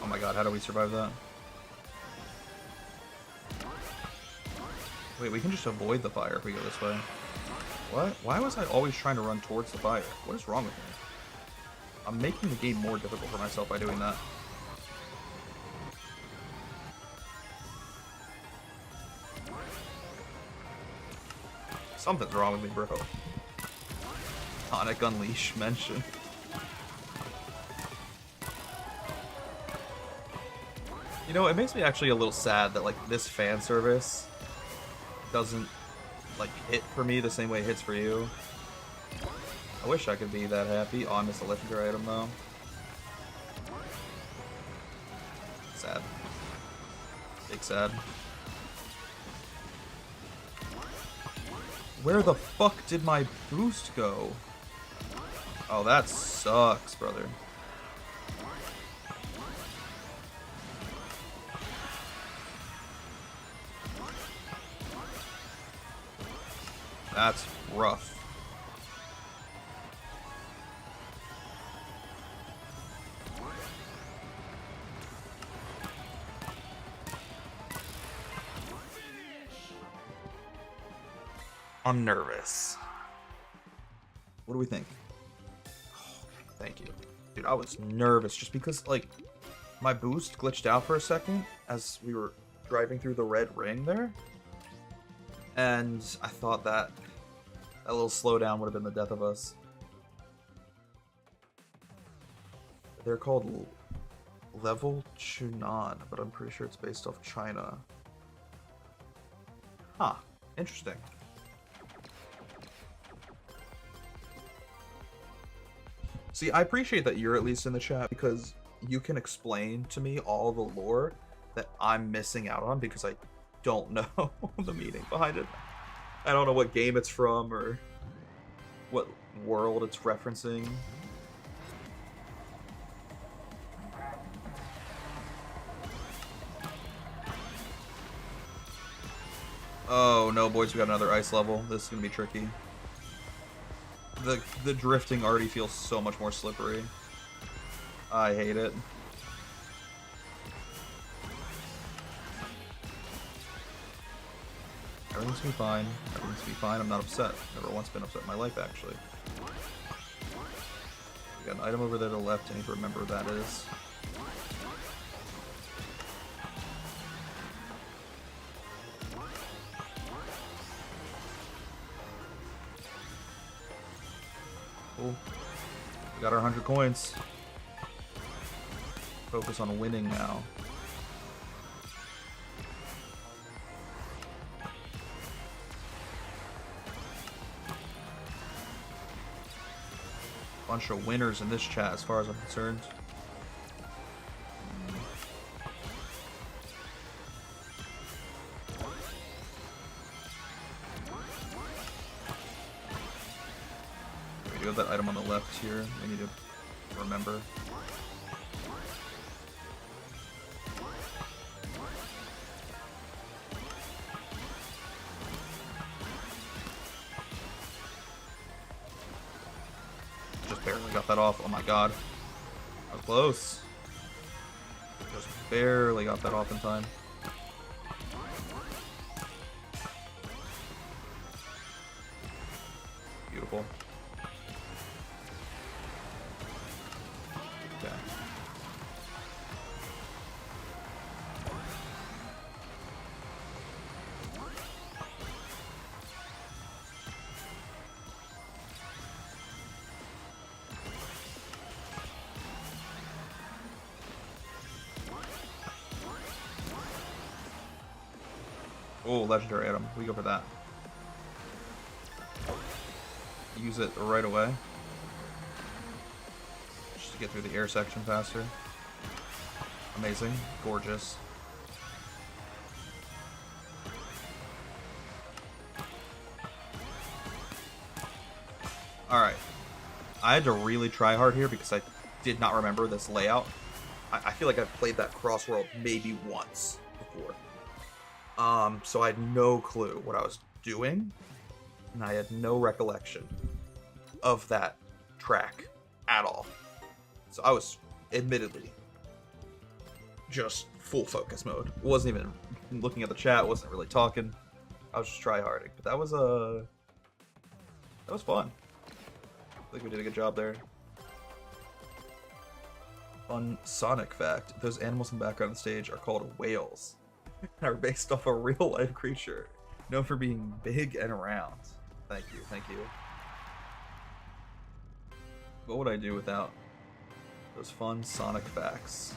Oh my god, how do we survive that? Wait, we can just avoid the fire if we go this way. What? Why was I always trying to run towards the fire? What is wrong with me? I'm making the game more difficult for myself by doing that. Something's wrong with me, bro. Sonic Unleash mention. You know, it makes me actually a little sad that, like, this fan service doesn't, like, hit for me the same way it hits for you. I wish I could be that happy. Oh, I missed a legendary item, though. Sad. Big sad. Where the fuck did my boost go? Oh, that sucks, brother. That's rough. I'm nervous. What do we think? Oh, thank you. Dude, I was nervous just because, like, my boost glitched out for a second as we were driving through the red ring there. And I thought that a little slowdown would have been the death of us. They're called Level Chunan, but I'm pretty sure it's based off China. Huh. Interesting. See, I appreciate that you're at least in the chat because you can explain to me all the lore that I'm missing out on because I don't know the meaning behind it. I don't know what game it's from or what world it's referencing. Oh no, boys, we got another ice level. This is gonna be tricky. The drifting already feels so much more slippery. I hate it. Everything's gonna be fine. Everything's gonna be fine. I'm not upset. Never once been upset in my life, actually. We got an item over there to the left. I need to remember what that is. Cool. We got our 100 coins. Focus on winning now. Bunch of winners in this chat as far as I'm concerned. We do have that item on the left here. We need to remember. Barely got that off. Oh my god. That was close. Just barely got that off in time. Beautiful. Okay. Oh, legendary item. We go for that. Use it right away. Just to get through the air section faster. Amazing. Gorgeous. Alright. I had to really try hard here because I did not remember this layout. I feel like I've played that Crossworld maybe once before. So I had no clue what I was doing. And I had no recollection of that track at all. So I was admittedly just full focus mode. Wasn't even looking at the chat, wasn't really talking. I was just try-harding. But that was fun. I think we did a good job there. Fun Sonic fact. Those animals in the background of the stage are called whales. Are based off a real-life creature. Known for being big and round. Thank you, thank you. What would I do without those fun Sonic facts?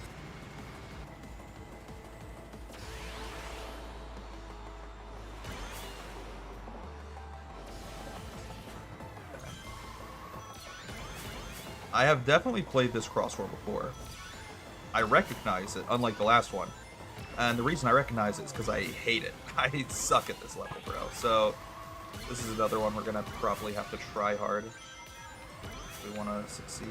I have definitely played this Crossworld before. I recognize it, unlike the last one. And the reason I recognize it is because I hate it. I suck at this level, bro. So, this is another one we're going to probably have to try hard if we want to succeed.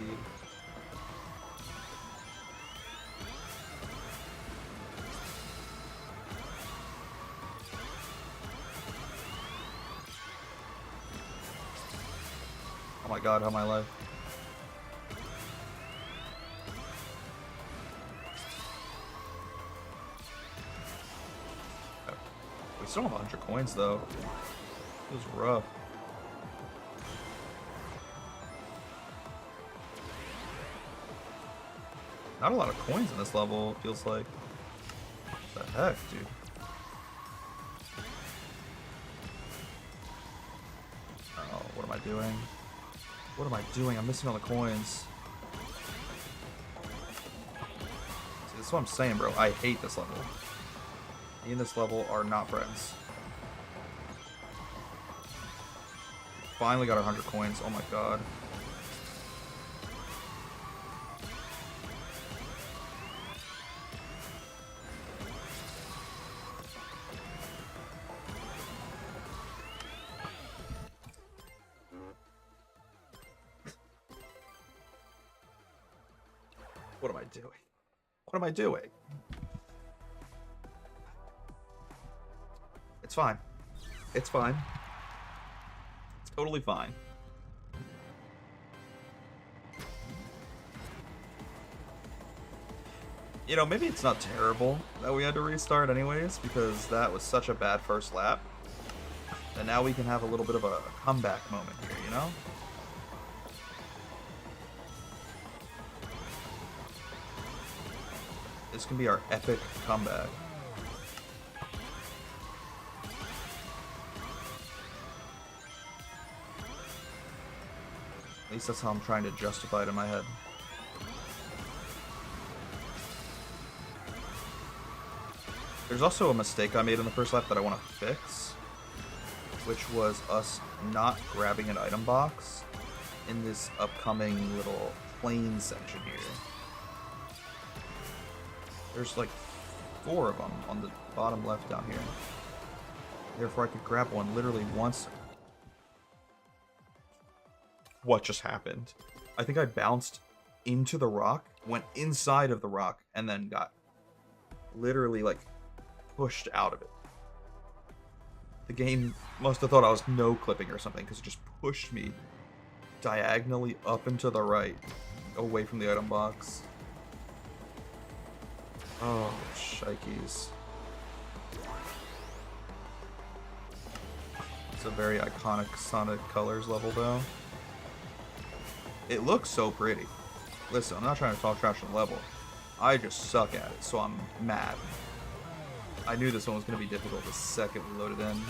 Oh my god, how am I alive? We still have 100 coins though. It was rough. Not a lot of coins in this level, it feels like. What the heck, dude? Oh, what am I doing? What am I doing? I'm missing all the coins. See, that's what I'm saying, bro. I hate this level. Me and this level are not friends. Finally got our 100 coins. Oh my god. What am I doing? What am I doing? It's fine. It's fine. It's totally fine. You know, maybe it's not terrible that we had to restart anyways, because that was such a bad first lap. And now we can have a little bit of a comeback moment here, you know? This can be our epic comeback. At least that's how I'm trying to justify it in my head. There's also a mistake I made in the first lap that I want to fix, which was us not grabbing an item box in this upcoming little plane section here. There's like 4 of them on the bottom left down here. Therefore I could grab one literally once. What just happened? I think I bounced into the rock, went inside of the rock, and then got literally like pushed out of it. The game must have thought I was no clipping or something because it just pushed me diagonally up and to the right, away from the item box. Oh, shikeys. It's a very iconic Sonic Colors level though. It looks so pretty. Listen, I'm not trying to talk trash on the level. I just suck at it, so I'm mad. I knew this one was going to be difficult the second we loaded in.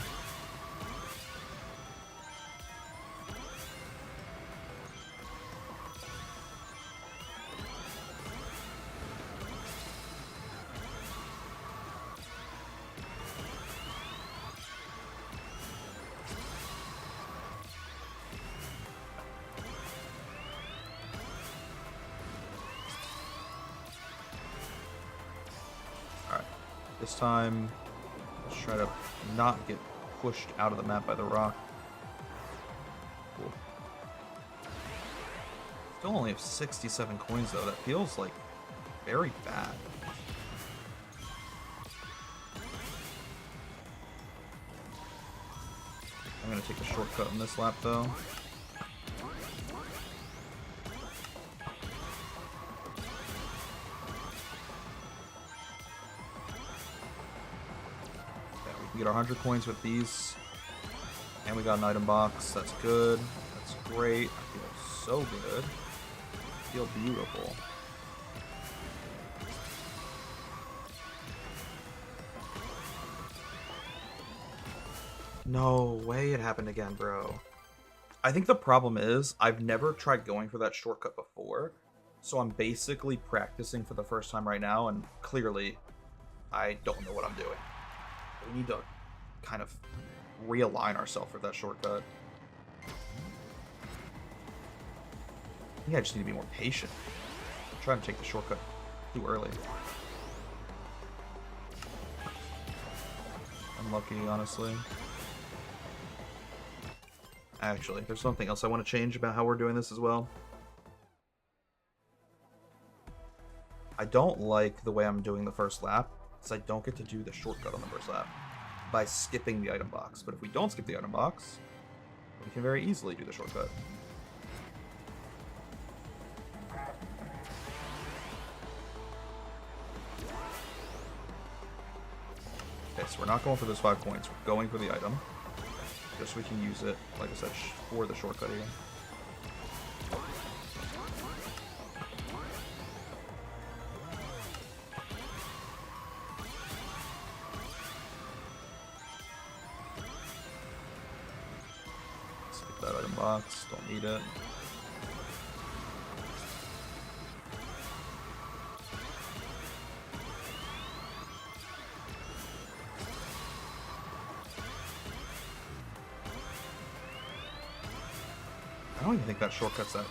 This time, let's try to not get pushed out of the map by the rock. Cool. Still only have 67 coins though. That feels like very bad. I'm gonna take a shortcut in this lap though. Yeah, we can get our 100 coins with these. And we got an item box. That's good. That's great. I feel so good. I feel beautiful. No way it happened again, bro. I think the problem is I've never tried going for that shortcut before, so I'm basically practicing for the first time right now, and clearly I don't know what I'm doing. We need to kind of realign ourselves for that shortcut. I think I just need to be more patient. I'm trying to take the shortcut too early. Unlucky, honestly. Actually, there's something else I want to change about how we're doing this as well. I don't like the way I'm doing the first lap, because I don't get to do the shortcut on the first lap by skipping the item box. But if we don't skip the item box, we can very easily do the shortcut. Okay, so we're not going for those 5 points. We're going for the item. Just so we can use it, like I said, for the shortcut here. Skip that item box, don't need it. I don't even think that shortcut's that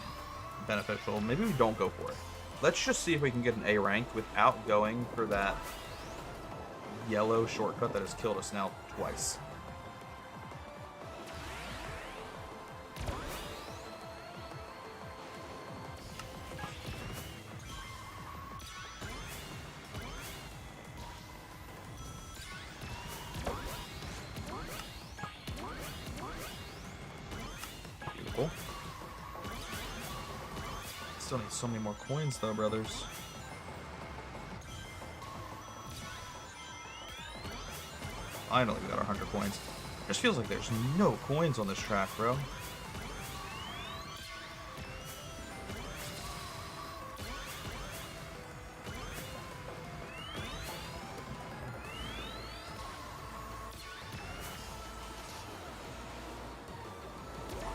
beneficial. Maybe we don't go for it. Let's just see if we can get an A rank without going for that yellow shortcut that has killed us now twice. Beautiful. Still need so many more coins though, brothers. Finally, we got our 100 coins. It just feels like there's no coins on this track, bro.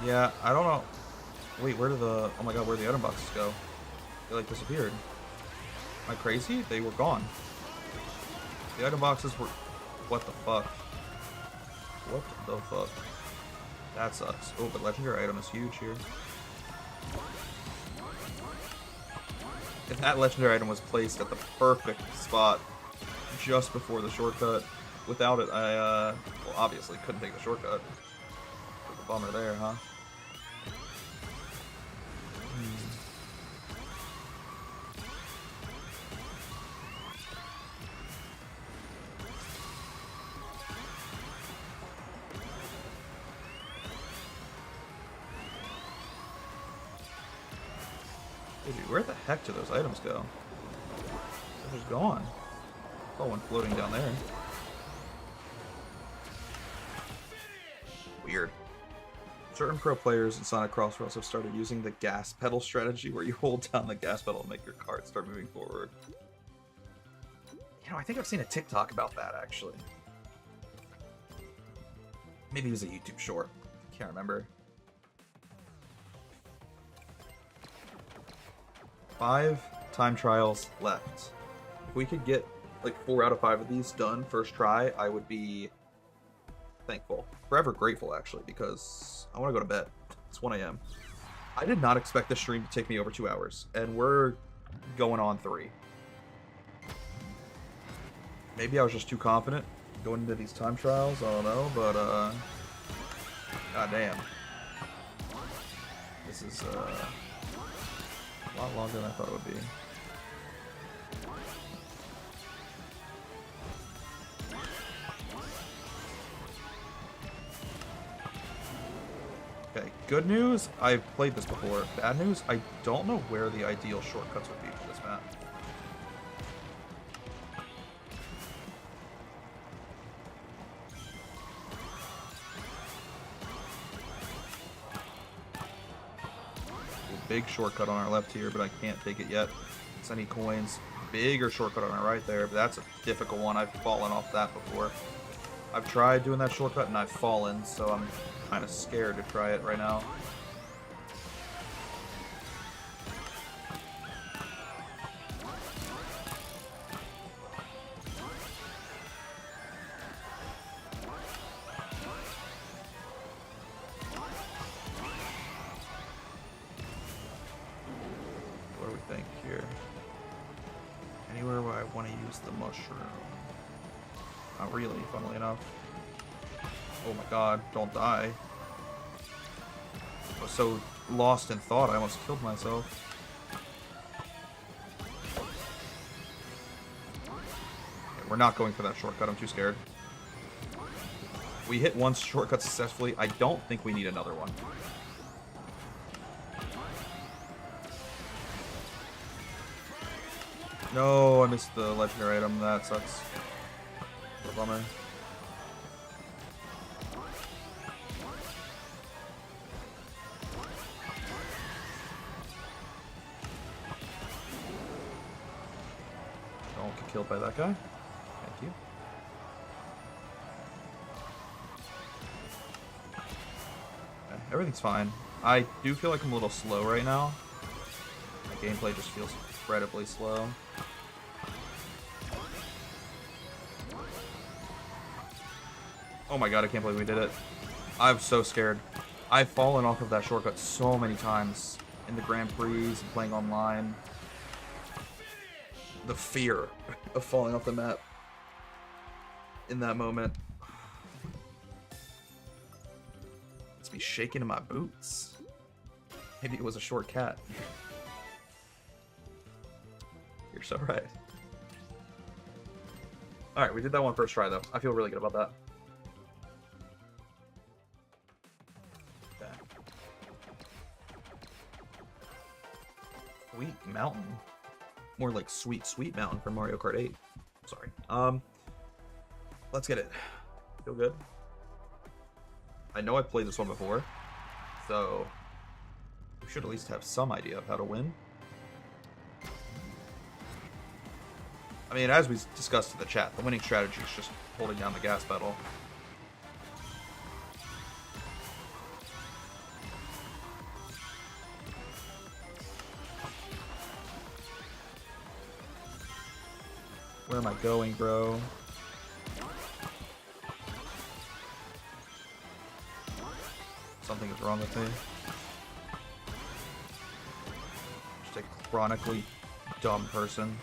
Yeah, I don't know. Wait, where did the... Oh my god, where did the item boxes go? They, like, disappeared. Am I crazy? They were gone. The item boxes were... What the fuck? What the fuck? That sucks. Oh, but legendary item is huge here. If that legendary item was placed at the perfect spot just before the shortcut, without it, I, well, obviously couldn't take the shortcut. Took a bummer there, huh? Hey, dude, where the heck did those items go? They're just gone. Oh, one floating down there. Weird. Certain pro players in Sonic Crossroads have started using the gas pedal strategy, where you hold down the gas pedal and make your cart start moving forward. You know, I think I've seen a TikTok about that, actually. Maybe it was a YouTube short. Can't remember. 5 time trials left. If we could get like 4 out of 5 of these done first try, I would be thankful. Forever grateful, actually, because I want to go to bed. It's 1 a.m. I did not expect this stream to take me over 2 hours, and we're going on 3. Maybe I was just too confident going into these time trials. I don't know, but goddamn, this is a lot longer than I thought it would be. Okay, good news, I've played this before. Bad news, I don't know where the ideal shortcuts would be for this map. Big shortcut on our left here, but I can't take it yet. I need coins. Bigger shortcut on our right there, but that's a difficult one. I've fallen off that before. I've tried doing that shortcut and I've fallen, so I'm kind of scared to try it right now. What do we think here? Anywhere where I want to use the mushroom? Not really, funnily enough. Oh my god, don't die. I was so lost in thought, I almost killed myself. Okay, we're not going for that shortcut, I'm too scared. We hit one shortcut successfully. I don't think we need another one. No, I missed the legendary item. That sucks. What a bummer. Don't get killed by that guy. Thank you. Okay, everything's fine. I do feel like I'm a little slow right now. My gameplay just feels incredibly slow. Oh my god, I can't believe we did it. I'm so scared. I've fallen off of that shortcut so many times in the Grand Prix and playing online. The fear of falling off the map in that moment. It's me shaking in my boots. Maybe it was a short cat. You're so right. Alright, we did that one first try though. I feel really good about that. Sweet Mountain. More like Sweet Sweet Mountain from Mario Kart 8. Sorry. Let's get it. Feel good? I know I've played this one before, so we should at least have some idea of how to win. I mean, as we discussed in the chat, the winning strategy is just holding down the gas pedal. Where am I going, bro? Something is wrong with me. Just a chronically dumb person.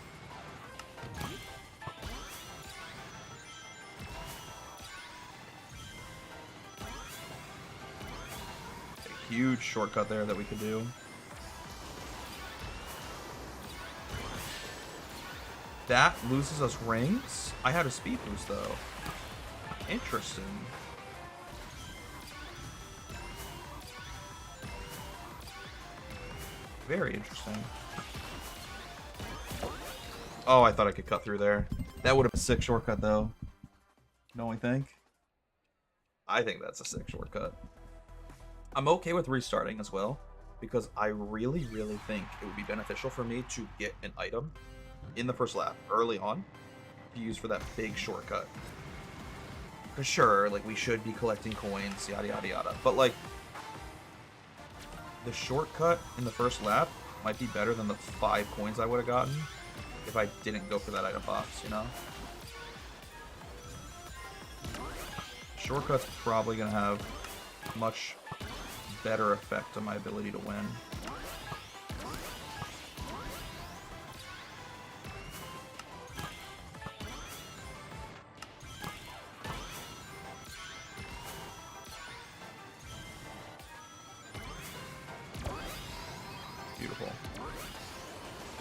A huge shortcut there that we could do. That loses us rings? I had a speed boost though. Interesting. Very interesting. Oh, I thought I could cut through there. That would have been a sick shortcut though. Don't we think? I think that's a sick shortcut. I'm okay with restarting as well, because I really, really think it would be beneficial for me to get an item in the first lap, early on, to use for that big shortcut. For sure, like, we should be collecting coins, yada yada yada, but like, the shortcut in the first lap might be better than the 5 coins I would have gotten if I didn't go for that item box, you know? Shortcut's probably gonna have much better effect on my ability to win.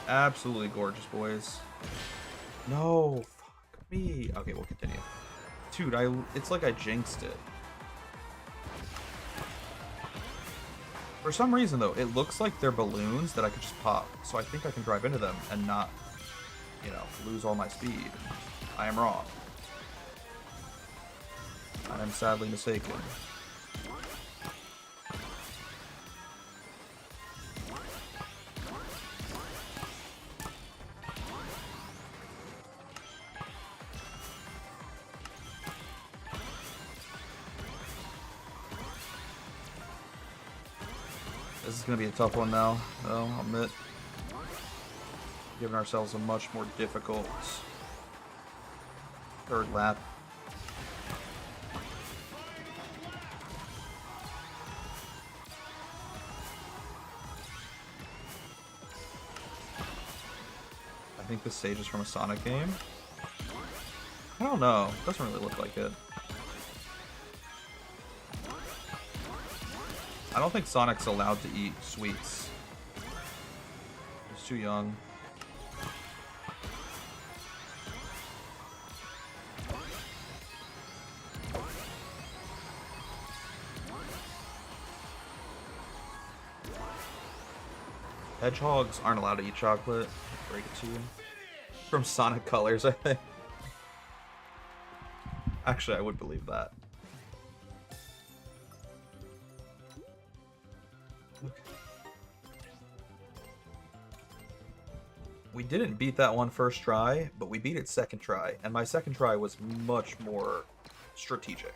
Absolutely gorgeous, boys. No, fuck me. Okay, we'll continue. Dude, it's like I jinxed it. For some reason, though, it looks like they're balloons that I could just pop. So I think I can drive into them and not, you know, lose all my speed. I am wrong. I am sadly mistaken. This is going to be a tough one now, though, I'll admit. Giving ourselves a much more difficult third lap. I think this stage is from a Sonic game. I don't know. It doesn't really look like it. I don't think Sonic's allowed to eat sweets. He's too young. Hedgehogs aren't allowed to eat chocolate. Break it to you. From Sonic Colors, I think. Actually, I would believe that. Okay. We didn't beat that one first try, but we beat it second try, and my second try was much more strategic.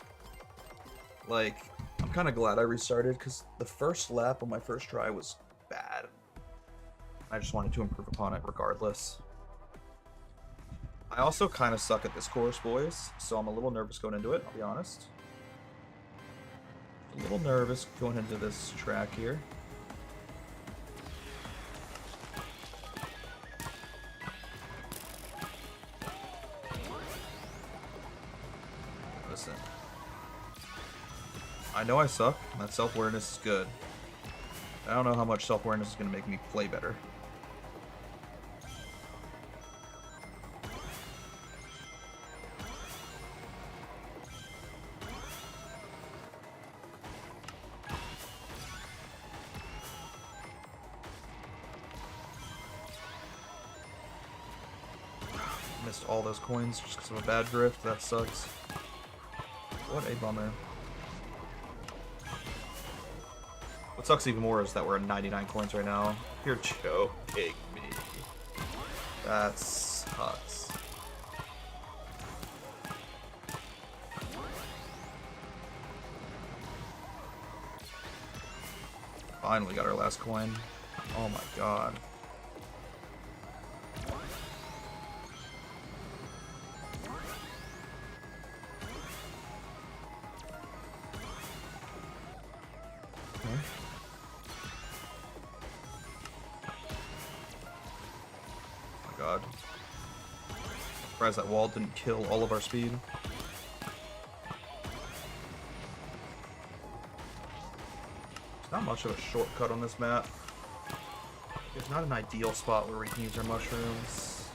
Like, I'm kind of glad I restarted, because the first lap on my first try was bad. I just wanted to improve upon it regardless. I also kind of suck at this course, boys, so I'm a little nervous going into it, I'll be honest. A little nervous going into this track here. Listen. I know I suck, and that self-awareness is good. I don't know how much self-awareness is going to make me play better. Missed all those coins just because of a bad drift. That sucks. What a bummer. What sucks even more is that we're at 99 coins right now. You're joking me. That sucks. Finally got our last coin. Oh my god. Okay. Oh my god. Surprised that wall didn't kill all of our speed. There's not much of a shortcut on this map. There's not an ideal spot where we can use our mushrooms.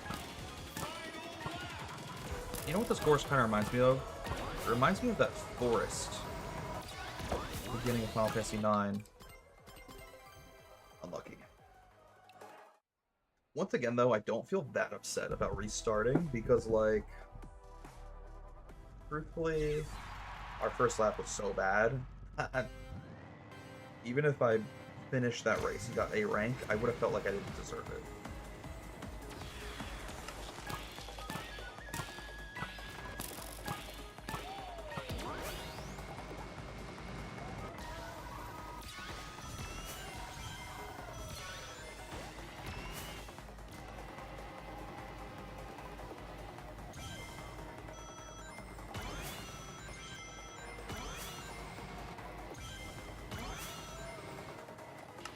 You know what this course kind of reminds me of? It reminds me of that forest. At the beginning of Final Fantasy IX. Unlucky. Once again, though, I don't feel that upset about restarting because, like, truthfully, our first lap was so bad. Even if I finished that race and got A rank, I would have felt like I didn't deserve it.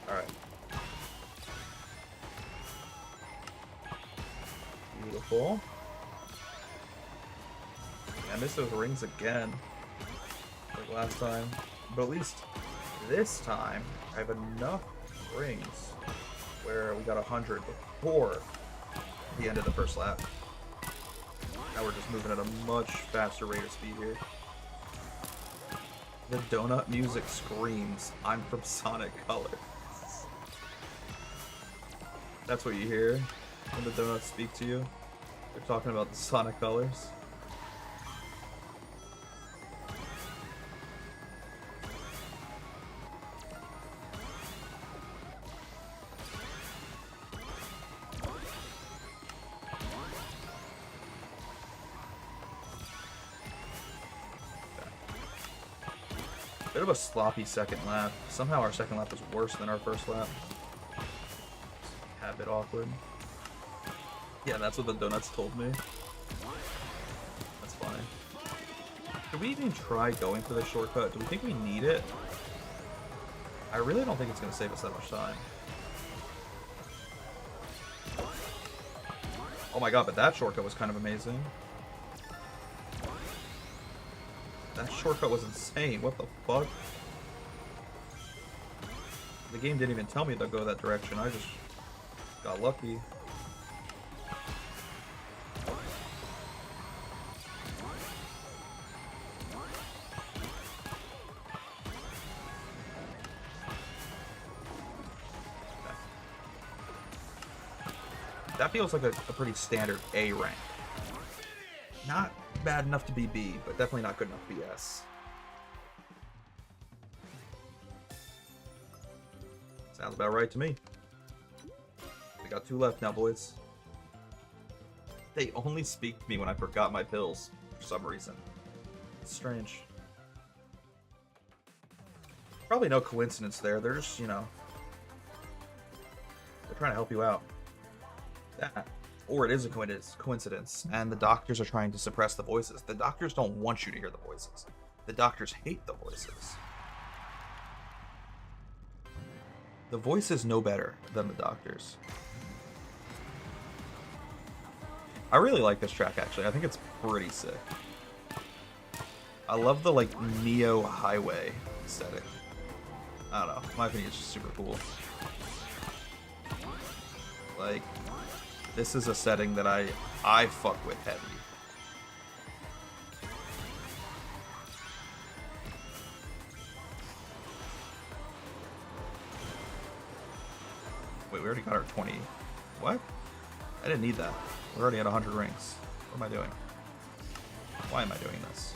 Alright. Beautiful. I missed those rings again. Like last time. But at least this time, I have enough rings where we got 100 before the end of the first lap. Now we're just moving at a much faster rate of speed here. The donut music screams, "I'm from Sonic Colors." That's what you hear when the donuts speak to you. They're talking about the Sonic Colors. Bit of a sloppy second lap. Somehow our second lap was worse than our first lap. A bit awkward. Yeah, that's what the donuts told me. That's funny. Should we even try going for the shortcut? Do we think we need it? I really don't think it's going to save us that much time. Oh my god, but that shortcut was kind of amazing. That shortcut was insane. What the fuck? The game didn't even tell me to go that direction. I just got lucky. That feels like a pretty standard A rank. Not bad enough to be B, but definitely not good enough to be S. Sounds about right to me. We got 2 left now, boys. They only speak to me when I forgot my pills, for some reason. It's strange. Probably no coincidence there. They're just, you know, they're trying to help you out. That. Or it is a coincidence, and the doctors are trying to suppress the voices. The doctors don't want you to hear the voices. The doctors hate the voices. The voices know better than the doctors. I really like this track, actually. I think it's pretty sick. I love the, like, Neo Highway aesthetic. I don't know. In my opinion, it's just super cool. Like, this is a setting that I fuck with heavy. Wait, we already got our 20. What? I didn't need that. We're already at 100 rings. What am I doing? Why am I doing this?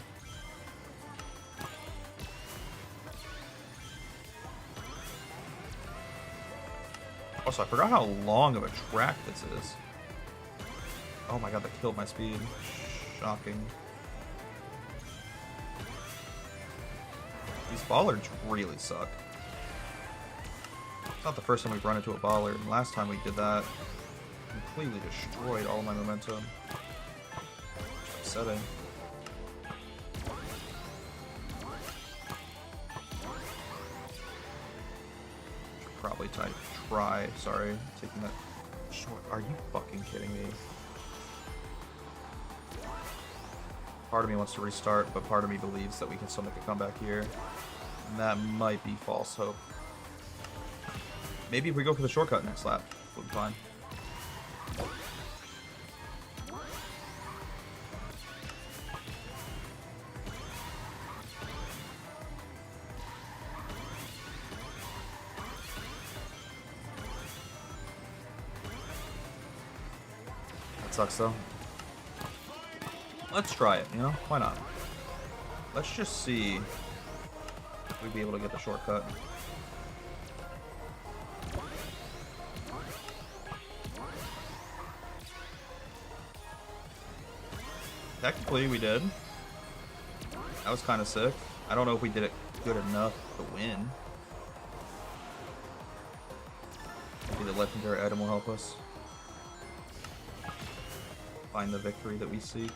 Also, I forgot how long of a track this is. Oh my god, that killed my speed. Shocking. These bollards really suck. It's not the first time we've run into a bollard. Last time we did that, completely destroyed all my momentum. Upsetting. Should probably try. Sorry, taking that short. Are you fucking kidding me? Part of me wants to restart, but part of me believes that we can still make a comeback here. And that might be false hope. Maybe if we go for the shortcut next lap, we'll be fine. That sucks though. Let's try it, you know? Why not? Let's just see if we'd be able to get the shortcut. Technically, we did. That was kind of sick. I don't know if we did it good enough to win. Maybe the legendary item will help us find the victory that we seek.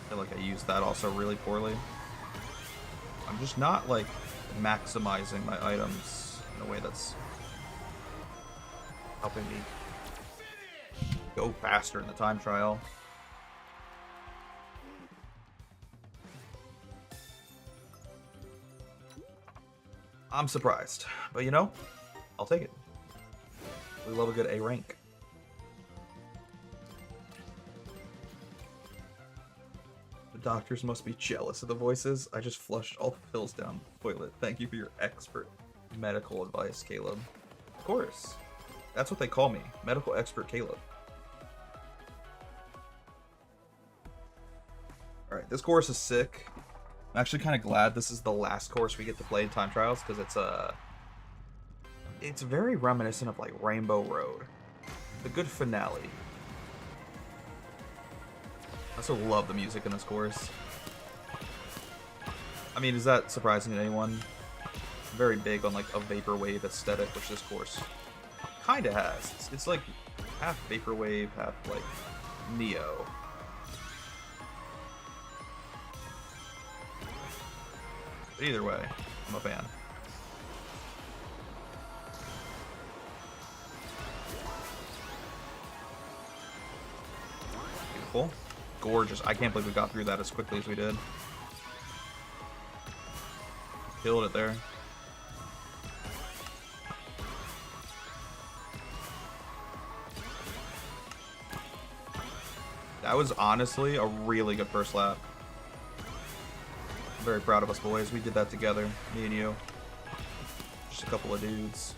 I feel like I used that also really poorly. I'm just not like maximizing my items in a way that's helping me go faster in the time trial. I'm surprised. But you know, I'll take it. We love a good A rank. The doctors must be jealous of the voices. I just flushed all the pills down the toilet. Thank you for your expert medical advice, Caleb. Of course. That's what they call me. Medical expert Caleb. Alright, this course is sick. I'm actually kind of glad this is the last course we get to play in time trials, because it's very reminiscent of like Rainbow Road. The good finale. I also love the music in this course. I mean, is that surprising to anyone? I'm very big on like a vaporwave aesthetic, which this course kind of has. It's like half vaporwave, half like Neo. But either way, I'm a fan. Beautiful. Gorgeous. I can't believe we got through that as quickly as we did. Killed it there. That was honestly a really good first lap. I'm very proud of us, boys. We did that together, me and you. Just a couple of dudes.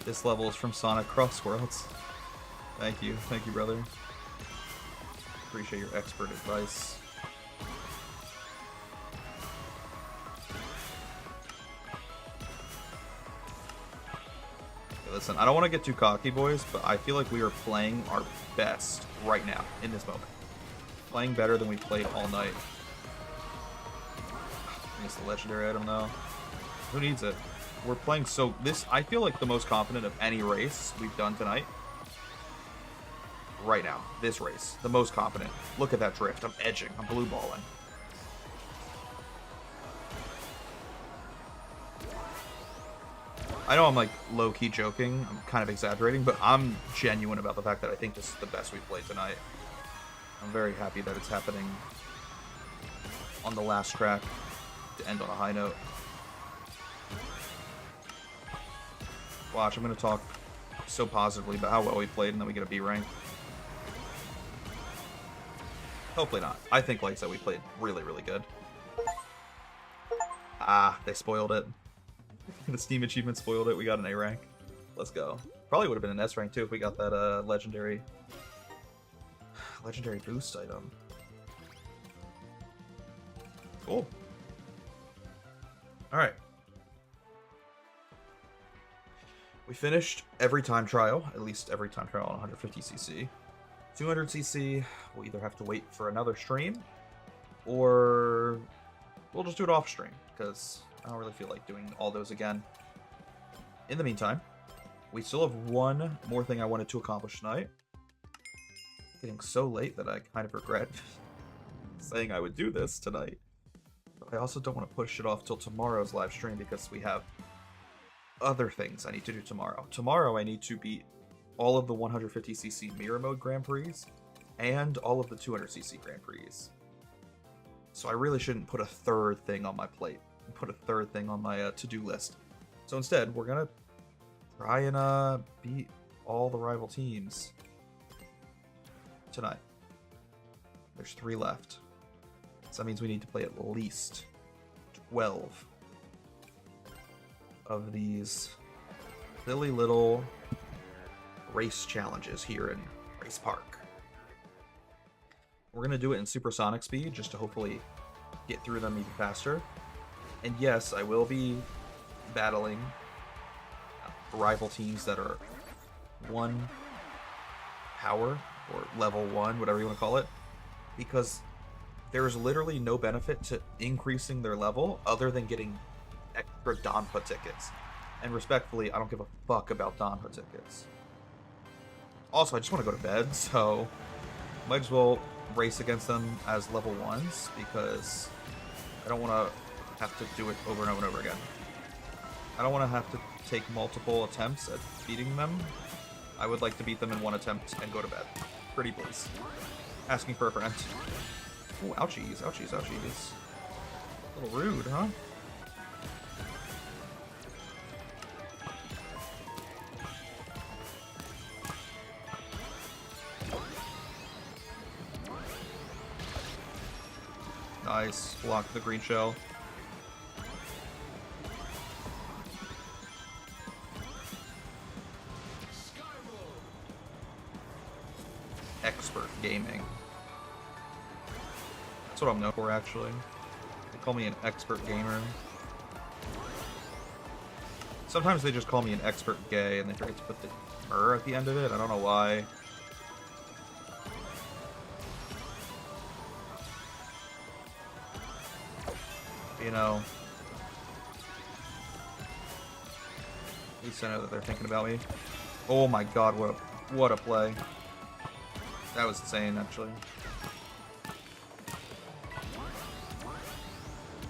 This level is from Sonic Cross Worlds. Thank you, brother. Appreciate your expert advice. Okay, listen, I don't want to get too cocky, boys, but I feel like we are playing our best right now, in this moment. Playing better than we played all night. I guess the legendary item, though. Who needs it? We're playing so... I feel like the most confident of any race we've done tonight. Right now. This race. The most confident. Look at that drift. I'm edging. I'm blue balling. I know I'm like low-key joking. I'm kind of exaggerating, but I'm genuine about the fact that I think this is the best we've played tonight. I'm very happy that it's happening on the last track to end on a high note. Watch, I'm going to talk so positively about how well we played and then we get a B rank. Hopefully not. I think, like I said, we played really, really good. Ah, they spoiled it. The Steam achievement spoiled it. We got an A rank. Let's go. Probably would have been an S rank too if we got that legendary boost item. Cool. All right. We finished every time trial, at least every time trial on 150cc. 200cc, we'll either have to wait for another stream, or we'll just do it off stream, because I don't really feel like doing all those again. In the meantime, we still have one more thing I wanted to accomplish tonight. Getting so late that I kind of regret saying I would do this tonight. But I also don't want to push it off till tomorrow's live stream, because we have other things I need to do tomorrow. Tomorrow I need to beat all of the 150cc Mirror Mode Grand Prix and all of the 200cc Grand Prix. So I really shouldn't put a third thing on my plate, put a third thing on my to-do list. So instead, we're gonna try and beat all the rival teams tonight. There's 3 left. So that means we need to play at least 12 of these silly little race challenges here in Race Park. We're going to do it in supersonic speed just to hopefully get through them even faster. And yes, I will be battling rival teams that are 1 power or level 1, whatever you want to call it, because there's literally no benefit to increasing their level other than getting extra Donpha tickets. And respectfully, I don't give a fuck about Donpha tickets. Also, I just want to go to bed, so might as well race against them as level 1s because I don't want to have to do it over and over and over again. I don't want to have to take multiple attempts at beating them. I would like to beat them in one attempt and go to bed. Pretty please. Asking for a friend. Ooh, ouchies, ouchies, ouchies. A little rude, huh? Nice. Block the green shell. Expert gaming. That's what I'm known for, actually. They call me an expert gamer. Sometimes they just call me an expert gay and they forget to put the "er" at the end of it. I don't know why. You know, at least I know that they're thinking about me. Oh my god, what a play. That was insane, actually.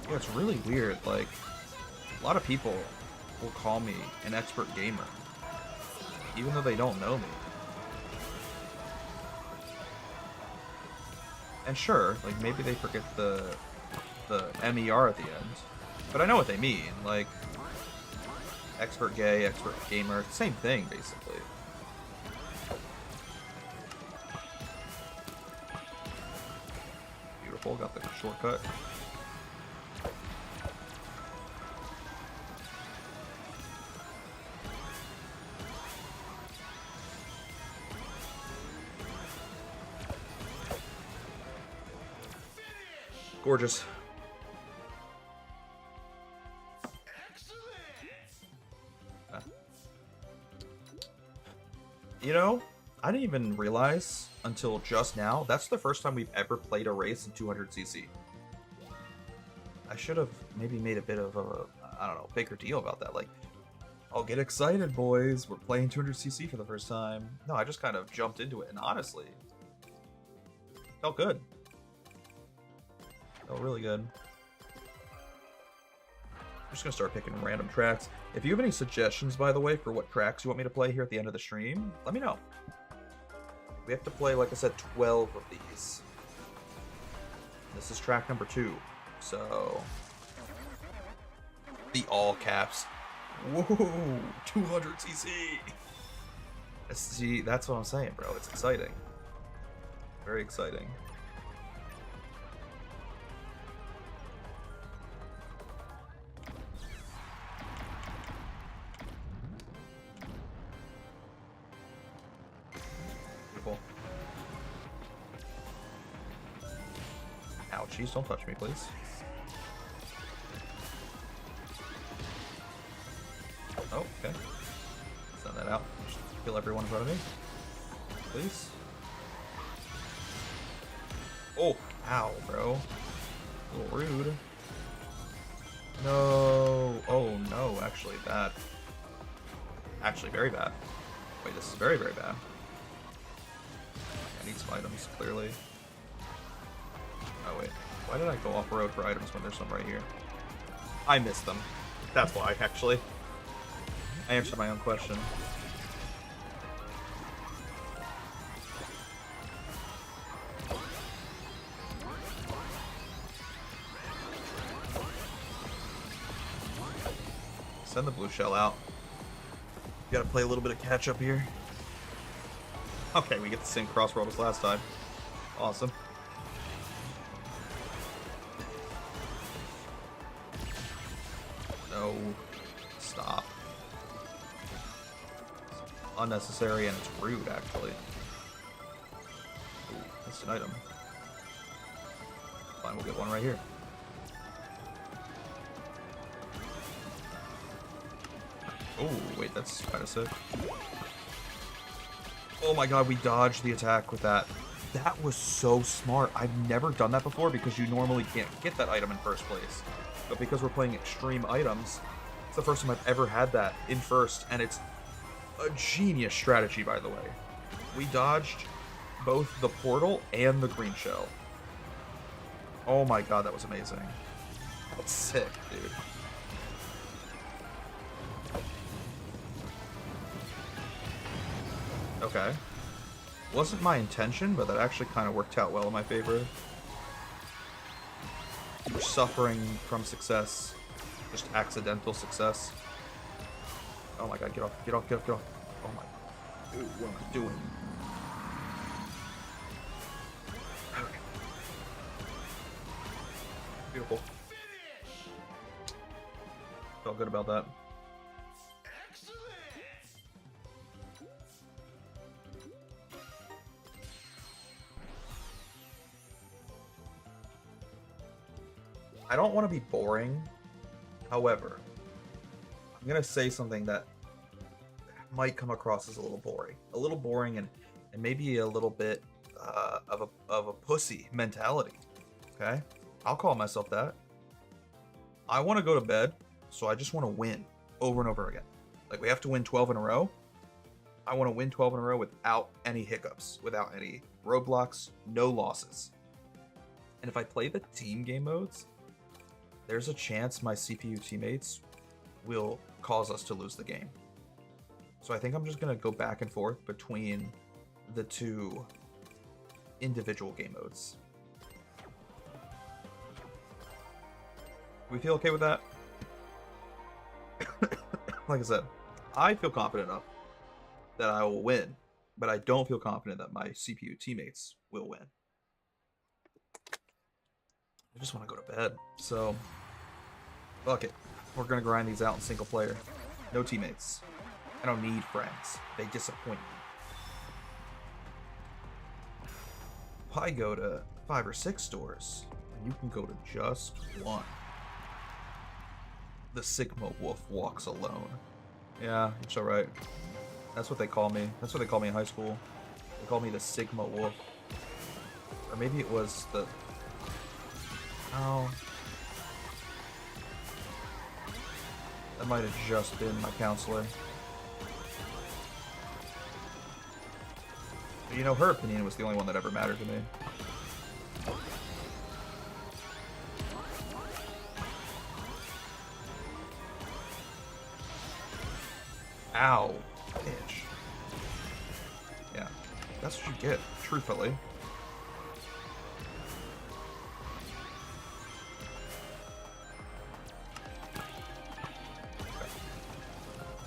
Yeah, it's really weird. Like, a lot of people will call me an expert gamer, even though they don't know me. And sure, like, maybe they forget the MER at the end. But I know what they mean. Like, expert gay, expert gamer, same thing, basically. Beautiful, got the shortcut. Gorgeous. You know, I didn't even realize until just now, that's the first time we've ever played a race in 200cc. I should have maybe made a bit of a, I don't know, bigger deal about that. Like, oh, get excited, boys. We're playing 200cc for the first time. No, I just kind of jumped into it, and honestly, felt good. Felt really good. I'm just gonna start picking random tracks. If you have any suggestions, by the way, for what tracks you want me to play here at the end of the stream, let me know. We have to play, like I said, 12 of these. This is track number 2, so the all caps. Whoa, 200cc. See, that's what I'm saying, bro. It's exciting. Very exciting. Ouchies, don't touch me, please. Oh, okay. Send that out. Just kill everyone in front of me. Please. Oh, ow, bro. A little rude. No. Oh, no, actually bad. Actually very bad. Wait, this is very, very bad. I need some items, clearly. Oh, wait. Why did I go off-road for items when there's some right here? I missed them. That's why, actually. I answered my own question. Send the blue shell out. Gotta play a little bit of catch-up here. Okay, we get the same crossroad as last time. Awesome. No. Stop. It's unnecessary and it's rude, actually. Ooh, that's an item. Fine, we'll get one right here. Oh, wait, that's kind of sick. Oh my god, we dodged the attack with that. That was so smart. I've never done that before because you normally can't get that item in first place. But because we're playing extreme items, it's the first time I've ever had that in first, and it's a genius strategy, by the way. We dodged both the portal and the green shell. Oh my god, that was amazing. That's sick, dude. Okay. Wasn't my intention, but that actually kind of worked out well in my favor. We're suffering from success. Just accidental success. Oh my god, get off, get off, get off, get off. Oh my god. Dude, what am I doing? Okay. Beautiful. Felt good about that. I don't want to be boring. However, I'm going to say something that might come across as a little boring. A little boring and maybe a little bit of a pussy mentality. Okay? I'll call myself that. I want to go to bed, so I just want to win over and over again. Like, we have to win 12 in a row. I want to win 12 in a row without any hiccups, without any roadblocks, no losses. And if I play the team game modes, there's a chance my CPU teammates will cause us to lose the game. So I think I'm just going to go back and forth between the two individual game modes. We feel okay with that? Like I said, I feel confident enough that I will win, but I don't feel confident that my CPU teammates will win. I just want to go to bed. So, fuck it. We're going to grind these out in single player. No teammates. I don't need friends. They disappoint me. I go to 5 or 6 stores, and you can go to just one. The Sigma Wolf walks alone. Yeah, it's alright. That's what they call me. That's what they call me in high school. They called me the Sigma Wolf. Or maybe it was the... Oh. That might have just been my counselor. But, you know, her opinion was the only one that ever mattered to me. Ow, bitch. Yeah, that's what you get, truthfully.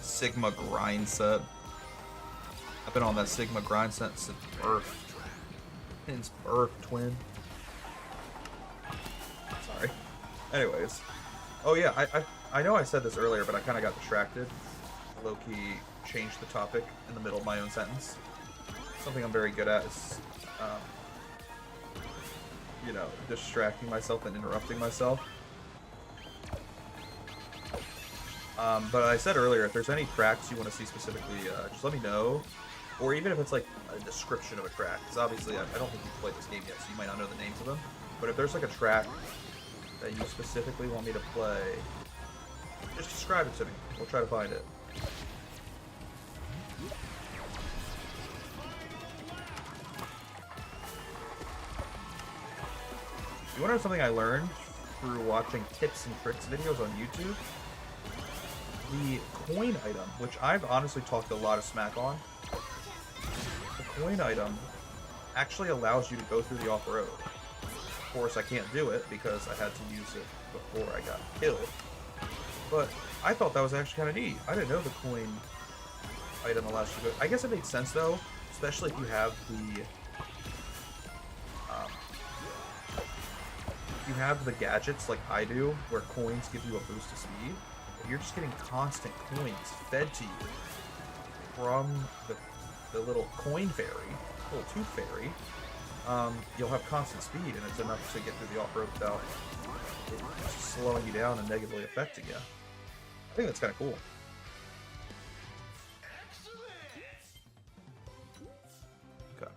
Sigma grind set. I've been on that Sigma grind set since birth. Since birth, twin. Sorry. Anyways. Oh yeah, I know I said this earlier, but I kind of got distracted. Low-key changed the topic in the middle of my own sentence. Something I'm very good at is, you know, distracting myself and interrupting myself. But I said earlier, if there's any tracks you want to see specifically, just let me know. Or even if it's like a description of a track. Because obviously, I don't think you've played this game yet, so you might not know the names of them. But if there's like a track that you specifically want me to play, just describe it to me. We'll try to find it. You want to know something I learned through watching tips and tricks videos on YouTube? The coin item, which I've honestly talked a lot of smack on, the coin item actually allows you to go through the off-road. Of course, I can't do it because I had to use it before I got killed. But I thought that was actually kind of neat. I didn't know the coin item allows you to go. I guess it makes sense though, especially if you have the gadgets like I do, where coins give you a boost of speed. If you're just getting constant coins fed to you from the little coin fairy, little tooth fairy, you'll have constant speed, and it's enough to get through the off-road without it slowing you down and negatively affecting you. I think that's kind of cool. Okay.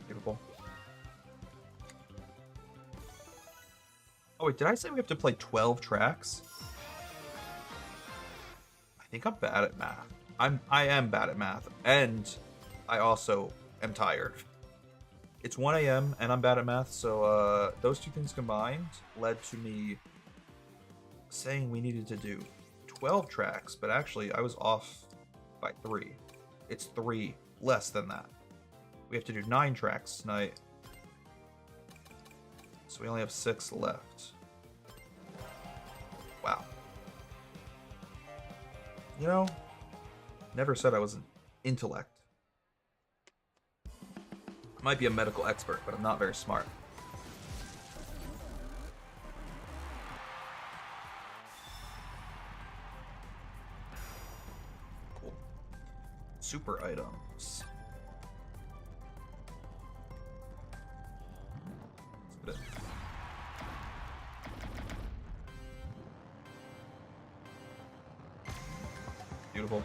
Beautiful. Oh wait, did I say we have to play 12 tracks? I think I'm bad at math. I am bad at math, and I also am tired. It's 1 a.m. and I'm bad at math, so those two things combined led to me saying we needed to do 12 tracks, but actually I was off by 3. It's 3 less than that. We have to do 9 tracks tonight. So we only have 6 left. Wow. You know, never said I was an intellect. I might be a medical expert, but I'm not very smart. Cool. Super items. Let's put it. Beautiful.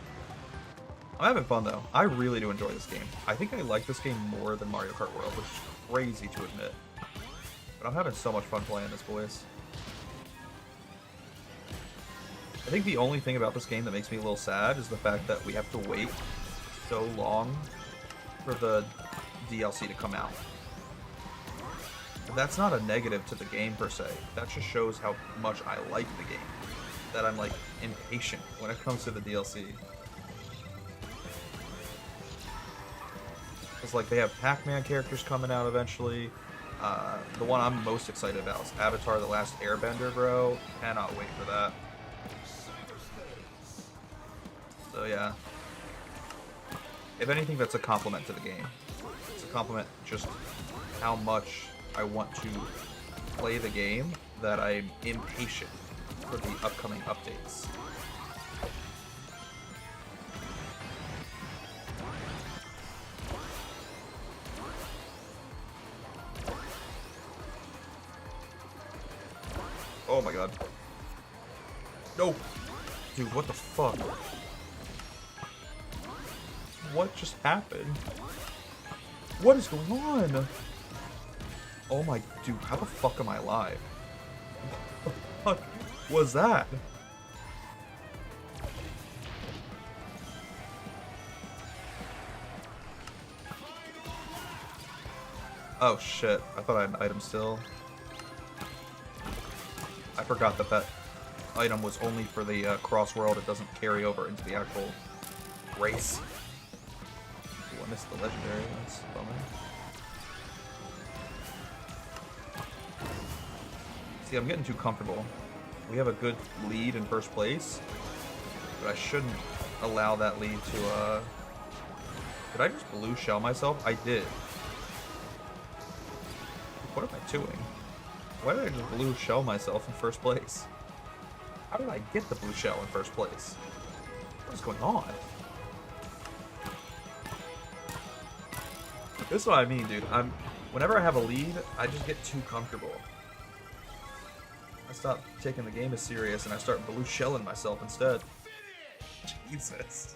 I'm having fun though. I really do enjoy this game. I think I like this game more than Mario Kart World, which is crazy to admit. But I'm having so much fun playing this, boys. I think the only thing about this game that makes me a little sad is the fact that we have to wait so long for the DLC to come out. That's not a negative to the game per se. That just shows how much I like the game. That I'm like impatient when it comes to the DLC. Because like they have Pac-Man characters coming out eventually. The one I'm most excited about is Avatar: The Last Airbender, bro. Cannot wait for that. So yeah. If anything, that's a compliment to the game. It's a compliment just how much I want to play the game, that I'm impatient for the upcoming updates. Oh my god. No! Dude, what the fuck? What just happened? What is going on? Oh my... Dude, how the fuck am I alive? What was that? Oh shit, I thought I had an item still. I forgot that that item was only for the cross world. It doesn't carry over into the actual race. Ooh, I missed the legendary. That's a bummer. See, I'm getting too comfortable. We have a good lead in first place, but I shouldn't allow that lead to, Did I just blue shell myself? I did. What am I doing? Why did I just blue shell myself in first place? How did I get the blue shell in first place? What is going on? This is what I mean, dude. Whenever I have a lead, I just get too comfortable. I stop taking the game as serious and I start blue shelling myself instead. Jesus.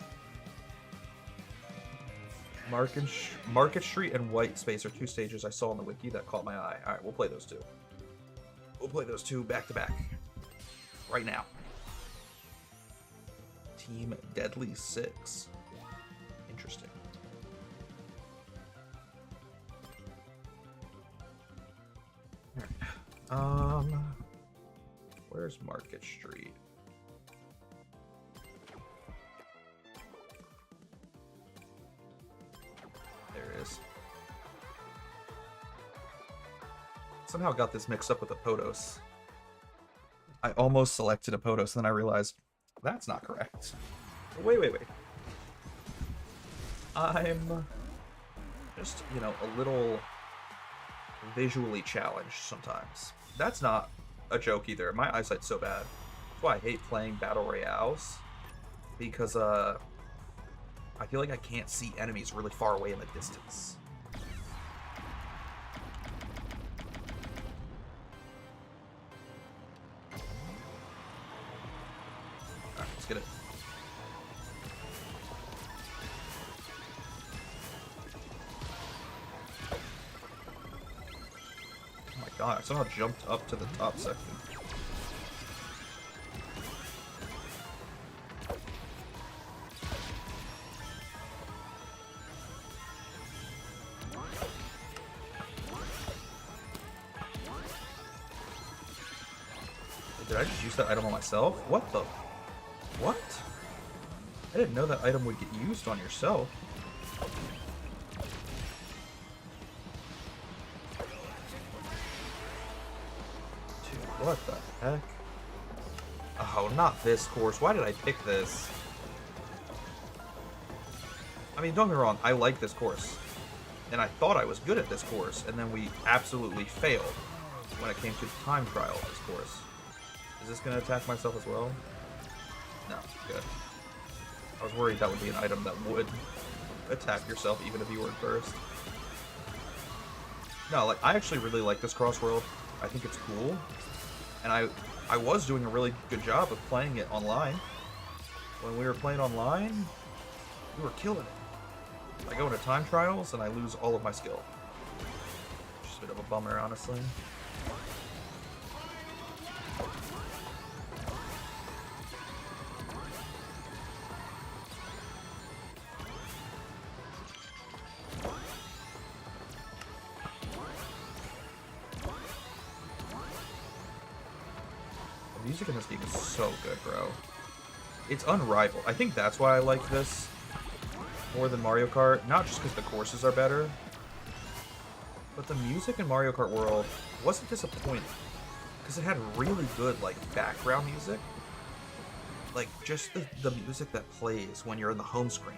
Market Street and White Space are 2 stages I saw on the wiki that caught my eye. Alright, we'll play those 2. We'll play those 2 back to back. Right now. Team Deadly 6. Interesting. Alright. Where's Market Street? There it is. Somehow got this mixed up with a Podos. I almost selected a Podos, then I realized that's not correct. Wait. I'm just, you know, a little visually challenged sometimes. That's not a joke either. My eyesight's so bad. That's why I hate playing battle royales, because I feel like I can't see enemies really far away in the distance. Alright, let's get it. Oh my god, I somehow jumped up to the top section. Did I just use that item on myself? What the? What? I didn't know that item would get used on yourself. Dude, what the heck? Oh, not this course. Why did I pick this? I mean, don't get me wrong, I like this course. And I thought I was good at this course, and then we absolutely failed when it came to the time trial of this course. Is this going to attack myself as well? No, good. I was worried that would be an item that would attack yourself even if you were in first. No, like, I actually really like this Crossworld. I think it's cool. And I was doing a really good job of playing it online. When we were playing online, we were killing it. I go into time trials and I lose all of my skill. Just a bit of a bummer, honestly. The music in this game is so good, bro. It's unrivaled. I think that's why I like this more than Mario Kart. Not just because the courses are better, but the music in Mario Kart World wasn't disappointing. Because it had really good, like, background music. Like, just the music that plays when you're in the home screen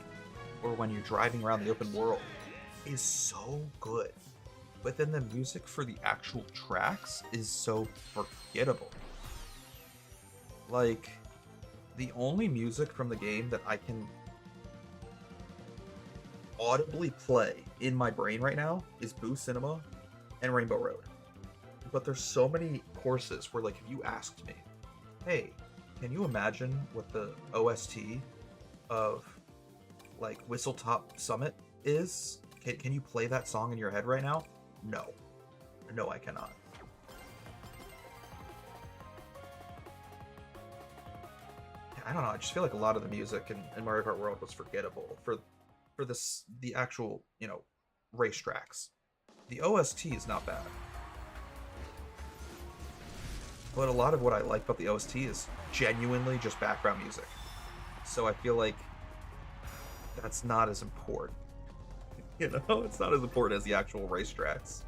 or when you're driving around the open world is so good. But then the music for the actual tracks is so forgettable. Like, the only music from the game that I can audibly play in my brain right now is Boo Cinema and Rainbow Road. But there's so many courses where, like, if you asked me, hey, can you imagine what the OST of, like, Whistle Top Summit is? Can you play that song in your head right now? No. No, I cannot. I don't know, I just feel like a lot of the music in Mario Kart World was forgettable for the actual, you know, racetracks. The OST is not bad. But a lot of what I like about the OST is genuinely just background music. So I feel like that's not as important. You know, it's not as important as the actual racetracks.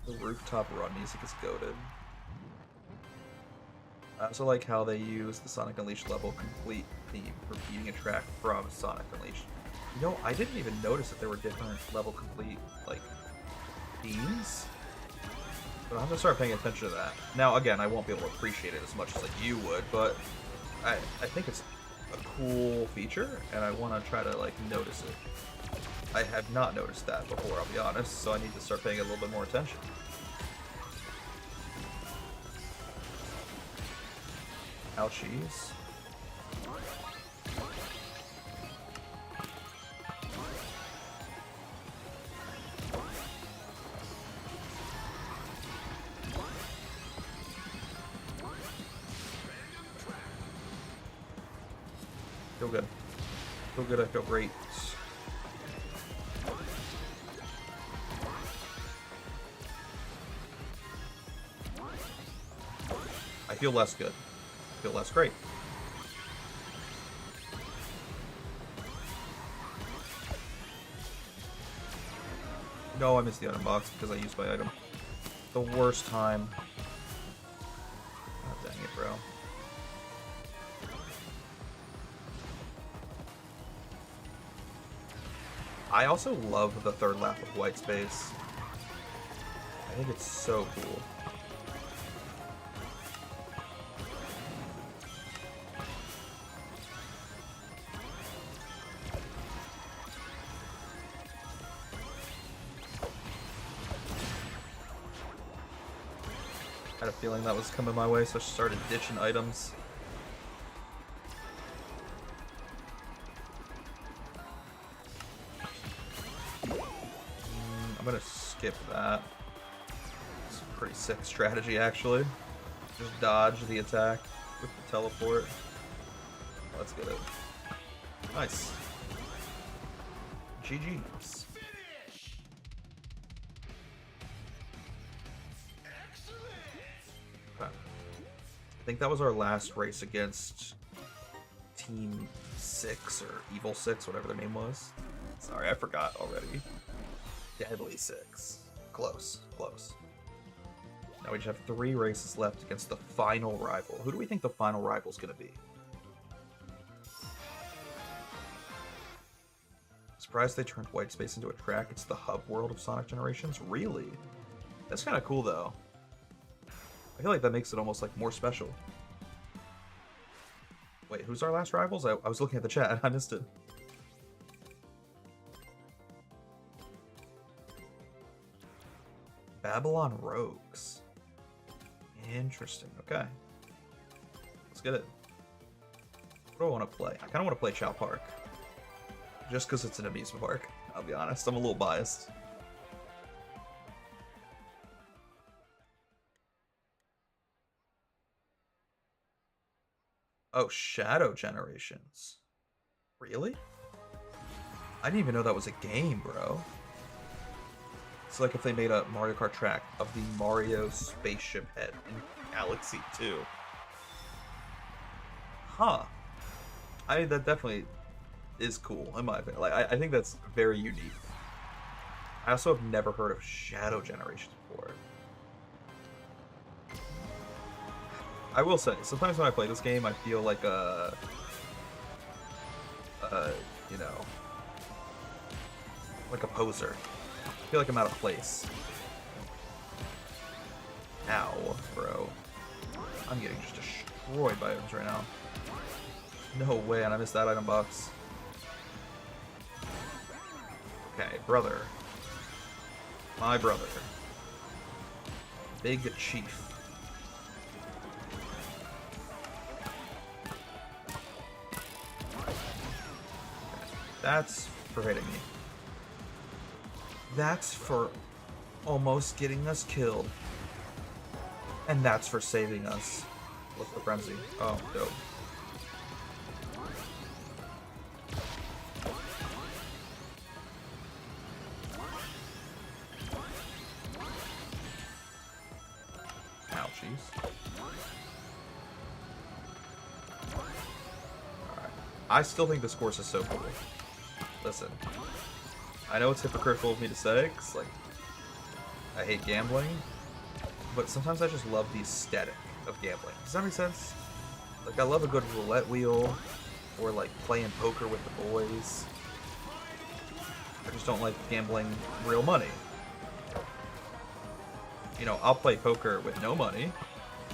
The rooftop run music is goated. I also like how they use the Sonic Unleashed level complete theme for beating a track from Sonic Unleashed. You know, I didn't even notice that there were different level complete, like, themes. But I'm gonna start paying attention to that. Now, again, I won't be able to appreciate it as much as, like, you would, but I think it's a cool feature, and I want to try to, like, notice it. I have not noticed that before, I'll be honest, so I need to start paying a little bit more attention. Ouchies. Feel good. Feel good, I feel great. I feel less good. I feel less great. No, I missed the item box because I used my item. The worst time. Oh, dang it, bro. I also love the third lap of White Space. I think it's so cool. I had a feeling that was coming my way, so I started ditching items. I'm gonna skip that. It's a pretty sick strategy, actually. Just dodge the attack with the teleport. Let's get it. Nice. GG's. Okay. I think that was our last race against Team 6 or Evil 6, whatever their name was. Sorry, I forgot already. Deadly 6. Close, close. Now we just have 3 races left against the final rival. Who do we think the final rival is going to be? Surprised they turned White Space into a track. It's the hub world of Sonic Generations. Really? That's kind of cool, though. I feel like that makes it almost like more special. Wait, who's our last rivals? I was looking at the chat. I missed it. Babylon Rogues. Interesting. Okay. Let's get it. What do I want to play? I kind of want to play Chow Park. Just because it's an amusement park. I'll be honest. I'm a little biased. Oh, Shadow Generations. Really? I didn't even know that was a game, bro. It's like if they made a Mario Kart track of the Mario spaceship head in Galaxy 2. Huh. I mean, that definitely is cool, in my opinion. Like, I think that's very unique. I also have never heard of Shadow Generations before. I will say, sometimes when I play this game, I feel like you know, like a poser. I feel like I'm out of place. Ow, bro. I'm getting just destroyed by items right now. No way, and I missed that item box. Okay, brother. My brother. Big Chief. That's for hitting me. That's for almost getting us killed. And that's for saving us. What's the frenzy? Oh, dope. Ouchies. Alright. I still think this course is so cool. Listen, I know it's hypocritical of me to say, because, like, I hate gambling, but sometimes I just love the aesthetic of gambling. Does that make sense? Like, I love a good roulette wheel, or, like, playing poker with the boys. I just don't like gambling real money. You know, I'll play poker with no money,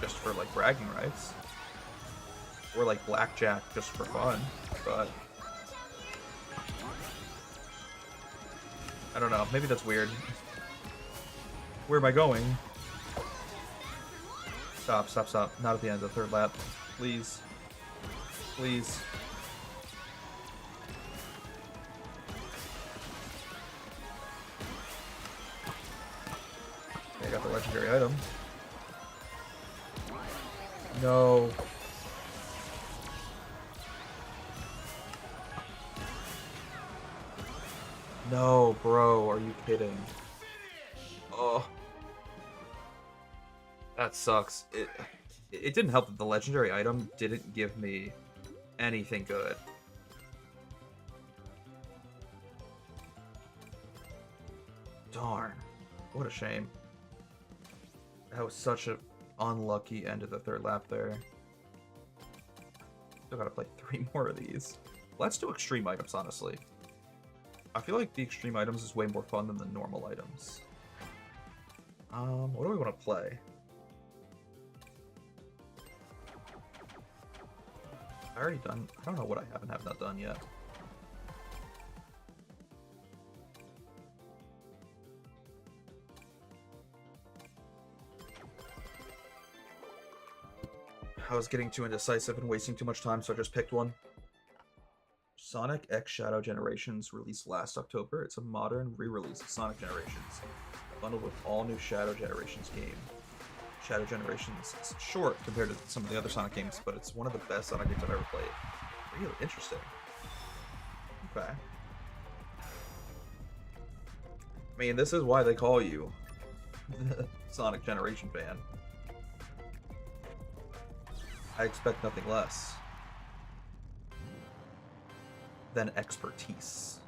just for, like, bragging rights. Or, like, blackjack just for fun, but I don't know, maybe that's weird. Where am I going? Stop, stop, stop. Not at the end of the 3rd lap. Please. Please. Okay, I got the legendary item. No. No, bro, are you kidding? Oh. That sucks. It didn't help that the legendary item didn't give me anything good. Darn. What a shame. That was such an unlucky end of the 3rd lap there. Still gotta play 3 more of these. Let's do extreme items, honestly. I feel like the extreme items is way more fun than the normal items. What do we want to play? I already done. I don't know what I have not done yet. I was getting too indecisive and wasting too much time, so I just picked one. Sonic X Shadow Generations released last October. It's a modern re-release of Sonic Generations. bundled with all new Shadow Generations game. Shadow Generations is short compared to some of the other Sonic games, but it's one of the best Sonic games I've ever played. Really interesting. Okay. I mean, this is why they call you the Sonic Generation fan. I expect nothing less than expertise.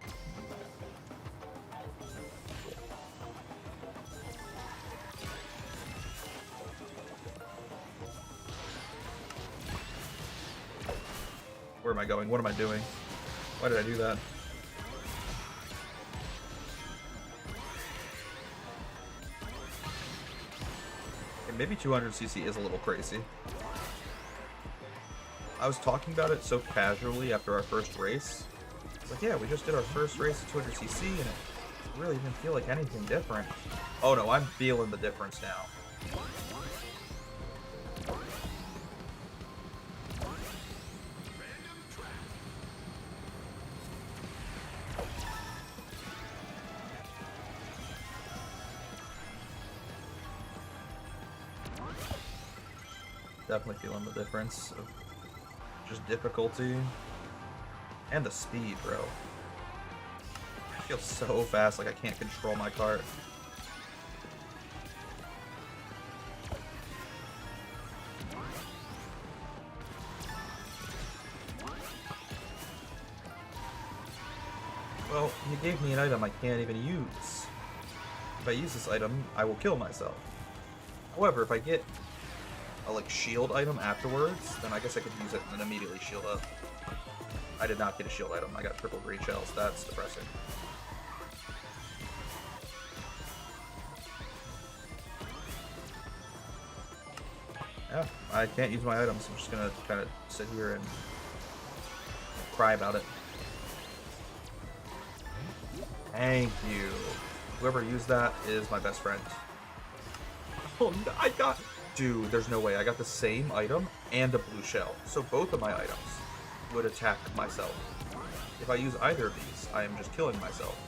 Where am I going? What am I doing? Why did I do that? Okay, maybe 200cc is a little crazy. I was talking about it so casually after our first race. It's like, yeah, we just did our first race at 200cc and it really didn't feel like anything different. Oh no, I'm feeling the difference now. Definitely feeling the difference of just difficulty and the speed, bro. I feel so fast, like I can't control my cart. Well, you gave me an item I can't even use. If I use this item, I will kill myself. However, if I get a like shield item afterwards, then I guess I could use it and then immediately shield up. I did not get a shield item. I got triple green shells. That's depressing. Yeah, I can't use my items. I'm just gonna kind of sit here and cry about it. Thank you. Whoever used that is my best friend. Oh no, I got... Dude, there's no way. I got the same item and a blue shell. So both of my items would attack myself. If I use either of these, I am just killing myself.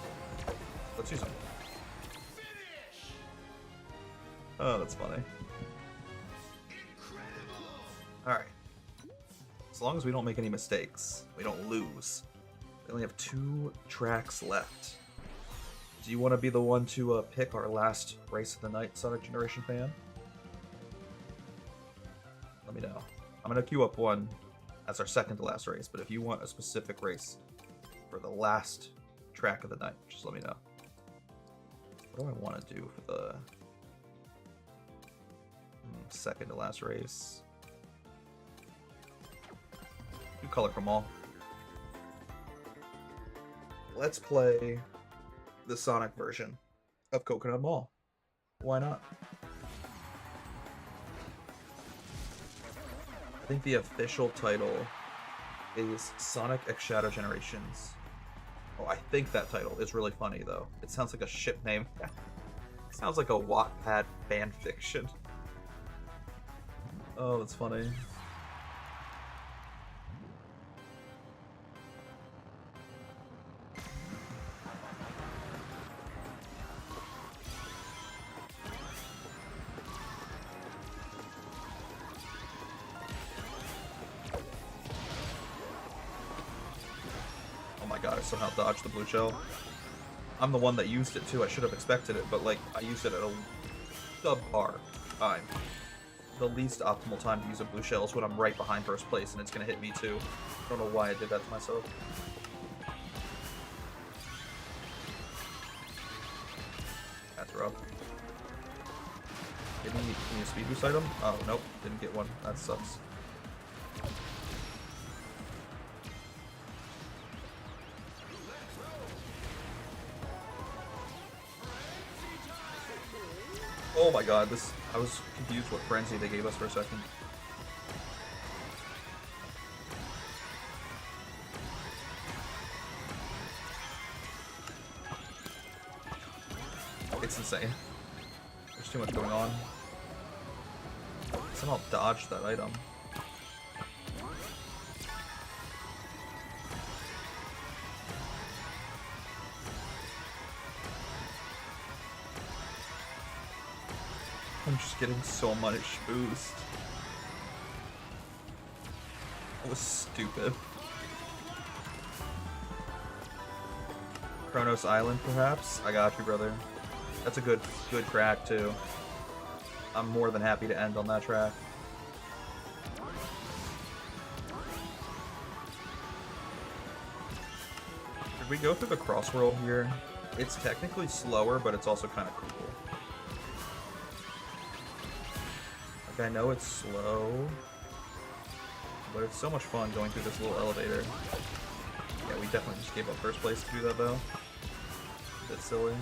Let's use them. Oh, that's funny. Alright. As long as we don't make any mistakes, we don't lose. We only have 2 tracks left. Do you want to be the one to pick our last race of the night, Sonic Generation fan? Let me know. I'm going to queue up one as our second to last race, but if you want a specific race for the last track of the night, just let me know. What do I want to do for the second to last race? Do Color from All. Let's play the Sonic version of Coconut Mall. Why not? I think the official title is Sonic X Shadow Generations. Oh, I think that title is really funny, though. It sounds like a ship name. It sounds like a Wattpad fan fiction. Oh, that's funny. God, I somehow dodged the blue shell. I'm the one that used it too. I should have expected it, but like I used it at a subpar time. The least optimal time to use a blue shell is when I'm right behind first place and it's gonna hit me too. I don't know why I did that to myself. That's rough. Give me a speed boost item? Oh nope, didn't get one. That sucks. Oh my god, I was confused what frenzy they gave us for a second. It's insane. There's too much going on. Somehow dodged that item. I'm just getting so much boost. That was stupid. Kronos Island, perhaps? I got you, brother. That's a good track, too. I'm more than happy to end on that track. Should we go through the Crossworld here? It's technically slower, but it's also kind of cool. Like, I know it's slow, but it's so much fun going through this little elevator. Yeah, we definitely just gave up first place to do that, though. A bit silly.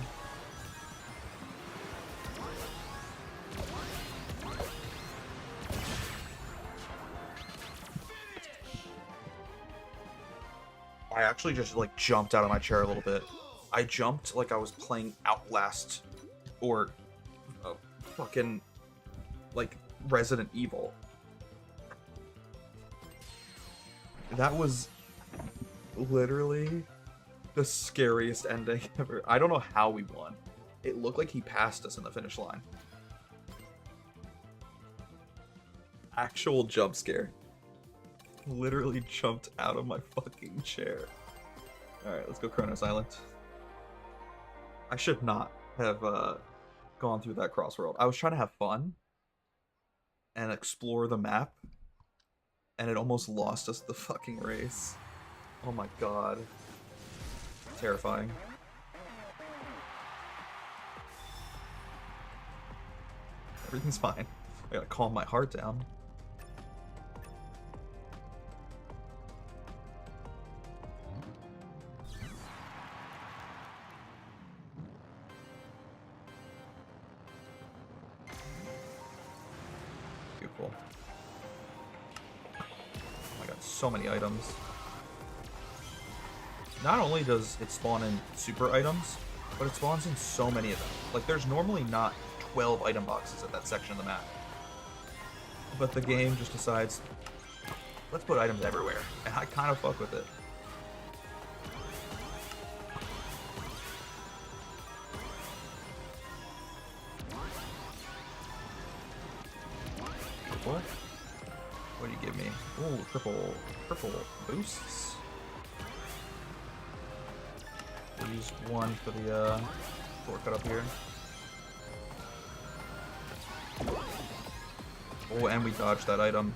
I actually just, like, jumped out of my chair a little bit. I jumped like I was playing Outlast or fucking, like, Resident Evil. That was literally the scariest ending ever. I don't know how we won. It looked like he passed us in the finish line. Actual jump scare. Literally jumped out of my fucking chair. Alright, let's go Kronos Island. I should not have gone through that Crossworld. I was trying to have fun and explore the map, and it almost lost us the fucking race. Oh my god. Terrifying. Everything's fine. I gotta calm my heart down. Beautiful. Oh my god, so many items. Not only does it spawn in super items, but it spawns in so many of them. Like, there's normally not 12 item boxes at that section of the map. But the game just decides, let's put items everywhere. And I kind of fuck with it. What? What do you give me? Ooh, triple boosts. We'll use one for the shortcut up here. Oh, and we dodged that item.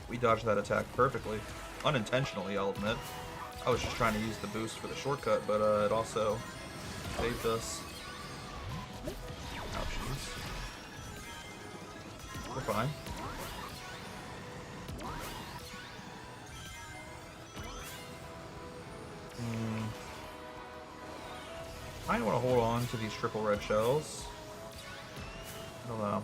We dodged that attack perfectly. Unintentionally, I'll admit. I was just trying to use the boost for the shortcut, but it also saved us. Ouchies. We're fine. I want to hold on to these triple red shells. I don't know.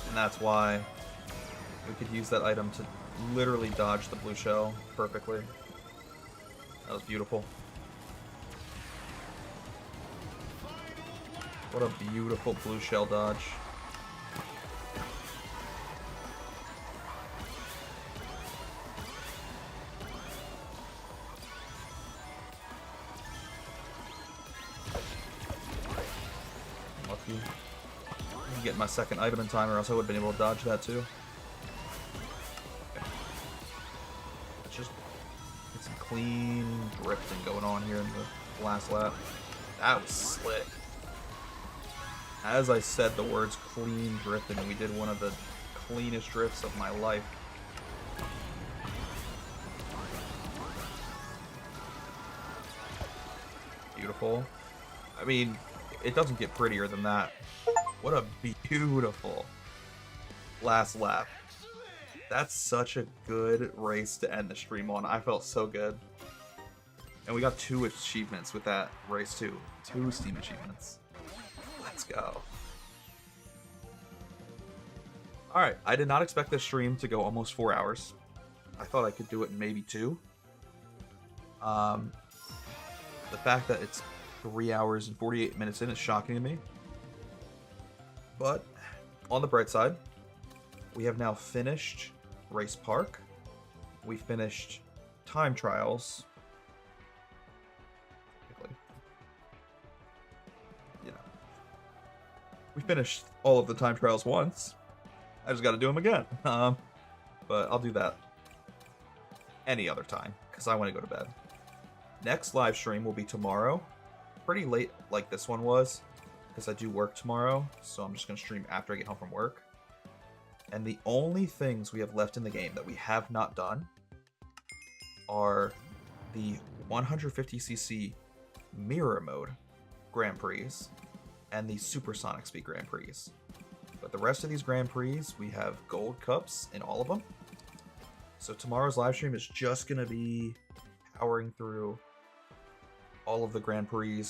And that's why we could use that item to literally dodge the blue shell perfectly. That was beautiful. What a beautiful blue shell dodge. Lucky. Get my second item in time, or else I would have been able to dodge that too. Okay. Let's just get some clean drifting going on here in the last lap. That was slick. As I said the words clean drifting, we did one of the cleanest drifts of my life. Beautiful. I mean, it doesn't get prettier than that. What a beautiful last lap. That's such a good race to end the stream on. I felt so good. And we got 2 achievements with that race too. 2 Steam achievements. Let's go. Alright, I did not expect this stream to go almost 4 hours. I thought I could do it in maybe 2. The fact that it's 3 hours and 48 minutes in is shocking to me. But, on the bright side, we have now finished Race Park. we finished time trials. You know, we finished all of the time trials once. I just got to do them again. But I'll do that any other time because I want to go to bed. Next live stream will be tomorrow. Pretty late like this one was because I do work tomorrow. So I'm just going to stream after I get home from work. And the only things we have left in the game that we have not done are the 150cc mirror mode Grand Prix and the Supersonic Speed Grand Prix. But the rest of these Grand Prix, we have gold cups in all of them. So tomorrow's live stream is just going to be powering through all of the Grand Prix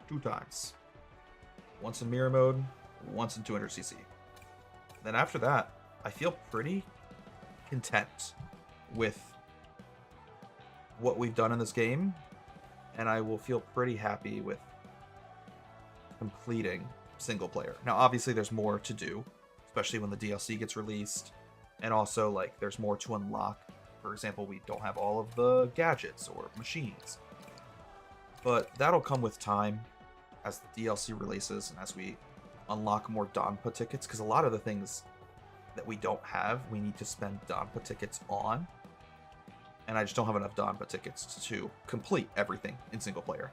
2 times. Once in mirror mode, once in 200cc. Then after that, I feel pretty content with what we've done in this game, and I will feel pretty happy with completing single player. Now, obviously, there's more to do, especially when the DLC gets released, and also, like, there's more to unlock. For example, we don't have all of the gadgets or machines, but that'll come with time as the DLC releases and as we unlock more Donpa tickets, because a lot of the things that we don't have, we need to spend Donpa tickets on, and I just don't have enough Donpa tickets to complete everything in single player.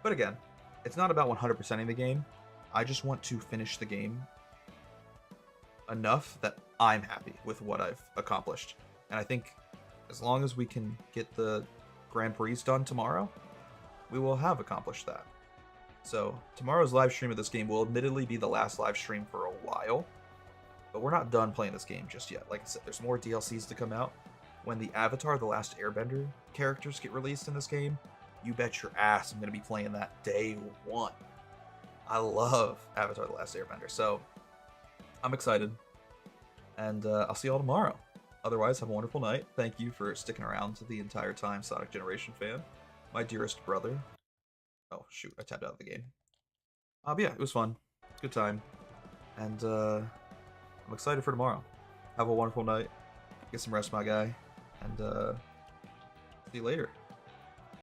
But again, it's not about 100%ing the game. I just want to finish the game enough that I'm happy with what I've accomplished. And I think as long as we can get the Grand Prix done tomorrow, we will have accomplished that. So tomorrow's live stream of this game will admittedly be the last live stream for a while, but we're not done playing this game just yet. Like I said, there's more DLCs to come out. When the Avatar: The Last Airbender characters get released in this game, you bet your ass I'm going to be playing that day one. I love Avatar: The Last Airbender, so I'm excited. And I'll see you all tomorrow. Otherwise, have a wonderful night. Thank you for sticking around to the entire time, Sonic Generation fan. My dearest brother. Oh, shoot, I tapped out of the game. But yeah, it was fun. Good time. And I'm excited for tomorrow. Have a wonderful night. Get some rest, my guy. And see you later.